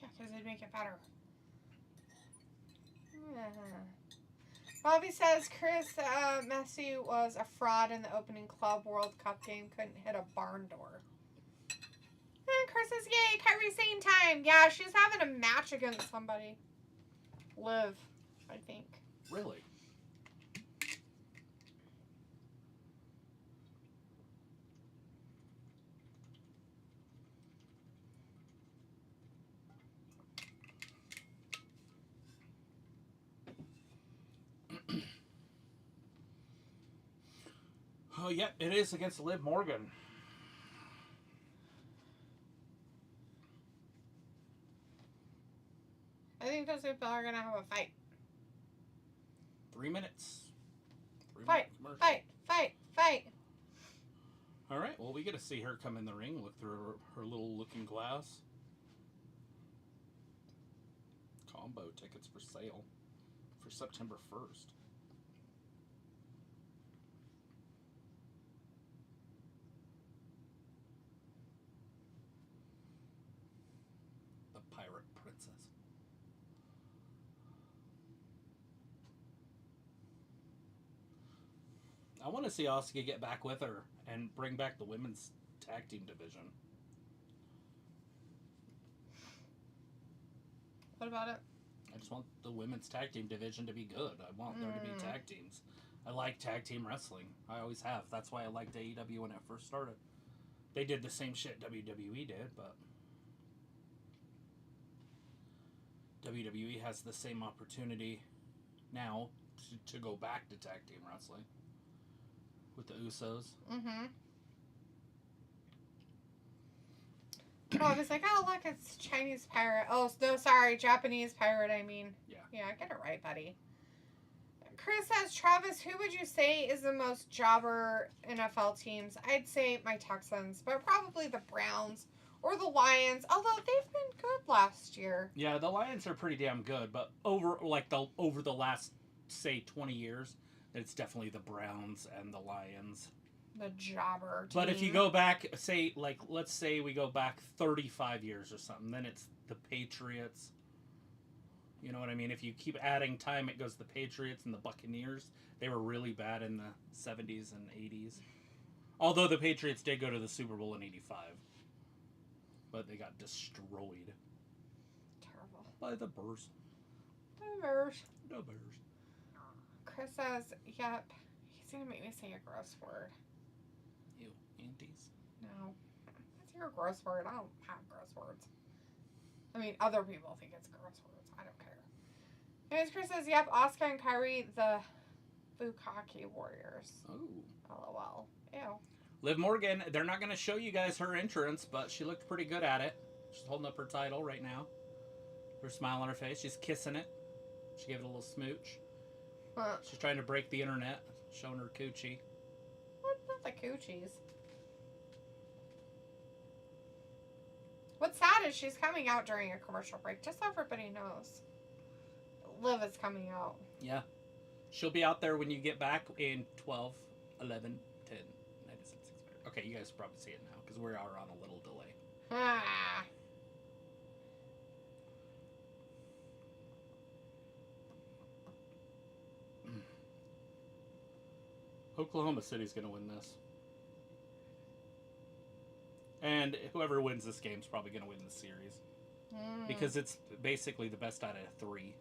Yeah, because it'd make it better. Bobby says Chris Messi was a fraud in the opening Club World Cup game. Couldn't hit a barn door. And Chris says, yay, Kyrie same time. Yeah, she's having a match against somebody. Liv, I think. Really? Oh, yeah, it is against Liv Morgan. I think those people are going to have a fight. 3 minutes. Fight. All right, well, we get to see her come in the ring, look through her little looking glass. Combo tickets for sale for September 1st. The Pirate Princess. I want to see Asuka get back with her and bring back the women's tag team division. What about it? I just want the women's tag team division to be good. I want there to be tag teams. I like tag team wrestling. I always have. That's why I liked AEW when it first started. They did the same shit WWE did, but WWE has the same opportunity now to go back to tag team wrestling with the Usos. Mm-hmm. Bob is like, oh, look, it's Chinese pirate. Oh, no, sorry, Japanese pirate, I mean. Yeah. Yeah, get it right, buddy. Chris says, Travis, who would you say is the most jobber NFL teams? I'd say my Texans, but probably the Browns or the Lions, although they've been good last year. Yeah, the Lions are pretty damn good, but over the last, say, 20 years, it's definitely the Browns and the Lions. The jobber team. But if you go back, say, like, let's say we go back 35 years or something, then it's the Patriots. You know what I mean? If you keep adding time, it goes the Patriots and the Buccaneers. They were really bad in the 70s and 80s. Although the Patriots did go to the Super Bowl in 85. But they got destroyed. Terrible. By the Bears. The Bears. The Bears. Chris says, yep. He's going to make me say a gross word. Ew. Aunties. No. It's your gross word. I don't have gross words. I mean, other people think it's gross words. I don't care. Anyways, Chris says, yep, Asuka and Kyrie, the Bukkake Warriors. Oh. LOL. Ew. Liv Morgan, they're not going to show you guys her entrance, but she looked pretty good at it. She's holding up her title right now. Her smile on her face. She's kissing it. She gave it a little smooch. She's trying to break the internet, showing her coochie. What? Not the coochies. What's sad is she's coming out during a commercial break, just so everybody knows. Liv is coming out. Yeah. She'll be out there when you get back in 12, 11, 10, 96. Okay, you guys probably see it now, because we are on a little delay. Ah. Oklahoma City's going to win this. And whoever wins this game is probably going to win the series. Because it's basically the best out of 3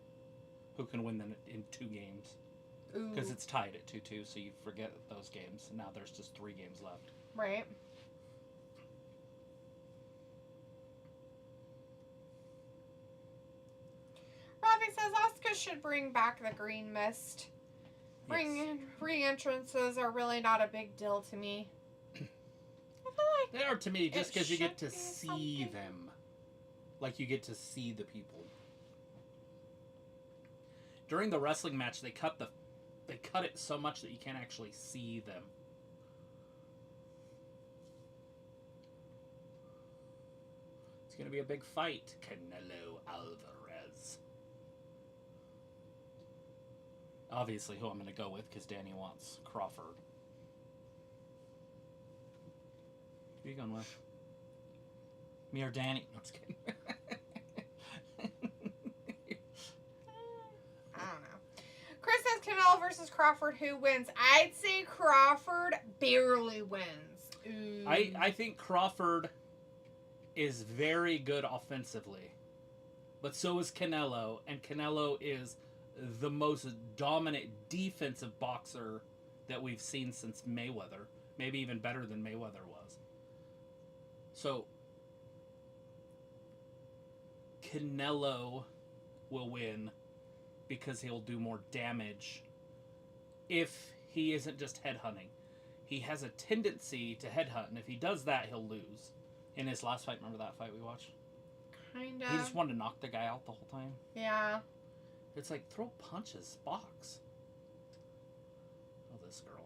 who can win them in 2 games. Because it's tied at 2-2, so you forget those games. Now there's just 3 games left. Right. Robbie says Asuka should bring back the green mist. Re-entrances are really not a big deal to me. I feel like they are to me just because you get to see see them. Like you get to see the people. During the wrestling match, they cut the they cut it so much that you can't actually see them. It's going to be a big fight. Canelo Alvarez. Obviously who I'm going to go with because Danny wants Crawford. Who are you going with? Me or Danny? No, I'm just kidding. I don't know. Chris says Canelo versus Crawford. Who wins? I'd say Crawford barely wins. Ooh. I think Crawford is very good offensively. But so is Canelo. And Canelo is the most dominant defensive boxer that we've seen since Mayweather. Maybe even better than Mayweather was. So Canelo will win because he'll do more damage if he isn't just headhunting. He has a tendency to headhunt, and if he does that, he'll lose. In his last fight, remember that fight we watched? Kind of. He just wanted to knock the guy out the whole time. Yeah. It's like, throw punches, box. Oh, this girl.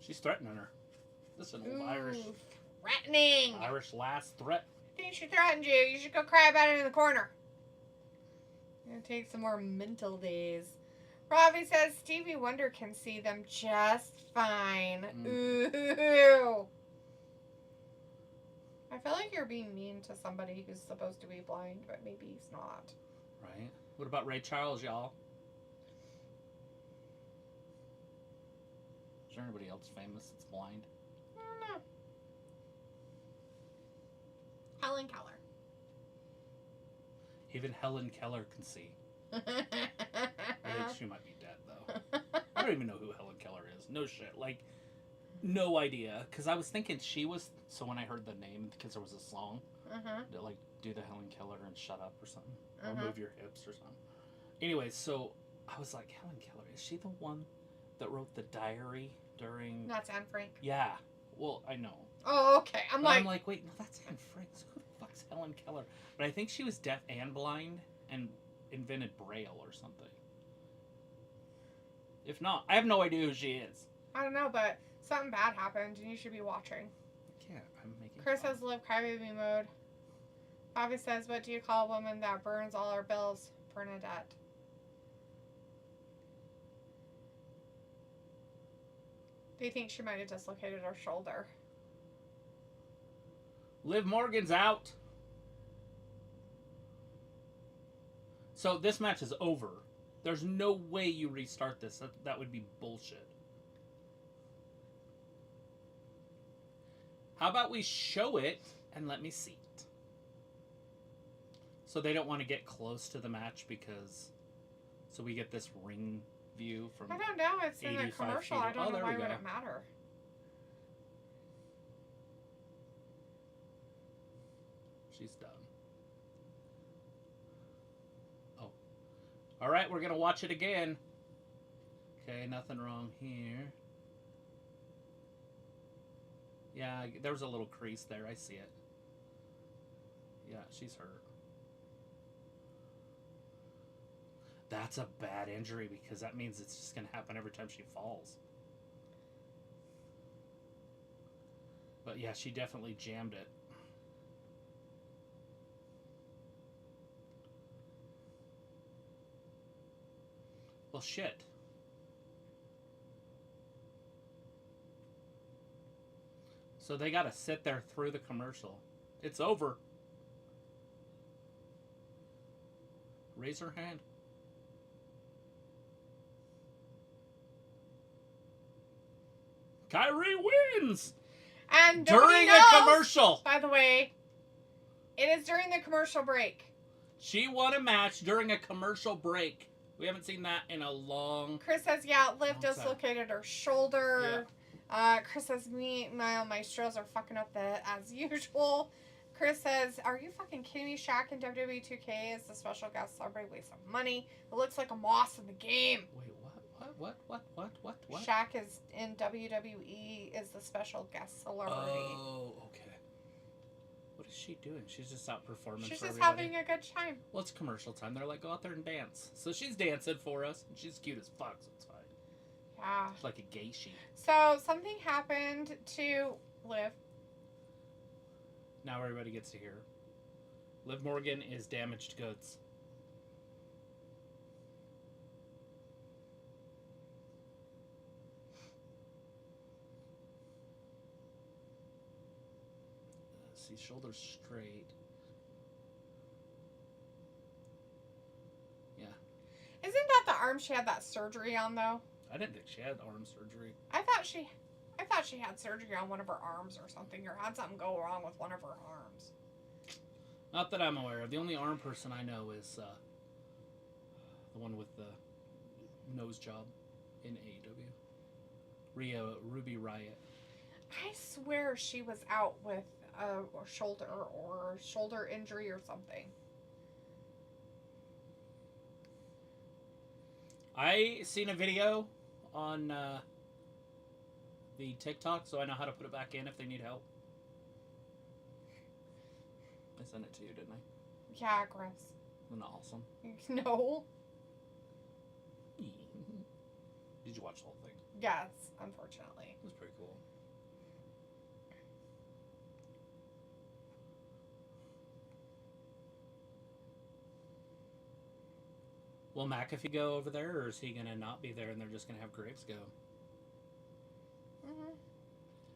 She's threatening her. This is an old Threatening. Irish last threat. I think she threatened you. You should go cry about it in the corner. I'm gonna take some more mental days. Robbie says Stevie Wonder can see them just fine. Ooh. I feel like you're being mean to somebody who's supposed to be blind, but maybe he's not. Right. What about Ray Charles, y'all? Is there anybody else famous that's blind? I don't know. Helen Keller. Even Helen Keller can see. I think she might be dead, though. I don't even know who Helen Keller is. No shit. Like, no idea. Because I was thinking she was... So when I heard the name, because there was a song, to, like, do the Helen Keller and shut up or something. Or move your hips or something. Anyways, so I was like, Helen Keller, is she the one that wrote the diary during... That's Anne Frank. Yeah. Well, I know. Oh, okay. I'm like, wait, no, that's Anne Frank. So who the fuck's Helen Keller? But I think she was deaf and blind and invented Braille or something. If not, I have no idea who she is. I don't know, but something bad happened and you should be watching. I can't. I'm making Chris fun. says live crybaby mode. Bobby says, what do you call a woman that burns all our bills? Bernadette. They think she might have dislocated her shoulder. Liv Morgan's out. So this match is over. There's no way you restart this. That would be bullshit. How about we show it and let me see it? So they don't want to get close to the match because... So we get this ring view from... I don't know. It's in the commercial. I don't know why would it matter. She's done. Oh. Alright, we're going to watch it again. Okay, nothing wrong here. Yeah, there was a little crease there. I see it. Yeah, she's hurt. That's a bad injury because that means it's just going to happen every time she falls. But yeah, she definitely jammed it. Well, shit. So they got to sit there through the commercial. It's over. Raise her hand. Kyrie wins! And during knows, a commercial. By the way, it is during the commercial break. She won a match during a commercial break. We haven't seen that in a long... Chris says, yeah, Liv dislocated her shoulder. Yeah. Chris says, my Maestros are fucking up as usual. Chris says, "Are you fucking kidding me? Shaq in WWE 2K is the special guest celebrity. Waste of money. It looks like a moss in the game." Wait, what? Shaq is in WWE is the special guest celebrity. Oh, okay. What is she doing? She's just out performing She's for just everybody. having a good time. Well, it's commercial time. They're like, go out there and dance. So she's dancing for us. And she's cute as fuck, so it's fine. Yeah. It's like a gay sheet. So something happened to Liv. Now everybody gets to hear. Liv Morgan is damaged goods. See, shoulders straight. Yeah. Isn't that the arm she had that surgery on though? I didn't think she had arm surgery. I thought she had surgery on one of her arms or something, or had something go wrong with one of her arms. Not that I'm aware of. The only arm person I know is the one with the nose job in AEW. Ruby Riot. I swear she was out with a shoulder injury or something. I seen a video on the TikTok, so I know how to put it back in if they need help. I sent it to you, didn't I? Yeah, Chris. Isn't that awesome? No. Did you watch the whole thing? Yes, unfortunately. It was pretty cool. Will McAfee go over there, or is he going to not be there and they're just going to have Graves go? Mm-hmm.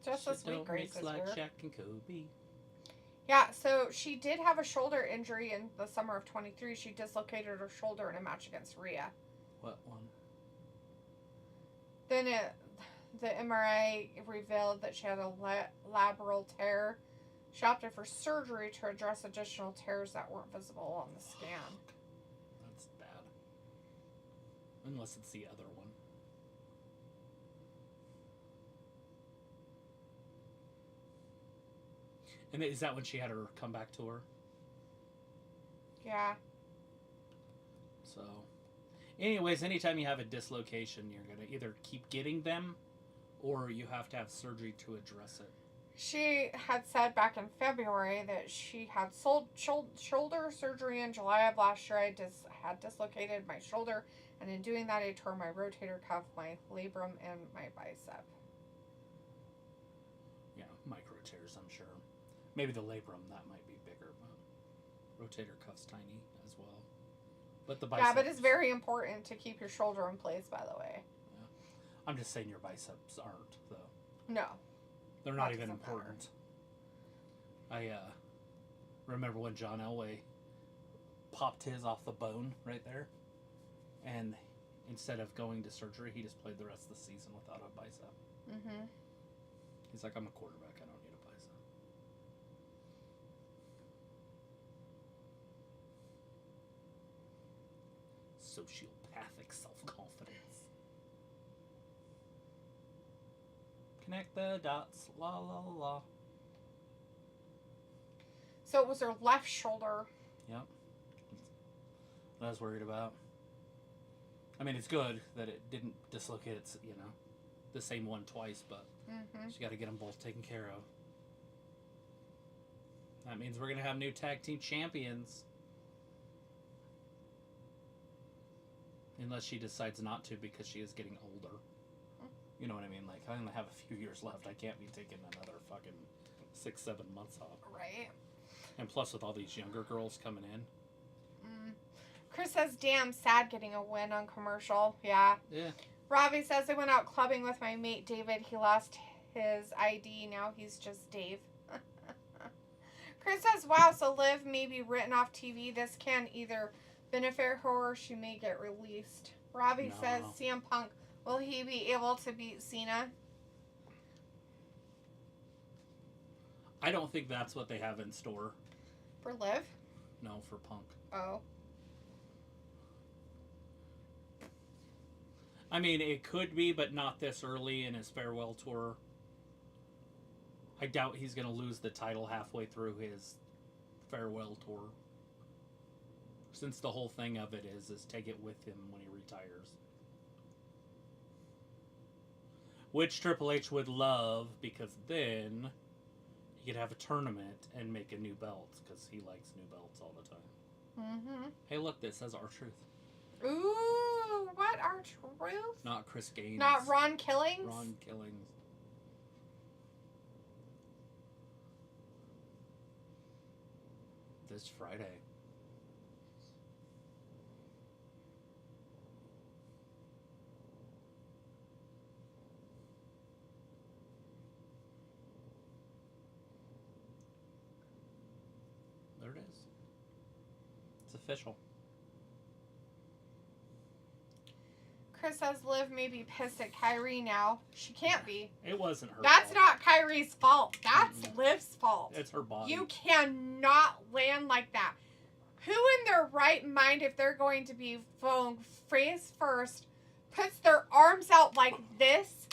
Just this week, Graves is like here. Shaq and Kobe. Yeah, so she did have a shoulder injury in the summer of 23. She dislocated her shoulder in a match against Rhea. What one? Then the MRI revealed that she had a labral tear. She opted for surgery to address additional tears that weren't visible on the scan. That's bad. Unless it's the other one. And is that when she had her comeback tour? Yeah. So, anyways, anytime you have a dislocation, you're going to either keep getting them or you have to have surgery to address it. She had said back in February that she had shoulder surgery in July of last year. I had dislocated my shoulder, and in doing that, I tore my rotator cuff, my labrum, and my bicep. Yeah, micro tears, I'm sure. Maybe the labrum, that might be bigger, but rotator cuff's tiny as well. But the bicep... Yeah, but it's very important to keep your shoulder in place, by the way. Yeah. I'm just saying your biceps aren't, though. No. They're not even important. I remember when John Elway popped his off the bone right there, and instead of going to surgery, he just played the rest of the season without a bicep. Mm-hmm. He's like, I'm a quarterback, I don't need a bicep. Sociopathic self-confidence. Connect the dots, la la la. So it was her left shoulder. Yep. What I was worried about. I mean, it's good that it didn't dislocate its, the same one twice, but she got to get them both taken care of. That means we're going to have new tag team champions. Unless she decides not to because she is getting older. You know what I mean? Like, I only have a few years left. I can't be taking another fucking 6-7 months off. Right. And plus with all these younger girls coming in. Chris says, damn, sad getting a win on commercial. Yeah. Yeah. Ravi says, I went out clubbing with my mate David. He lost his ID. Now he's just Dave. Chris says, wow, so Liv may be written off TV. This can either benefit her or she may get released. Ravi says, CM Punk, will he be able to beat Cena? I don't think that's what they have in store. For Liv? No, for Punk. Oh. I mean, it could be, but not this early in his farewell tour. I doubt he's going to lose the title halfway through his farewell tour. Since the whole thing of it is take it with him when he retires. Which Triple H would love, because then he could have a tournament and make a new belt, because he likes new belts all the time. Mm-hmm. Hey, look, this says R-Truth. Ooh, what R-Truth? Not Chris Gaines. Not Ron Killings? Ron Killings. This Friday. There it is. It's official. Chris says Liv may be pissed at Kyrie now. She can't be. It wasn't her That's fault. not Kyrie's fault. That's Liv's fault. It's her body. You cannot land like that. Who in their right mind, if they're going to be going face first, puts their arms out like this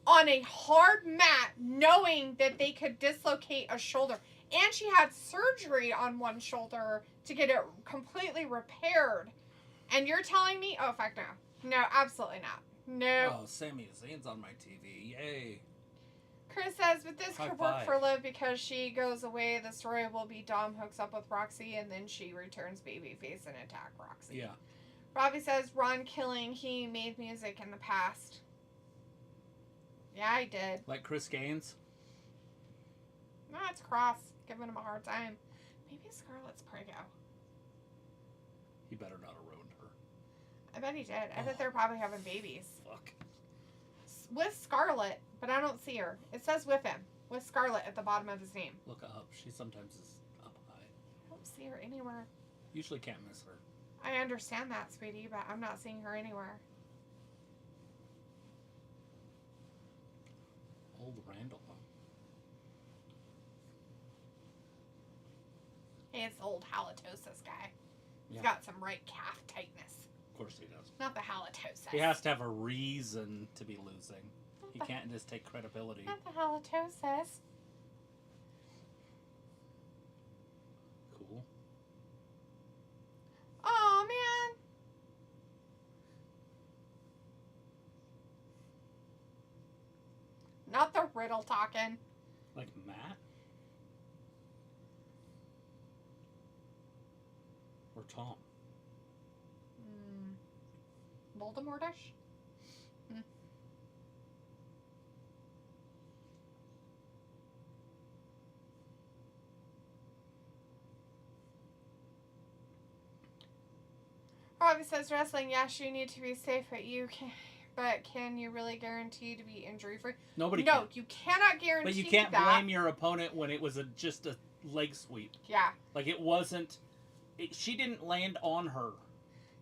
on a hard mat, knowing that they could dislocate a shoulder? And she had surgery on one shoulder to get it completely repaired. And you're telling me, oh, fuck no. No, absolutely not. No. Oh, Sami Zayn's on my TV. Yay. Chris says, but this High could work five. for Liv because she goes away. The story will be Dom hooks up with Roxy and then she returns babyface and attack Roxy. Yeah. Robbie says, Ron Killing, he made music in the past. Yeah, I did. Like Chris Gaines? No, it's Cross. Giving him a hard time. Maybe Scarlett's prego. He better not have ruined her. I bet he did. I bet they're probably having babies. Fuck. With Scarlett, but I don't see her. It says with him. With Scarlett at the bottom of his name. Look up. She sometimes is up high. I don't see her anywhere. Usually can't miss her. I understand that, sweetie, but I'm not seeing her anywhere. Old Randall. Hey, it's the old halitosis guy. He's Yeah. got some right calf tightness. Of course he does. Not the halitosis. He has to have a reason to be losing. He can't just take credibility. Not the halitosis. Cool. Oh, man. Not the Riddle talking. Like Matt? Or Tom? Voldemortish? Robbie says wrestling, yes, you need to be safe, but can you really guarantee to be injury free? Nobody No, can. you cannot guarantee But you can't that. blame your opponent when it was just a leg sweep. Yeah. Like it wasn't. She didn't land on her.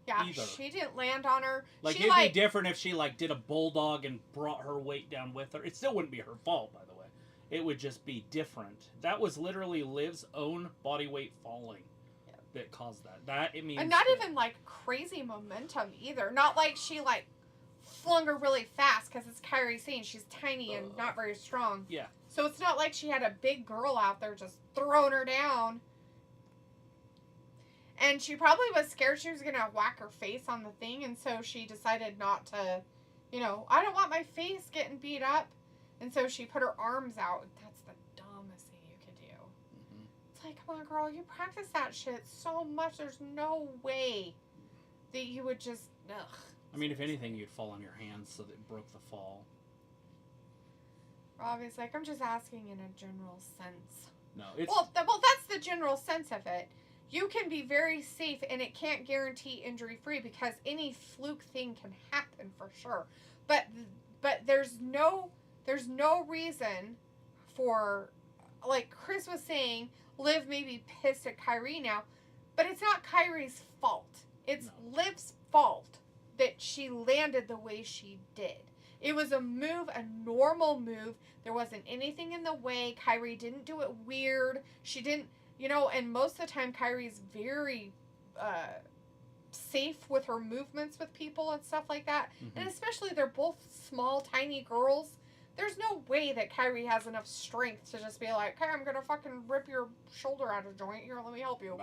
Yeah, either. she didn't land on her. Like she it'd be different if she like did a bulldog and brought her weight down with her. It still wouldn't be her fault, by the way. It would just be different. That was literally Liv's own body weight falling that caused that. That it means. And not even like crazy momentum either. Not like she like flung her really fast because it's Kairi Sane. She's tiny and not very strong. Yeah. So it's not like she had a big girl out there just throwing her down. And she probably was scared she was going to whack her face on the thing. And so she decided not to, I don't want my face getting beat up. And so she put her arms out. That's the dumbest thing you could do. Mm-hmm. It's like, come on, girl, you practice that shit so much. There's no way that you would just, ugh. I mean, if anything, you'd fall on your hands so that it broke the fall. Robbie's like, I'm just asking in a general sense. No, it's... Well, that's the general sense of it. You can be very safe, and it can't guarantee injury-free because any fluke thing can happen for sure. But there's no reason for, like Chris was saying, Liv may be pissed at Kyrie now, but it's not Kyrie's fault. It's Liv's fault that she landed the way she did. It was a move, a normal move. There wasn't anything in the way. Kyrie didn't do it weird. She didn't, and most of the time Kyrie's very safe with her movements with people and stuff like that. Mm-hmm. And especially they're both small, tiny girls. There's no way that Kyrie has enough strength to just be like, hey, I'm going to fucking rip your shoulder out of joint. Here, let me help you.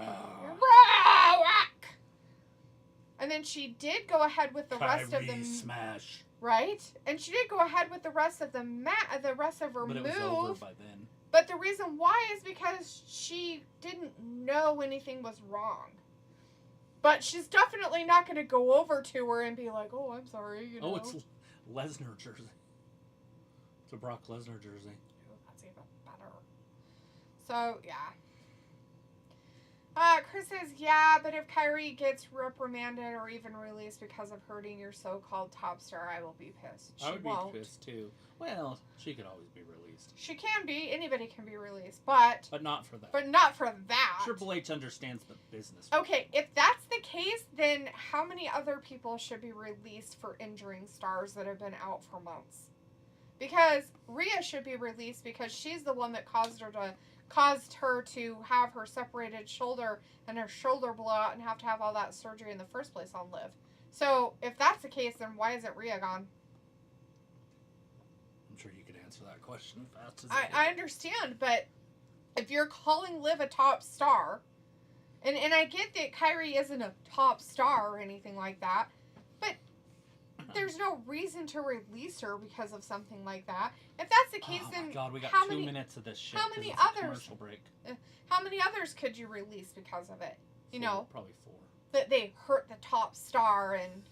And then she did go ahead with the rest of the smash. Right? And she did go ahead with the rest of the rest of her but move. But it was over by then. But the reason why is because she didn't know anything was wrong. But she's definitely not going to go over to her and be like, oh, I'm sorry, you know. Oh, it's Lesnar jersey. It's a Brock Lesnar jersey. Oh, that's even better. So, yeah. Chris says, yeah, but if Kyrie gets reprimanded or even released because of hurting your so-called top star, I will be pissed. I would be pissed, too. Well, she could always be released. She can be. Anybody can be released, but... But not for that. But not for that. Triple H understands the business. Okay, if that's the case, then how many other people should be released for injuring stars that have been out for months? Because Rhea should be released because she's the one that caused her to have her separated shoulder and her shoulder blow out and have to have all that surgery in the first place on Liv. So, if that's the case, then why isn't Rhea gone? I'm sure you could answer that question fast as I understand, but if you're calling Liv a top star, and I get that Kyrie isn't a top star or anything like that, but there's no reason to release her because of something like that. If that's the case, then God, we got 2 minutes of this shit. How many others? Commercial break. How many others could you release because of it? You know, probably 4. That they hurt the top star and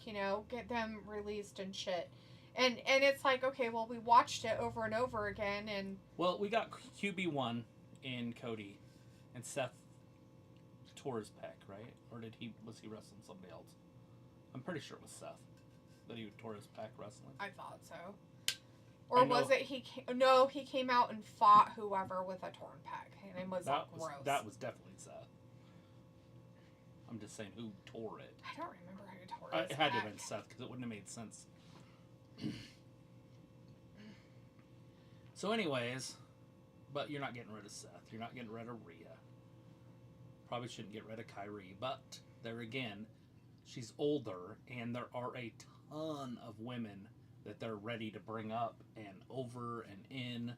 get them released and shit. And it's like, okay, well, we watched it over and over again, and well, we got QB1 in Cody, and Seth tore his pec, right? Or was he wrestling somebody else? I'm pretty sure it was Seth that he tore his pec wrestling. I thought so. Or was it he came out and fought whoever with a torn pec, and it was gross. That was definitely Seth. I'm just saying who tore it. I don't remember who tore it. It had to have been Seth because it wouldn't have made sense. So anyways, but you're not getting rid of Seth. You're not getting rid of Rhea. Probably shouldn't get rid of Kyrie. But there again, she's older, and there are a ton of women that they're ready to bring up and over and in.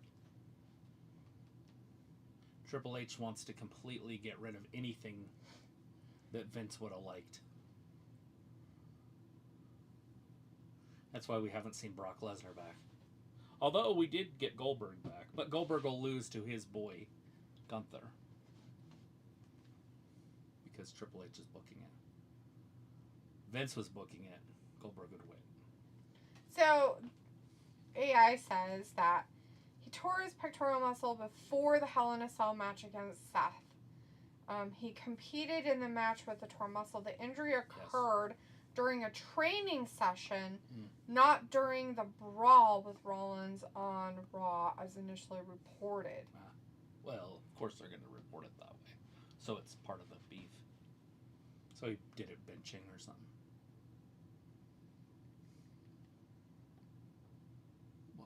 Triple H wants to completely get rid of anything that Vince would have liked. That's why we haven't seen Brock Lesnar back. Although we did get Goldberg back. But Goldberg will lose to his boy, Gunther. Because Triple H is booking it. Vince was booking it. Goldberg would win. So, AI says that he tore his pectoral muscle before the Hell in a Cell match against Seth. He competed in the match with the torn muscle. The injury occurred during a training session, not during the brawl with Rollins on Raw as initially reported. Well, of course they're going to report it that way. So it's part of the beef. So he did it benching or something. Whoa.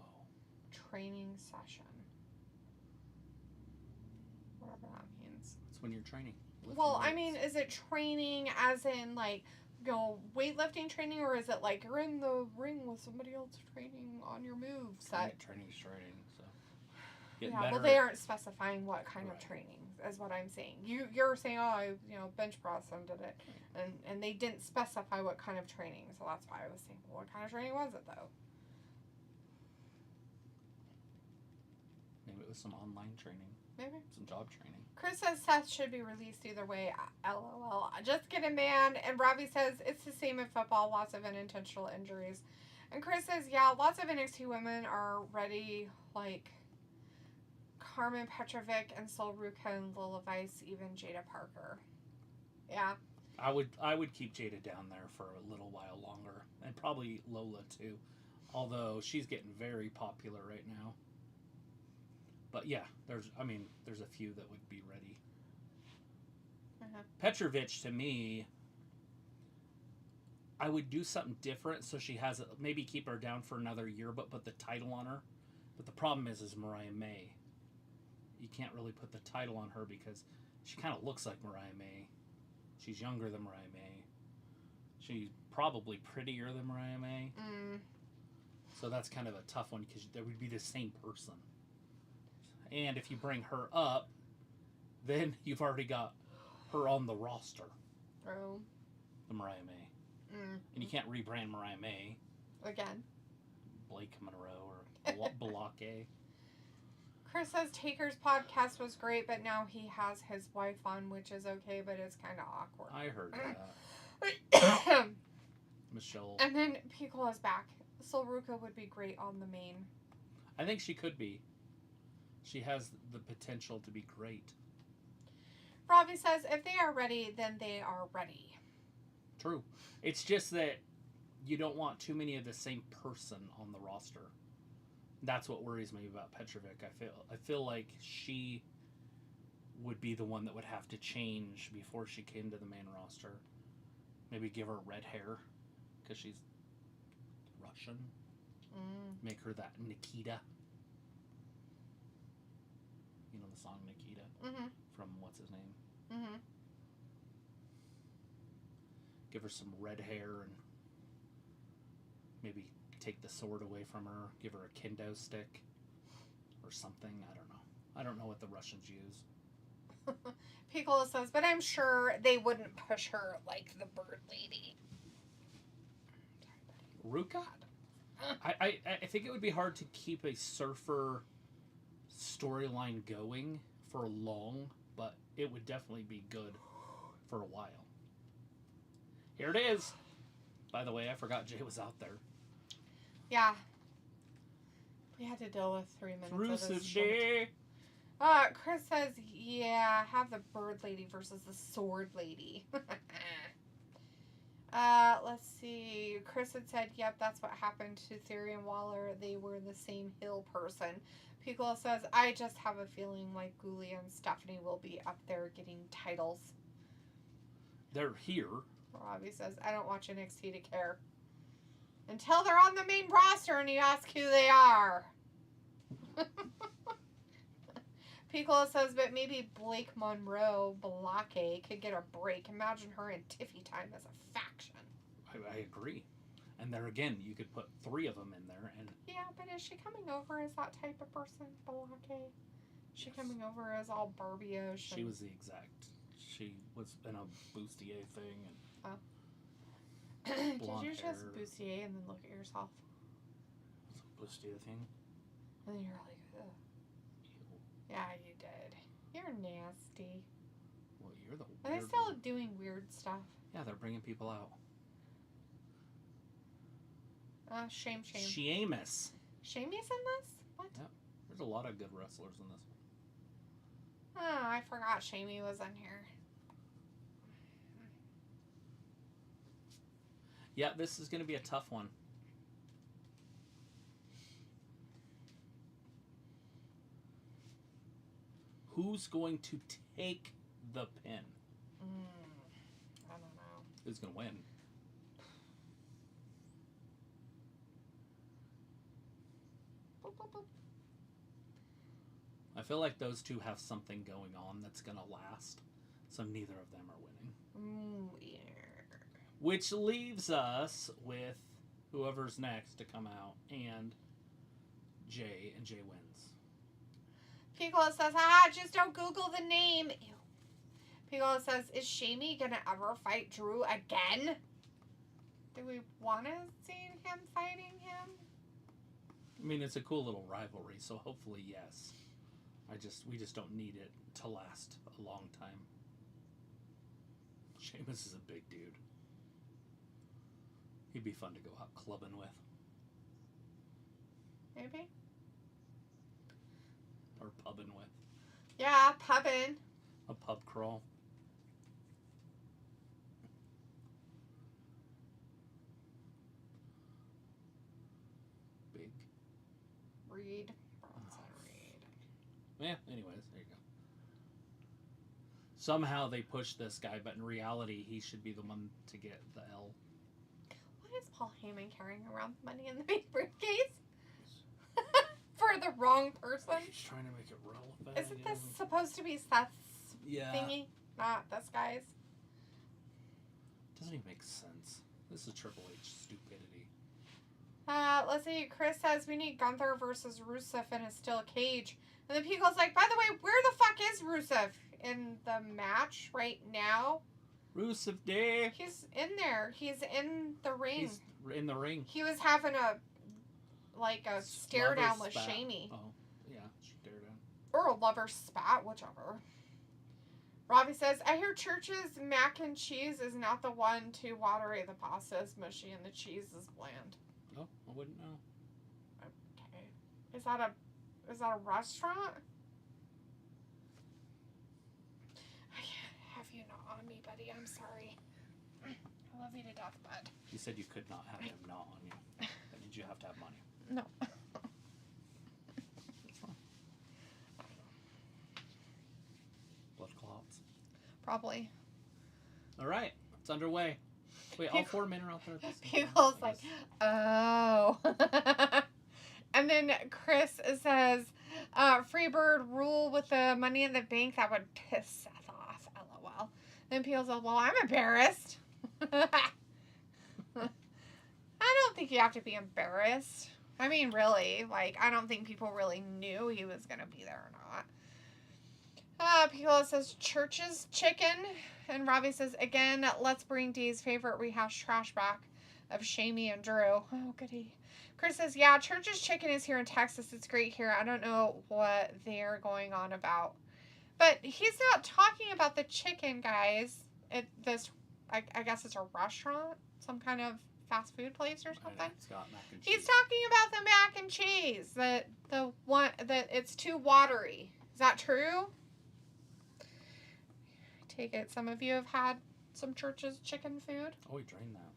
Training session. Whatever that means. It's when you're training. Well, I mean, is it training as in, like, weightlifting training, or is it like you're in the ring with somebody else training on your moves? Training's training, so. Well, they aren't specifying what kind of training, is what I'm saying. You're saying, bench press and did it, and they didn't specify what kind of training, so that's why I was saying, well, what kind of training was it, though? Maybe it was some online training. Maybe. Some job training. Chris says Seth should be released either way. LOL. Just kidding, man. And Robbie says it's the same in football. Lots of unintentional injuries. And Chris says, yeah, lots of NXT women are ready, like Carmen Petrovic and Sol Ruka and Lola Vice, even Jada Parker. Yeah. I would keep Jada down there for a little while longer. And probably Lola, too. Although she's getting very popular right now. But yeah, there's a few that would be ready. Petrovic, to me, I would do something different so she has maybe keep her down for another year, but put the title on her. But the problem is Mariah May. You can't really put the title on her because she kind of looks like Mariah May. She's younger than Mariah May. She's probably prettier than Mariah May. So that's kind of a tough one because there would be the same person. And if you bring her up, then you've already got her on the roster. Oh. The Mariah May. Mm. And you can't rebrand Mariah May. Again. Blake Monroe or Balake. Chris says Taker's podcast was great, but now he has his wife on, which is okay, but it's kind of awkward. I heard that. Michelle. And then Piccolo's back. Solruka would be great on the main. I think she could be. She has the potential to be great. Robbie says, if they are ready, then they are ready. True. It's just that you don't want too many of the same person on the roster. That's what worries me about Petrovic. I feel like she would be the one that would have to change before she came to the main roster. Maybe give her red hair because she's Russian. Make her that Nikita. You know the song Nikita? Mm-hmm. From what's his name? Mm-hmm. Give her some red hair and maybe take the sword away from her. Give her a kendo stick or something. I don't know. I don't know what the Russians use. Piccolo says, but I'm sure they wouldn't push her like the bird lady. Ruka? I think it would be hard to keep a surfer storyline going for long, but it would definitely be good for a while. Here it is. By the way, I forgot Jay was out there. Yeah. We had to deal with 3 minutes of this. Jay. Chris says, yeah, have the bird lady versus the sword lady. Let's see. Chris had said, yep, that's what happened to Theory and Waller. They were the same hill person. Piccolo says, I just have a feeling like Ghoulie and Stephanie will be up there getting titles. They're here. Robbie says, I don't watch NXT to care. Until they're on the main roster and you ask who they are. Piccolo says, but maybe Blake Monroe, Balake, could get a break. Imagine her and Tiffy time as a faction. I agree. And there again, you could put 3 of them in there. And yeah, but is she coming over as that type of person, Balake? Is she coming over as all Barbie-ish? She was the exact. She was in a bustier thing. And did you just bustier and then look at yourself? Bustier thing? And then you're like, ugh. Yeah, you did. You're nasty. Well, you're the Are weird they still one. doing weird stuff? Yeah, they're bringing people out. Shame. Sheamus. Shamey's in this? What? Yep. There's a lot of good wrestlers in this. Oh, I forgot Shamey was in here. Yeah, this is going to be a tough one. Who's going to take the pin? I don't know. Who's going to win? Boop, boop, boop. I feel like those two have something going on that's going to last, so neither of them are winning. Yeah. Which leaves us with whoever's next to come out and Jay, and Jay wins. Piccolo says, just don't Google the name. Ew. Piccolo says, is Shamey gonna ever fight Drew again? Do we want to see him fighting him? I mean, it's a cool little rivalry, so hopefully yes. We just don't need it to last a long time. Sheamus is a big dude. He'd be fun to go out clubbing with. Maybe. Or pubbing with. Yeah, pubbing. A pub crawl. Big. Reed. Bronson Reed. Yeah, anyways, there you go. Somehow they push this guy, but in reality, he should be the one to get the L. Why is Paul Heyman carrying around the money in the big briefcase? For the wrong person? He's trying to make it relevant. Isn't this supposed to be Seth's thingy? Not this guy's? Doesn't even make sense. This is Triple H stupidity. Let's see. Chris says we need Gunther versus Rusev in a steel cage. And then Pico's like, by the way, where the fuck is Rusev in the match right now? Rusev Day. He's in there. He's in the ring. He's in the ring. He was having a stare down with Shamey. Oh, yeah, stare down. Or a lover spat, whichever. Robbie says, I hear Church's mac and cheese is not the one too watery. The pasta is mushy and the cheese is bland. Oh, I wouldn't know. Okay. Is that a restaurant? I can't have you not on me, buddy. I'm sorry. I love you to death, bud. You said you could not have him not on you. That means you have to have money. No. Blood clots. Probably. All right, it's underway. Wait, all 4 men are out there at the same time? People's like, oh. And then Chris says, Freebird rule with the money in the bank, that would piss Seth off. LOL. Then Peel's like, well, I'm embarrassed. I don't think you have to be embarrassed. I mean, really, like, I don't think people really knew he was going to be there or not. Picola says, Church's chicken. And Robbie says, again, let's bring Dee's favorite rehash trash back of Shamey and Drew. Oh, goody. Chris says, yeah, Church's chicken is here in Texas. It's great here. I don't know what they're going on about. But he's not talking about the chicken, guys. I guess it's a restaurant, some kind of fast food place or something. It's got mac and cheese. He's talking about the mac and cheese, that it's too watery. Is that true? Take it. Some of you have had some Church's chicken food. Oh, we drained that.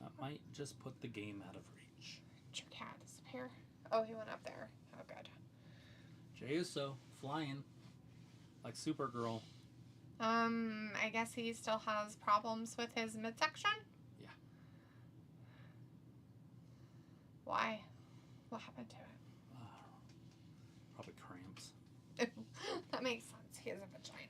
That might just put the game out of reach. Did your cat disappear? Oh, he went up there. Oh, good. Jey Uso flying like Supergirl. I guess he still has problems with his midsection? Yeah. Why? What happened to it? Probably cramps. That makes sense. He has a vagina.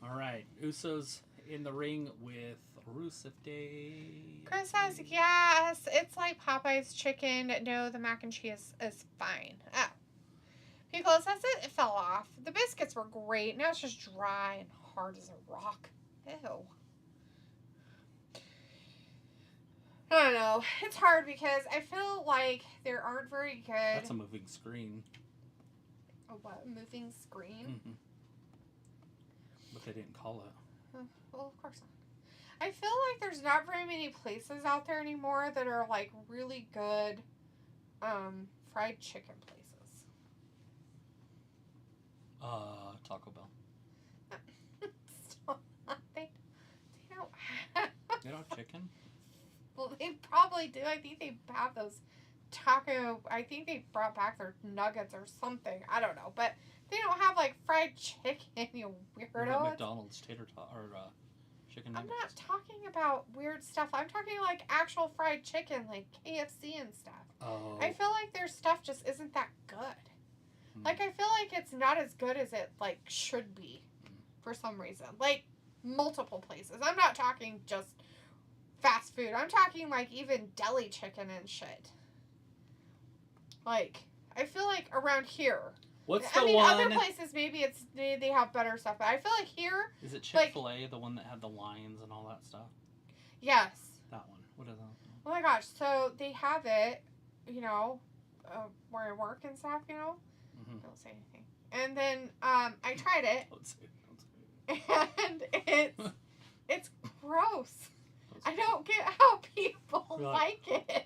All right, Usos in the ring with Rusev Day. Chris says, yes, it's like Popeye's chicken. No, the mac and cheese is fine. Oh. Piccolo says it fell off. The biscuits were great. Now it's just dry and hard as a rock. Ew. I don't know. It's hard because I feel like there aren't very good... That's a moving screen. A what? Moving screen? Mm-hmm. But they didn't call it. Well, of course not. I feel like there's not very many places out there anymore that are like really good fried chicken places. Taco Bell. Stop. They don't have... They don't have chicken? Well, they probably do. I think they have those taco... I think they brought back their nuggets or something. I don't know. But they don't have, like, fried chicken, you weirdo. McDonald's tater tot or chicken nuggets. I'm not talking about weird stuff. I'm talking, like, actual fried chicken, like KFC and stuff. Oh. I feel like their stuff just isn't that good. Like, I feel like it's not as good as it, like, should be for some reason. Like, multiple places. I'm not talking just fast food. I'm talking, like, even deli chicken and shit. Like, I feel like around here. What's the one? Other places, maybe they have better stuff. But I feel like here... Is it Chick-fil-A, the one that had the lions and all that stuff? Yes. That one. What is that? Oh, my gosh. So, they have it, you know, where I work and stuff, you know. Mm-hmm. Don't say anything. And then I tried it. Don't say it. And it's gross. I don't get how people like it.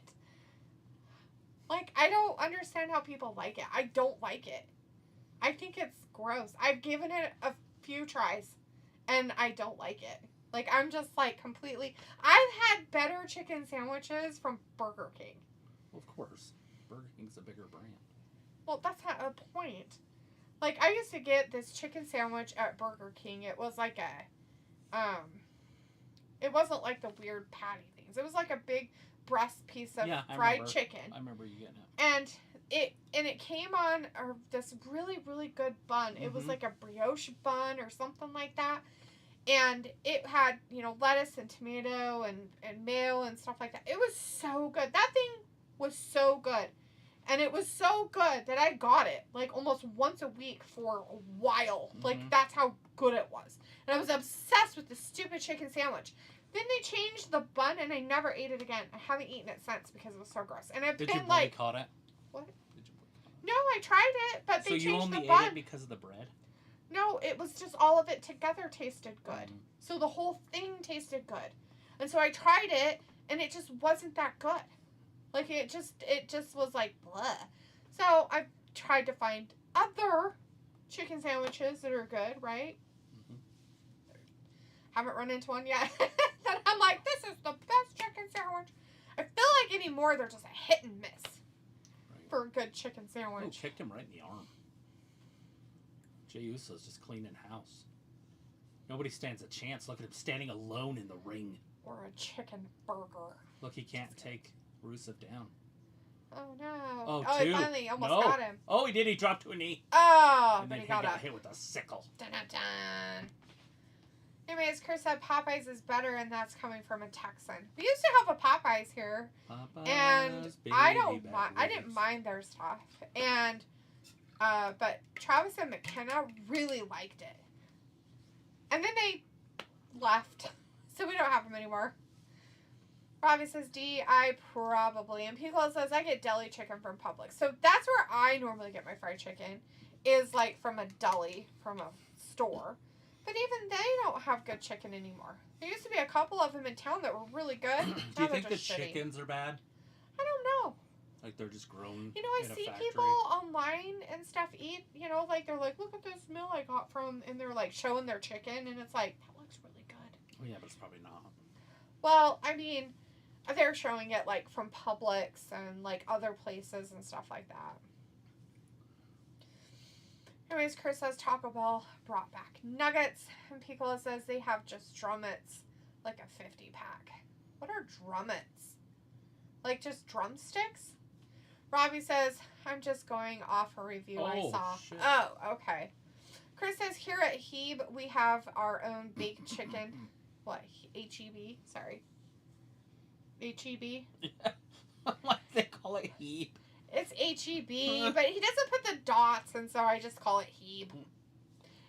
Like, I don't understand how people like it. I don't like it. I think it's gross. I've given it a few tries, and I don't like it. Like, I'm just, like, completely... I've had better chicken sandwiches from Burger King. Well, of course. Burger King's a bigger brand. Well, that's not a point. Like, I used to get this chicken sandwich at Burger King. It was like a, it wasn't like the weird patty things. It was like a big breast piece of fried chicken. I remember you getting it. And it came on this really, really good bun. It was like a brioche bun or something like that. And it had, lettuce and tomato and mayo and stuff like that. It was so good. That thing was so good. And it was so good that I got it like almost once a week for a while. Mm-hmm. Like, that's how good it was. And I was obsessed with the stupid chicken sandwich. Then they changed the bun and I never ate it again. I haven't eaten it since because it was so gross. And I've Did been you like... boycott it? What? Did you boycott it? No, I tried it, but they changed the bun. So you only ate it because of the bread? No, it was just all of it together tasted good. Mm-hmm. So the whole thing tasted good. And so I tried it, and it just wasn't that good. Like, it just was like, blah. So I've tried to find other chicken sandwiches that are good, right? Mm-hmm. Haven't run into one yet. That I'm like, this is the best chicken sandwich. I feel like anymore, they're just a hit and miss for a good chicken sandwich. Oh, kicked him right in the arm. Jey Uso's just cleaning house. Nobody stands a chance. Look at him standing alone in the ring. Or a chicken burger. Look, he can't take Rusev down. Oh, no. Oh, he finally almost got him. Oh, he did. He dropped to a knee. Oh, and but then he got up. hit with a sickle. Dun-dun-dun. Anyways, Chris said Popeyes is better, and that's coming from a Texan. We used to have a Popeyes here, Popeyes, and I didn't ribs. mind their stuff. And but Travis and McKenna really liked it, and then they left, so we don't have them anymore. Robbie says, D, I probably. And Pico says, I get deli chicken from Publix. So that's where I normally get my fried chicken, is like from a deli, from a store. But even they don't have good chicken anymore. There used to be a couple of them in town that were really good. Do you think the chickens are bad? I don't know. Like they're just grown I in a see factory? people online and stuff eat, like they're like, look at this meal I got from, and they're like showing their chicken, and it's like, that looks really good. Oh, yeah, but it's probably not. Well, I mean, they're showing it like from Publix and like other places and stuff like that. Anyways, Chris says Taco Bell brought back nuggets, and Piccolo says they have just drumettes, like a 50-pack. What are drumettes? Like just drumsticks? Robbie says, I'm just going off a review I saw. Shit. Oh, okay. Chris says, here at Hebe, we have our own baked chicken. What? H-E-B? Sorry. H-E-B? Why do they call it Heap? It's H-E-B, but he doesn't put the dots, and so I just call it Hebe.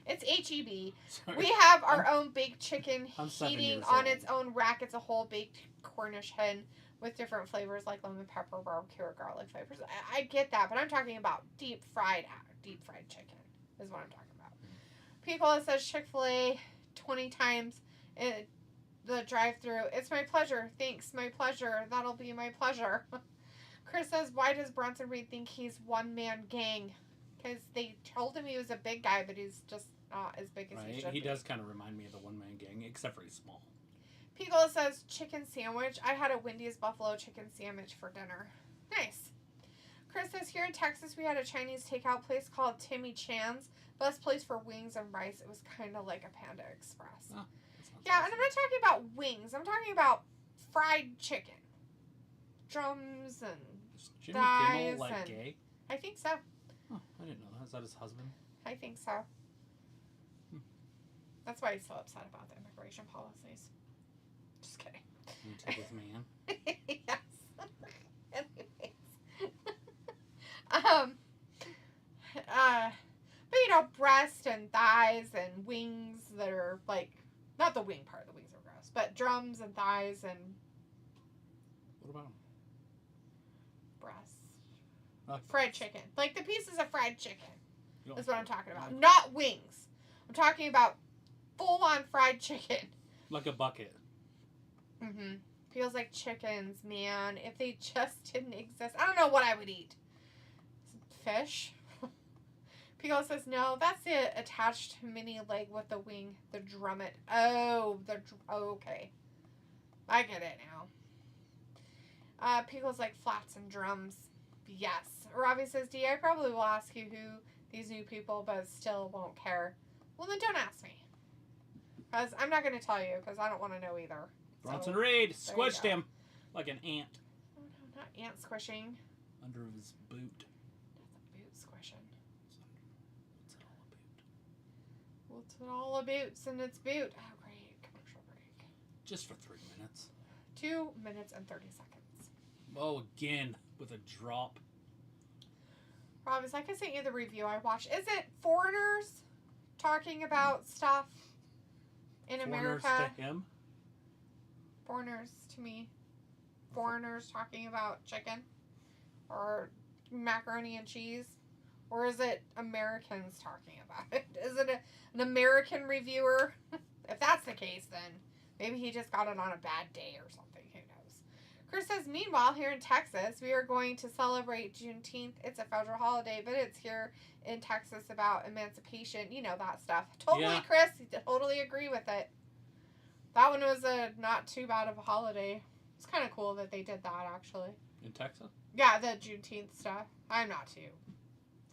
It's H-E-B. Sorry. We have our own baked chicken I'm 7 heating years on old. its own rack. It's a whole baked Cornish hen with different flavors like lemon pepper, barbecue, or garlic flavors. I get that, but I'm talking about deep fried chicken is what I'm talking about. People says Chick-fil-A 20 times in the drive-thru. It's my pleasure. Thanks, my pleasure. That'll be my pleasure. Chris says, why does Bronson Reed think he's one-man gang? Because they told him he was a big guy, but he's just not as big as he should be. He does kind of remind me of the one-man gang, except for he's small. Pico says, chicken sandwich. I had a Wendy's buffalo chicken sandwich for dinner. Nice. Chris says, here in Texas, we had a Chinese takeout place called Timmy Chan's. Best place for wings and rice. It was kind of like a Panda Express. Oh, yeah, and I'm not talking about wings. I'm talking about fried chicken. Drums and Is Jimmy thighs Kimmel, and... gay? I think so. Oh, I didn't know that. Is that his husband? I think so. That's why he's so upset about the immigration policies. Just kidding. You take his man? Yes. Anyways. But breast and thighs and wings that are like, not the wing part, the wings are gross, but drums and thighs and What about him? breasts. Fried chicken. Like the pieces of fried chicken. That's what I'm talking about. Like, Not wings. I'm talking about full-on fried chicken. like a bucket. Mm-hmm. Feels like chickens, man. If they just didn't exist. I don't know what I would eat. Fish? Pico says, no, that's the attached mini leg with the wing. The drummet. Oh, okay. I get it now. Pico's like flats and drums. Yes. Robbie says, D, I probably will ask you who these new people, but still won't care. Well, then don't ask me. Because I'm not going to tell you, because I don't want to know either. Bronson Reed there you squished go. him like an ant Oh, no, not ant squishing. under his boot. That's a boot squishing. What's it all about? What's it all about? And it's boot. Oh, Just for 3 minutes. 2 minutes and 30 seconds. Oh, again, with a drop. Rob, is like I sent you the review I watched. Is it foreigners talking about stuff in Foreigners America? to him? Foreigners to me. Foreigners talking about chicken? Or macaroni and cheese? Or is it Americans talking about it? Is it an American reviewer? If that's the case, then maybe he just got it on a bad day or something. Who knows? Chris says, meanwhile, here in Texas, we are going to celebrate Juneteenth. It's a federal holiday, but it's here in Texas about emancipation. You know, that stuff. Totally, Yeah. Chris. Totally agree with it. That one was a not too bad of a holiday. It's kind of cool that they did that, actually. In Texas? Yeah, the Juneteenth stuff. I'm not too.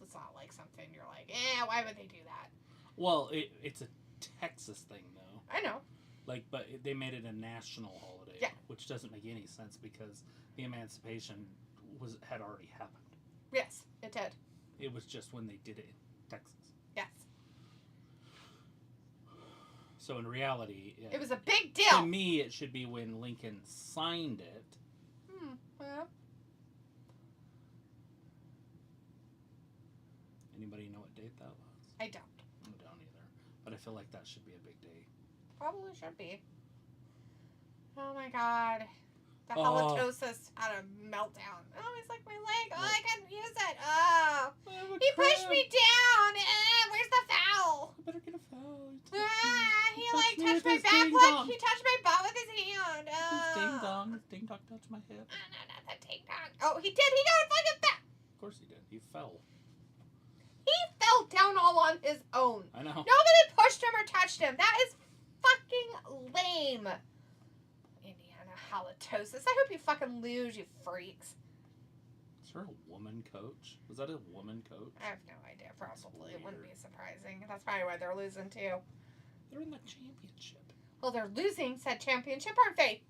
It's not like something you're like, why would they do that? Well, it's a Texas thing, though. I know. Like, but they made it a national holiday, Yeah. which doesn't make any sense because the emancipation had already happened. Yes, it did. It was just when they did it in Texas. Yes. So in reality, It was a big to deal. me, it should be when Lincoln signed it. Well, Anybody know what date that was? I don't. I don't either. But I feel like that should be a big day. Probably should be. Oh my god. The Oh. halitosis had a meltdown. Oh, he's like my leg. Oh, I can't use it. Oh. He pushed me down. Where's the foul? I better get a foul. He like me touched with my his back ding leg. dong. He touched my butt with his hand. His ding dong. His ding dong touched my hip. Oh, no, not the ding dong. Oh, he did. He got a fucking back. Of course he did. He fell. He fell down all on his own. I know. Nobody pushed him or touched him. That is fucking lame. Indiana halitosis. I hope you fucking lose, you freaks. Is there a woman coach? Was that a woman coach? I have no idea. That's Probably. It wouldn't weird. be surprising. That's probably why they're losing too. They're in the championship. Well, they're losing said championship, aren't they?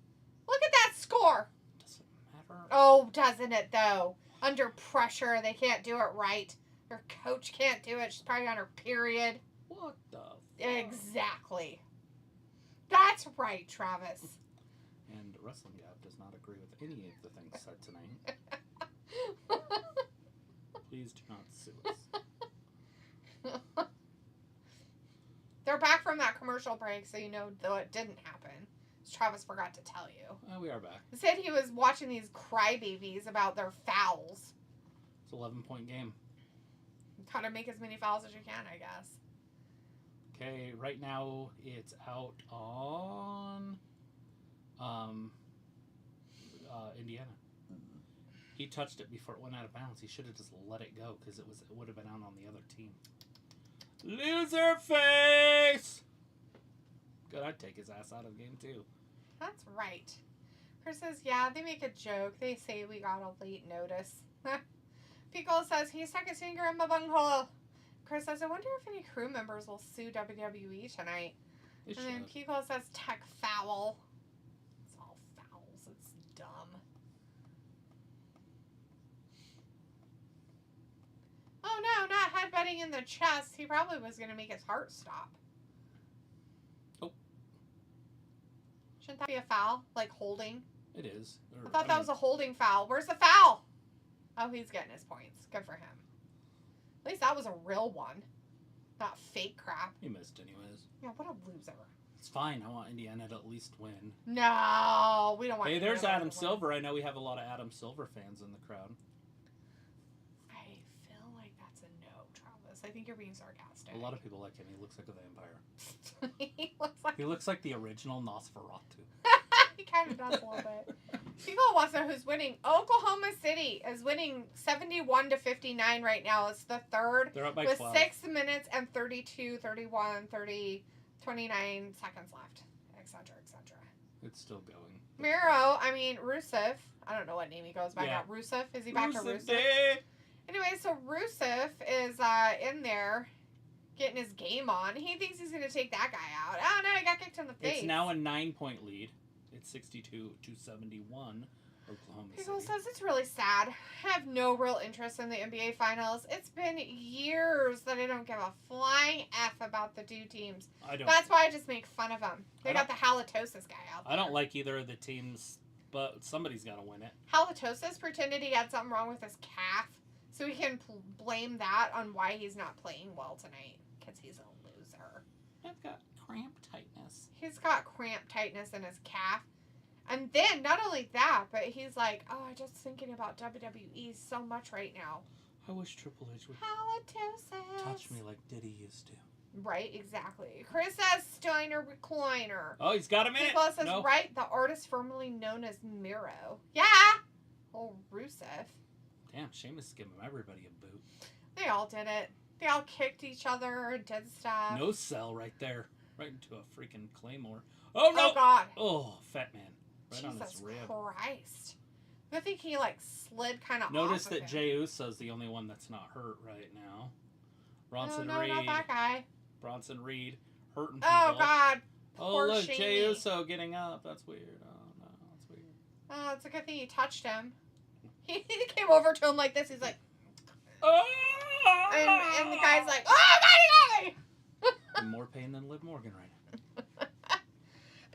Look at that score. Doesn't matter. Oh, doesn't it though? Under pressure, they can't do it right. Their coach can't do it. She's probably on her period. What the fuck? Exactly. That's right, Travis. And Wrestling Gap does not agree with any of the things said tonight. Please do not sue us. They're back from that commercial break, so you know though it didn't happen. Travis forgot to tell you. We are back. He said he was watching these crybabies about their fouls. It's an 11-point game. Kind of make as many fouls as you can, I guess. Okay, right now it's out on Indiana. He touched it before it went out of bounds. He should have just let it go because it would have been out on the other team. Loser face! Good, I'd take his ass out of game 2. That's right. Chris says, yeah, they make a joke. They say we got a late notice. Pickle says, he stuck his finger in my bunghole. Chris says, I wonder if any crew members will sue WWE tonight. It And then should. Pickle says, tech foul. It's all fouls. It's dumb. Oh no, not headbutting in the chest. He probably was going to make his heart stop. Oh. Shouldn't that be a foul? Like holding? It is. I thought that was a holding foul. Where's the foul? Oh, he's getting his points. Good for him. At least that was a real one. Not fake crap. He missed anyways. Yeah, what a loser. It's fine. I want Indiana to at least win. No, we don't want Hey, there's Indiana Adam to win. Silver. I know we have a lot of Adam Silver fans in the crowd. I feel like that's a no, Travis. I think you're being sarcastic. A lot of people like him. He looks like a vampire. He looks like He looks like the original Nosferatu. he kind of does a little bit. People wants to know who's winning. Oklahoma City is winning 71-59 right now. It's the third They're up by with 12. 6 minutes and 32, 31, 30, 29 seconds left, etc., etc. It's still going. Rusev. I don't know what name he goes by now. Rusev? Is he back to Rusev? Day. Anyway, so Rusev is in there getting his game on. He thinks he's going to take that guy out. Oh, no, he got kicked in the face. It's now a 9-point lead. It's 62-71 Oklahoma Pickle City. says it's really sad. I have no real interest in the NBA Finals. It's been years that I don't give a flying F about the two teams. I don't. That's why I just make fun of them. They got the halitosis guy out there. I don't like either of the teams, but somebody's got to win it. Halitosis pretended he had something wrong with his calf, so he can blame that on why he's not playing well tonight, because he's a loser. I've got cramp tightness. He's got cramp tightness in his calf. And then, not only that, but he's like, oh, I'm just thinking about WWE so much right now. I wish Triple H would Halitosis. touch me like Diddy used to. Right, exactly. Chris says Steiner Recliner. Oh, he's got a minute. Nicholas says, No. right, the artist formerly known as Miro. Yeah. Oh, Rusev. Damn, Sheamus is giving everybody a boot. They all did it. They all kicked each other and did stuff. No sell right there. Right into a freaking Claymore. Oh, no. Oh, God. Oh, fat man. Right on Jesus his rib. Christ. I think he, like, slid kind of Notice off that of him. Jey Uso's the only one that's not hurt right now. Bronson no, Reed. not that guy. Bronson Reed hurting people. Oh, God. Oh, Poor look, Shamey. Jey Uso getting up. That's weird. Oh, no, that's weird. Oh, it's a good thing you touched him. He came over to him like this. He's like, Oh! and the guy's like, oh, my God! In more pain than Liv Morgan right now.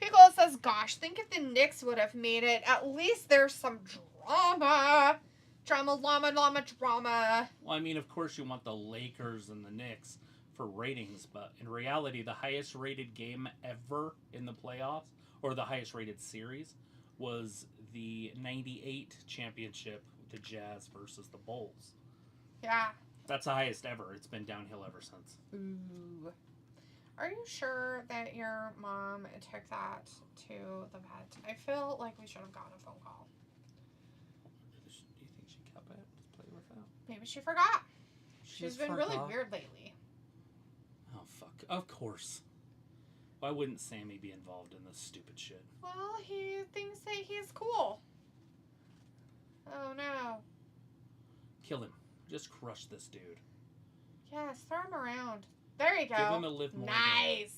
Piccolo says, gosh, think if the Knicks would have made it. At least there's some drama. Drama. Well, I mean, of course you want the Lakers and the Knicks for ratings, but in reality, the highest rated game ever in the playoffs, or the highest rated series, was the 98 championship, the Jazz versus the Bulls. Yeah. That's the highest ever. It's been downhill ever since. Ooh. Are you sure that your mom took that to the vet? I feel like we should have gotten a phone call. Do you think she kept it? Just play with that? Maybe she forgot. She's just been really forgot. weird lately. Oh, fuck. Of course. Why wouldn't Sammy be involved in this stupid shit? Well, he thinks that he's cool. Oh, no. Kill him. Just crush this dude. Yes, throw him around. There you go. Give him a Liv Morgan. Nice.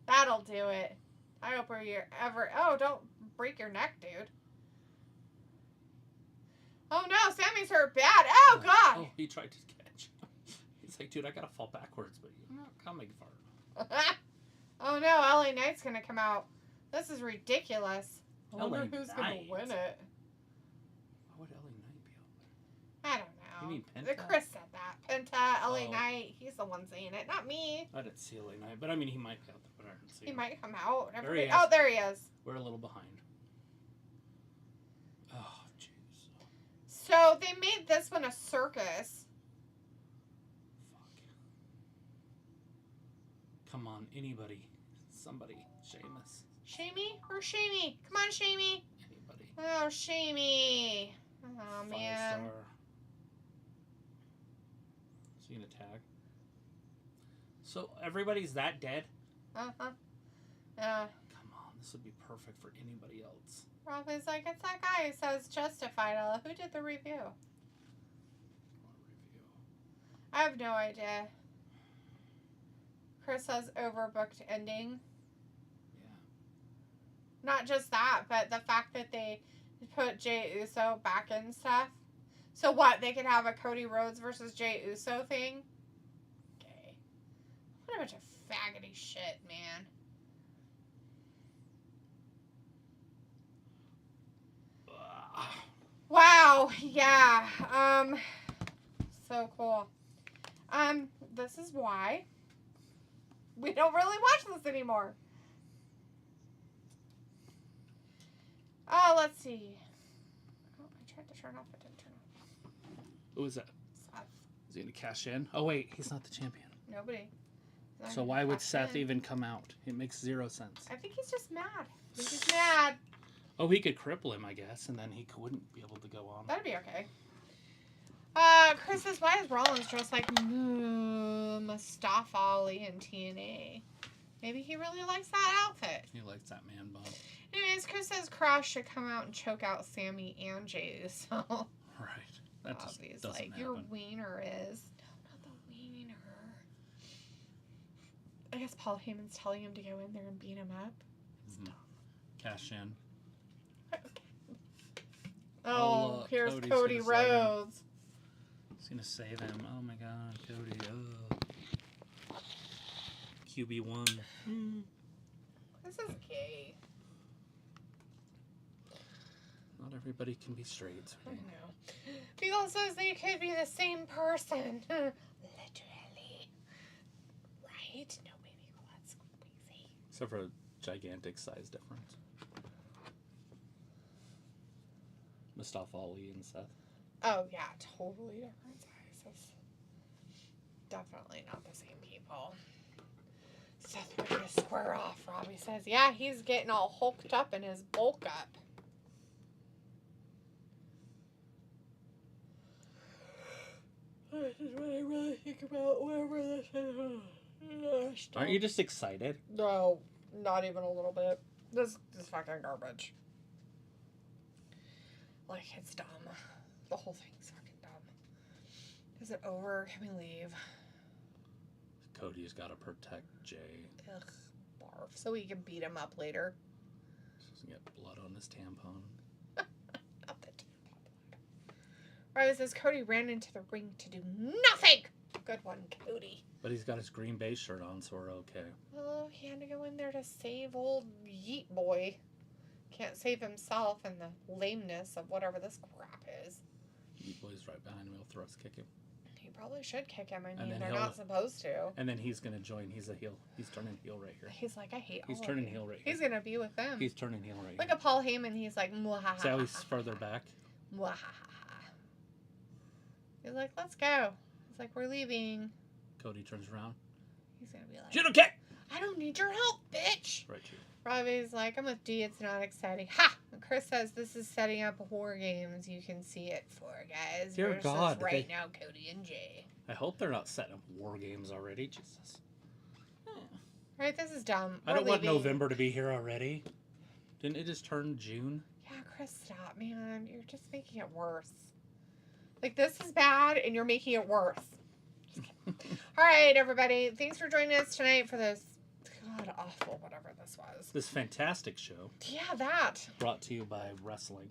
That'll do it. I hope you're ever... Oh, don't break your neck, dude. Oh, no. Sammy's hurt bad. Oh, God. Oh, he tried to catch. He's like, dude, I gotta fall backwards, but you're not coming far. Oh, no. LA Knight's going to come out. This is ridiculous. I wonder LA who's going Knight? to win it. Why would LA Knight be out there? I don't know. You mean Penta? Chris said that. Penta, LA Oh. Knight. He's the one saying it, not me. I didn't see LA Knight, but I mean, he might be out there, but I didn't see He him. might come out. There he is. Oh, there he is. We're a little behind. Oh, jeez. So they made this one a circus. Fuck. Come on, anybody. Somebody. Sheamus. Shamey? Where's Shamey? Come on, Shamey. Anybody. Oh, Shamey. Oh, Five man. star. Is he gonna tag? So everybody's that dead? Uh-huh. Come on, this would be perfect for anybody else. Rob is like, it's that guy who says Justified. Who did the review? Review. I have no idea. Chris says overbooked ending. Yeah. Not just that, but the fact that they put Jey Uso back in stuff. So what? They could have a Cody Rhodes versus Jey Uso thing? Okay. What a bunch of faggoty shit, man. Wow. Yeah. So cool. This is why we don't really watch this anymore. Oh, let's see. Oh, I tried to turn off, it didn't turn off. Who is that? Seth. Is he gonna cash in? Oh wait, he's not the champion. Nobody. Not So gonna why would cash Seth in. even come out? It makes zero sense. I think he's just mad. I think he's mad. Oh, he could cripple him, I guess, and then he wouldn't be able to go on. That'd be okay. Chris says, why is Rollins dressed like Mustafa Ali in TNA? Maybe he really likes that outfit. He likes that man bun. Anyways, Chris says Cross should come out and choke out Sammy and Jey Uso. Right. That just Obvious, doesn't like happen. your wiener is. No, not the wiener. I guess Paul Heyman's telling him to go in there and beat him up. Cash in. Oh, look, here's Cody's Cody gonna save him. Rhodes. He's gonna save him. Oh my God, Cody. Oh. QB1. This is gay. Not everybody can be straight. I Right? know. People says they could be the same person. Literally. Right? No, baby, that's crazy. Except for a gigantic size difference. Mustafa Ali and Seth. Oh, yeah, totally different sizes. Definitely not the same people. Seth, we're going to square off, Robbie says. Yeah, he's getting all hulked up in his bulk up. This is what I really think about whatever this is. Aren't you just excited? No, not even a little bit. This is fucking garbage. Like, it's dumb. The whole thing's fucking dumb. Is it over? Can we leave? Cody's got to protect Jay. Ugh, barf. So we can beat him up later. He's gonna get blood on his tampon. Not the tampon. Right, it says Cody ran into the ring to do nothing. Good one, Cody. But he's got his Green Bay shirt on, so we're okay. Oh, he had to go in there to save old Yeet Boy. Can't save himself in the lameness of whatever this crap is. Yeet Boy's right behind him. He'll thrust kick him. He probably should kick him. I And mean, then they're he'll- not supposed to. And then he's gonna join. He's a heel. He's turning heel right here. He's like, I hate He's all turning of you. heel right here. He's going to be with them. He's turning heel right Look here. at Paul Heyman. He's like, mwahaha. See how he's further back? Mwahaha. He's like, let's go. He's like, we're leaving. Cody turns around. He's going to be like, Judo kick! I don't need your help, bitch. Right here. Robbie's like, I'm with D. It's not exciting. Ha! And Chris says this is setting up War Games. You can see it for guys. Dear versus God, right now, Cody and Jay. I hope they're not setting up war games already. Jesus. Right? This is dumb. I We're don't want leaving. November to be here already. Didn't it just turn June? Yeah, Chris, stop, man. You're just making it worse. Like, this is bad, and you're making it worse. All right, everybody. Thanks for joining us tonight for this god awful whatever this was. This fantastic show Yeah, that. brought to you by wrestling.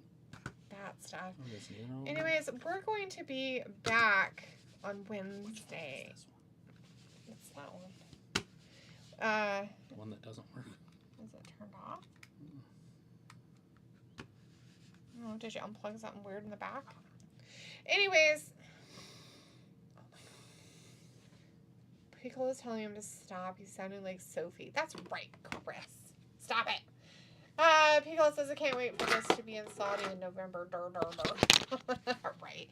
That stuff. Oh, this new- Anyways, we're going to be back on Wednesday. It's that one. The one that doesn't work. Is it turned off? Oh, did you unplug something weird in the back? Anyways. Oh my God. Piccolo's telling him to stop. He's sounding like Sophie. That's right, Chris. Stop it. Piccolo says, I can't wait for this to be in Saudi in November. Right.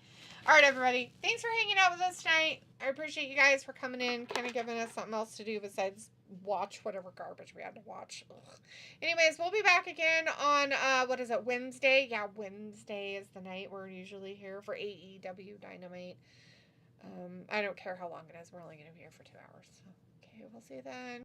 All right, everybody. Thanks for hanging out with us tonight. I appreciate you guys for coming in, kind of giving us something else to do besides watch whatever garbage we had to watch. Ugh. Anyways, we'll be back again on, Wednesday? Yeah, Wednesday is the night we're usually here for AEW Dynamite. I don't care how long it is. We're only going to be here for 2 hours. So, okay, we'll see you then.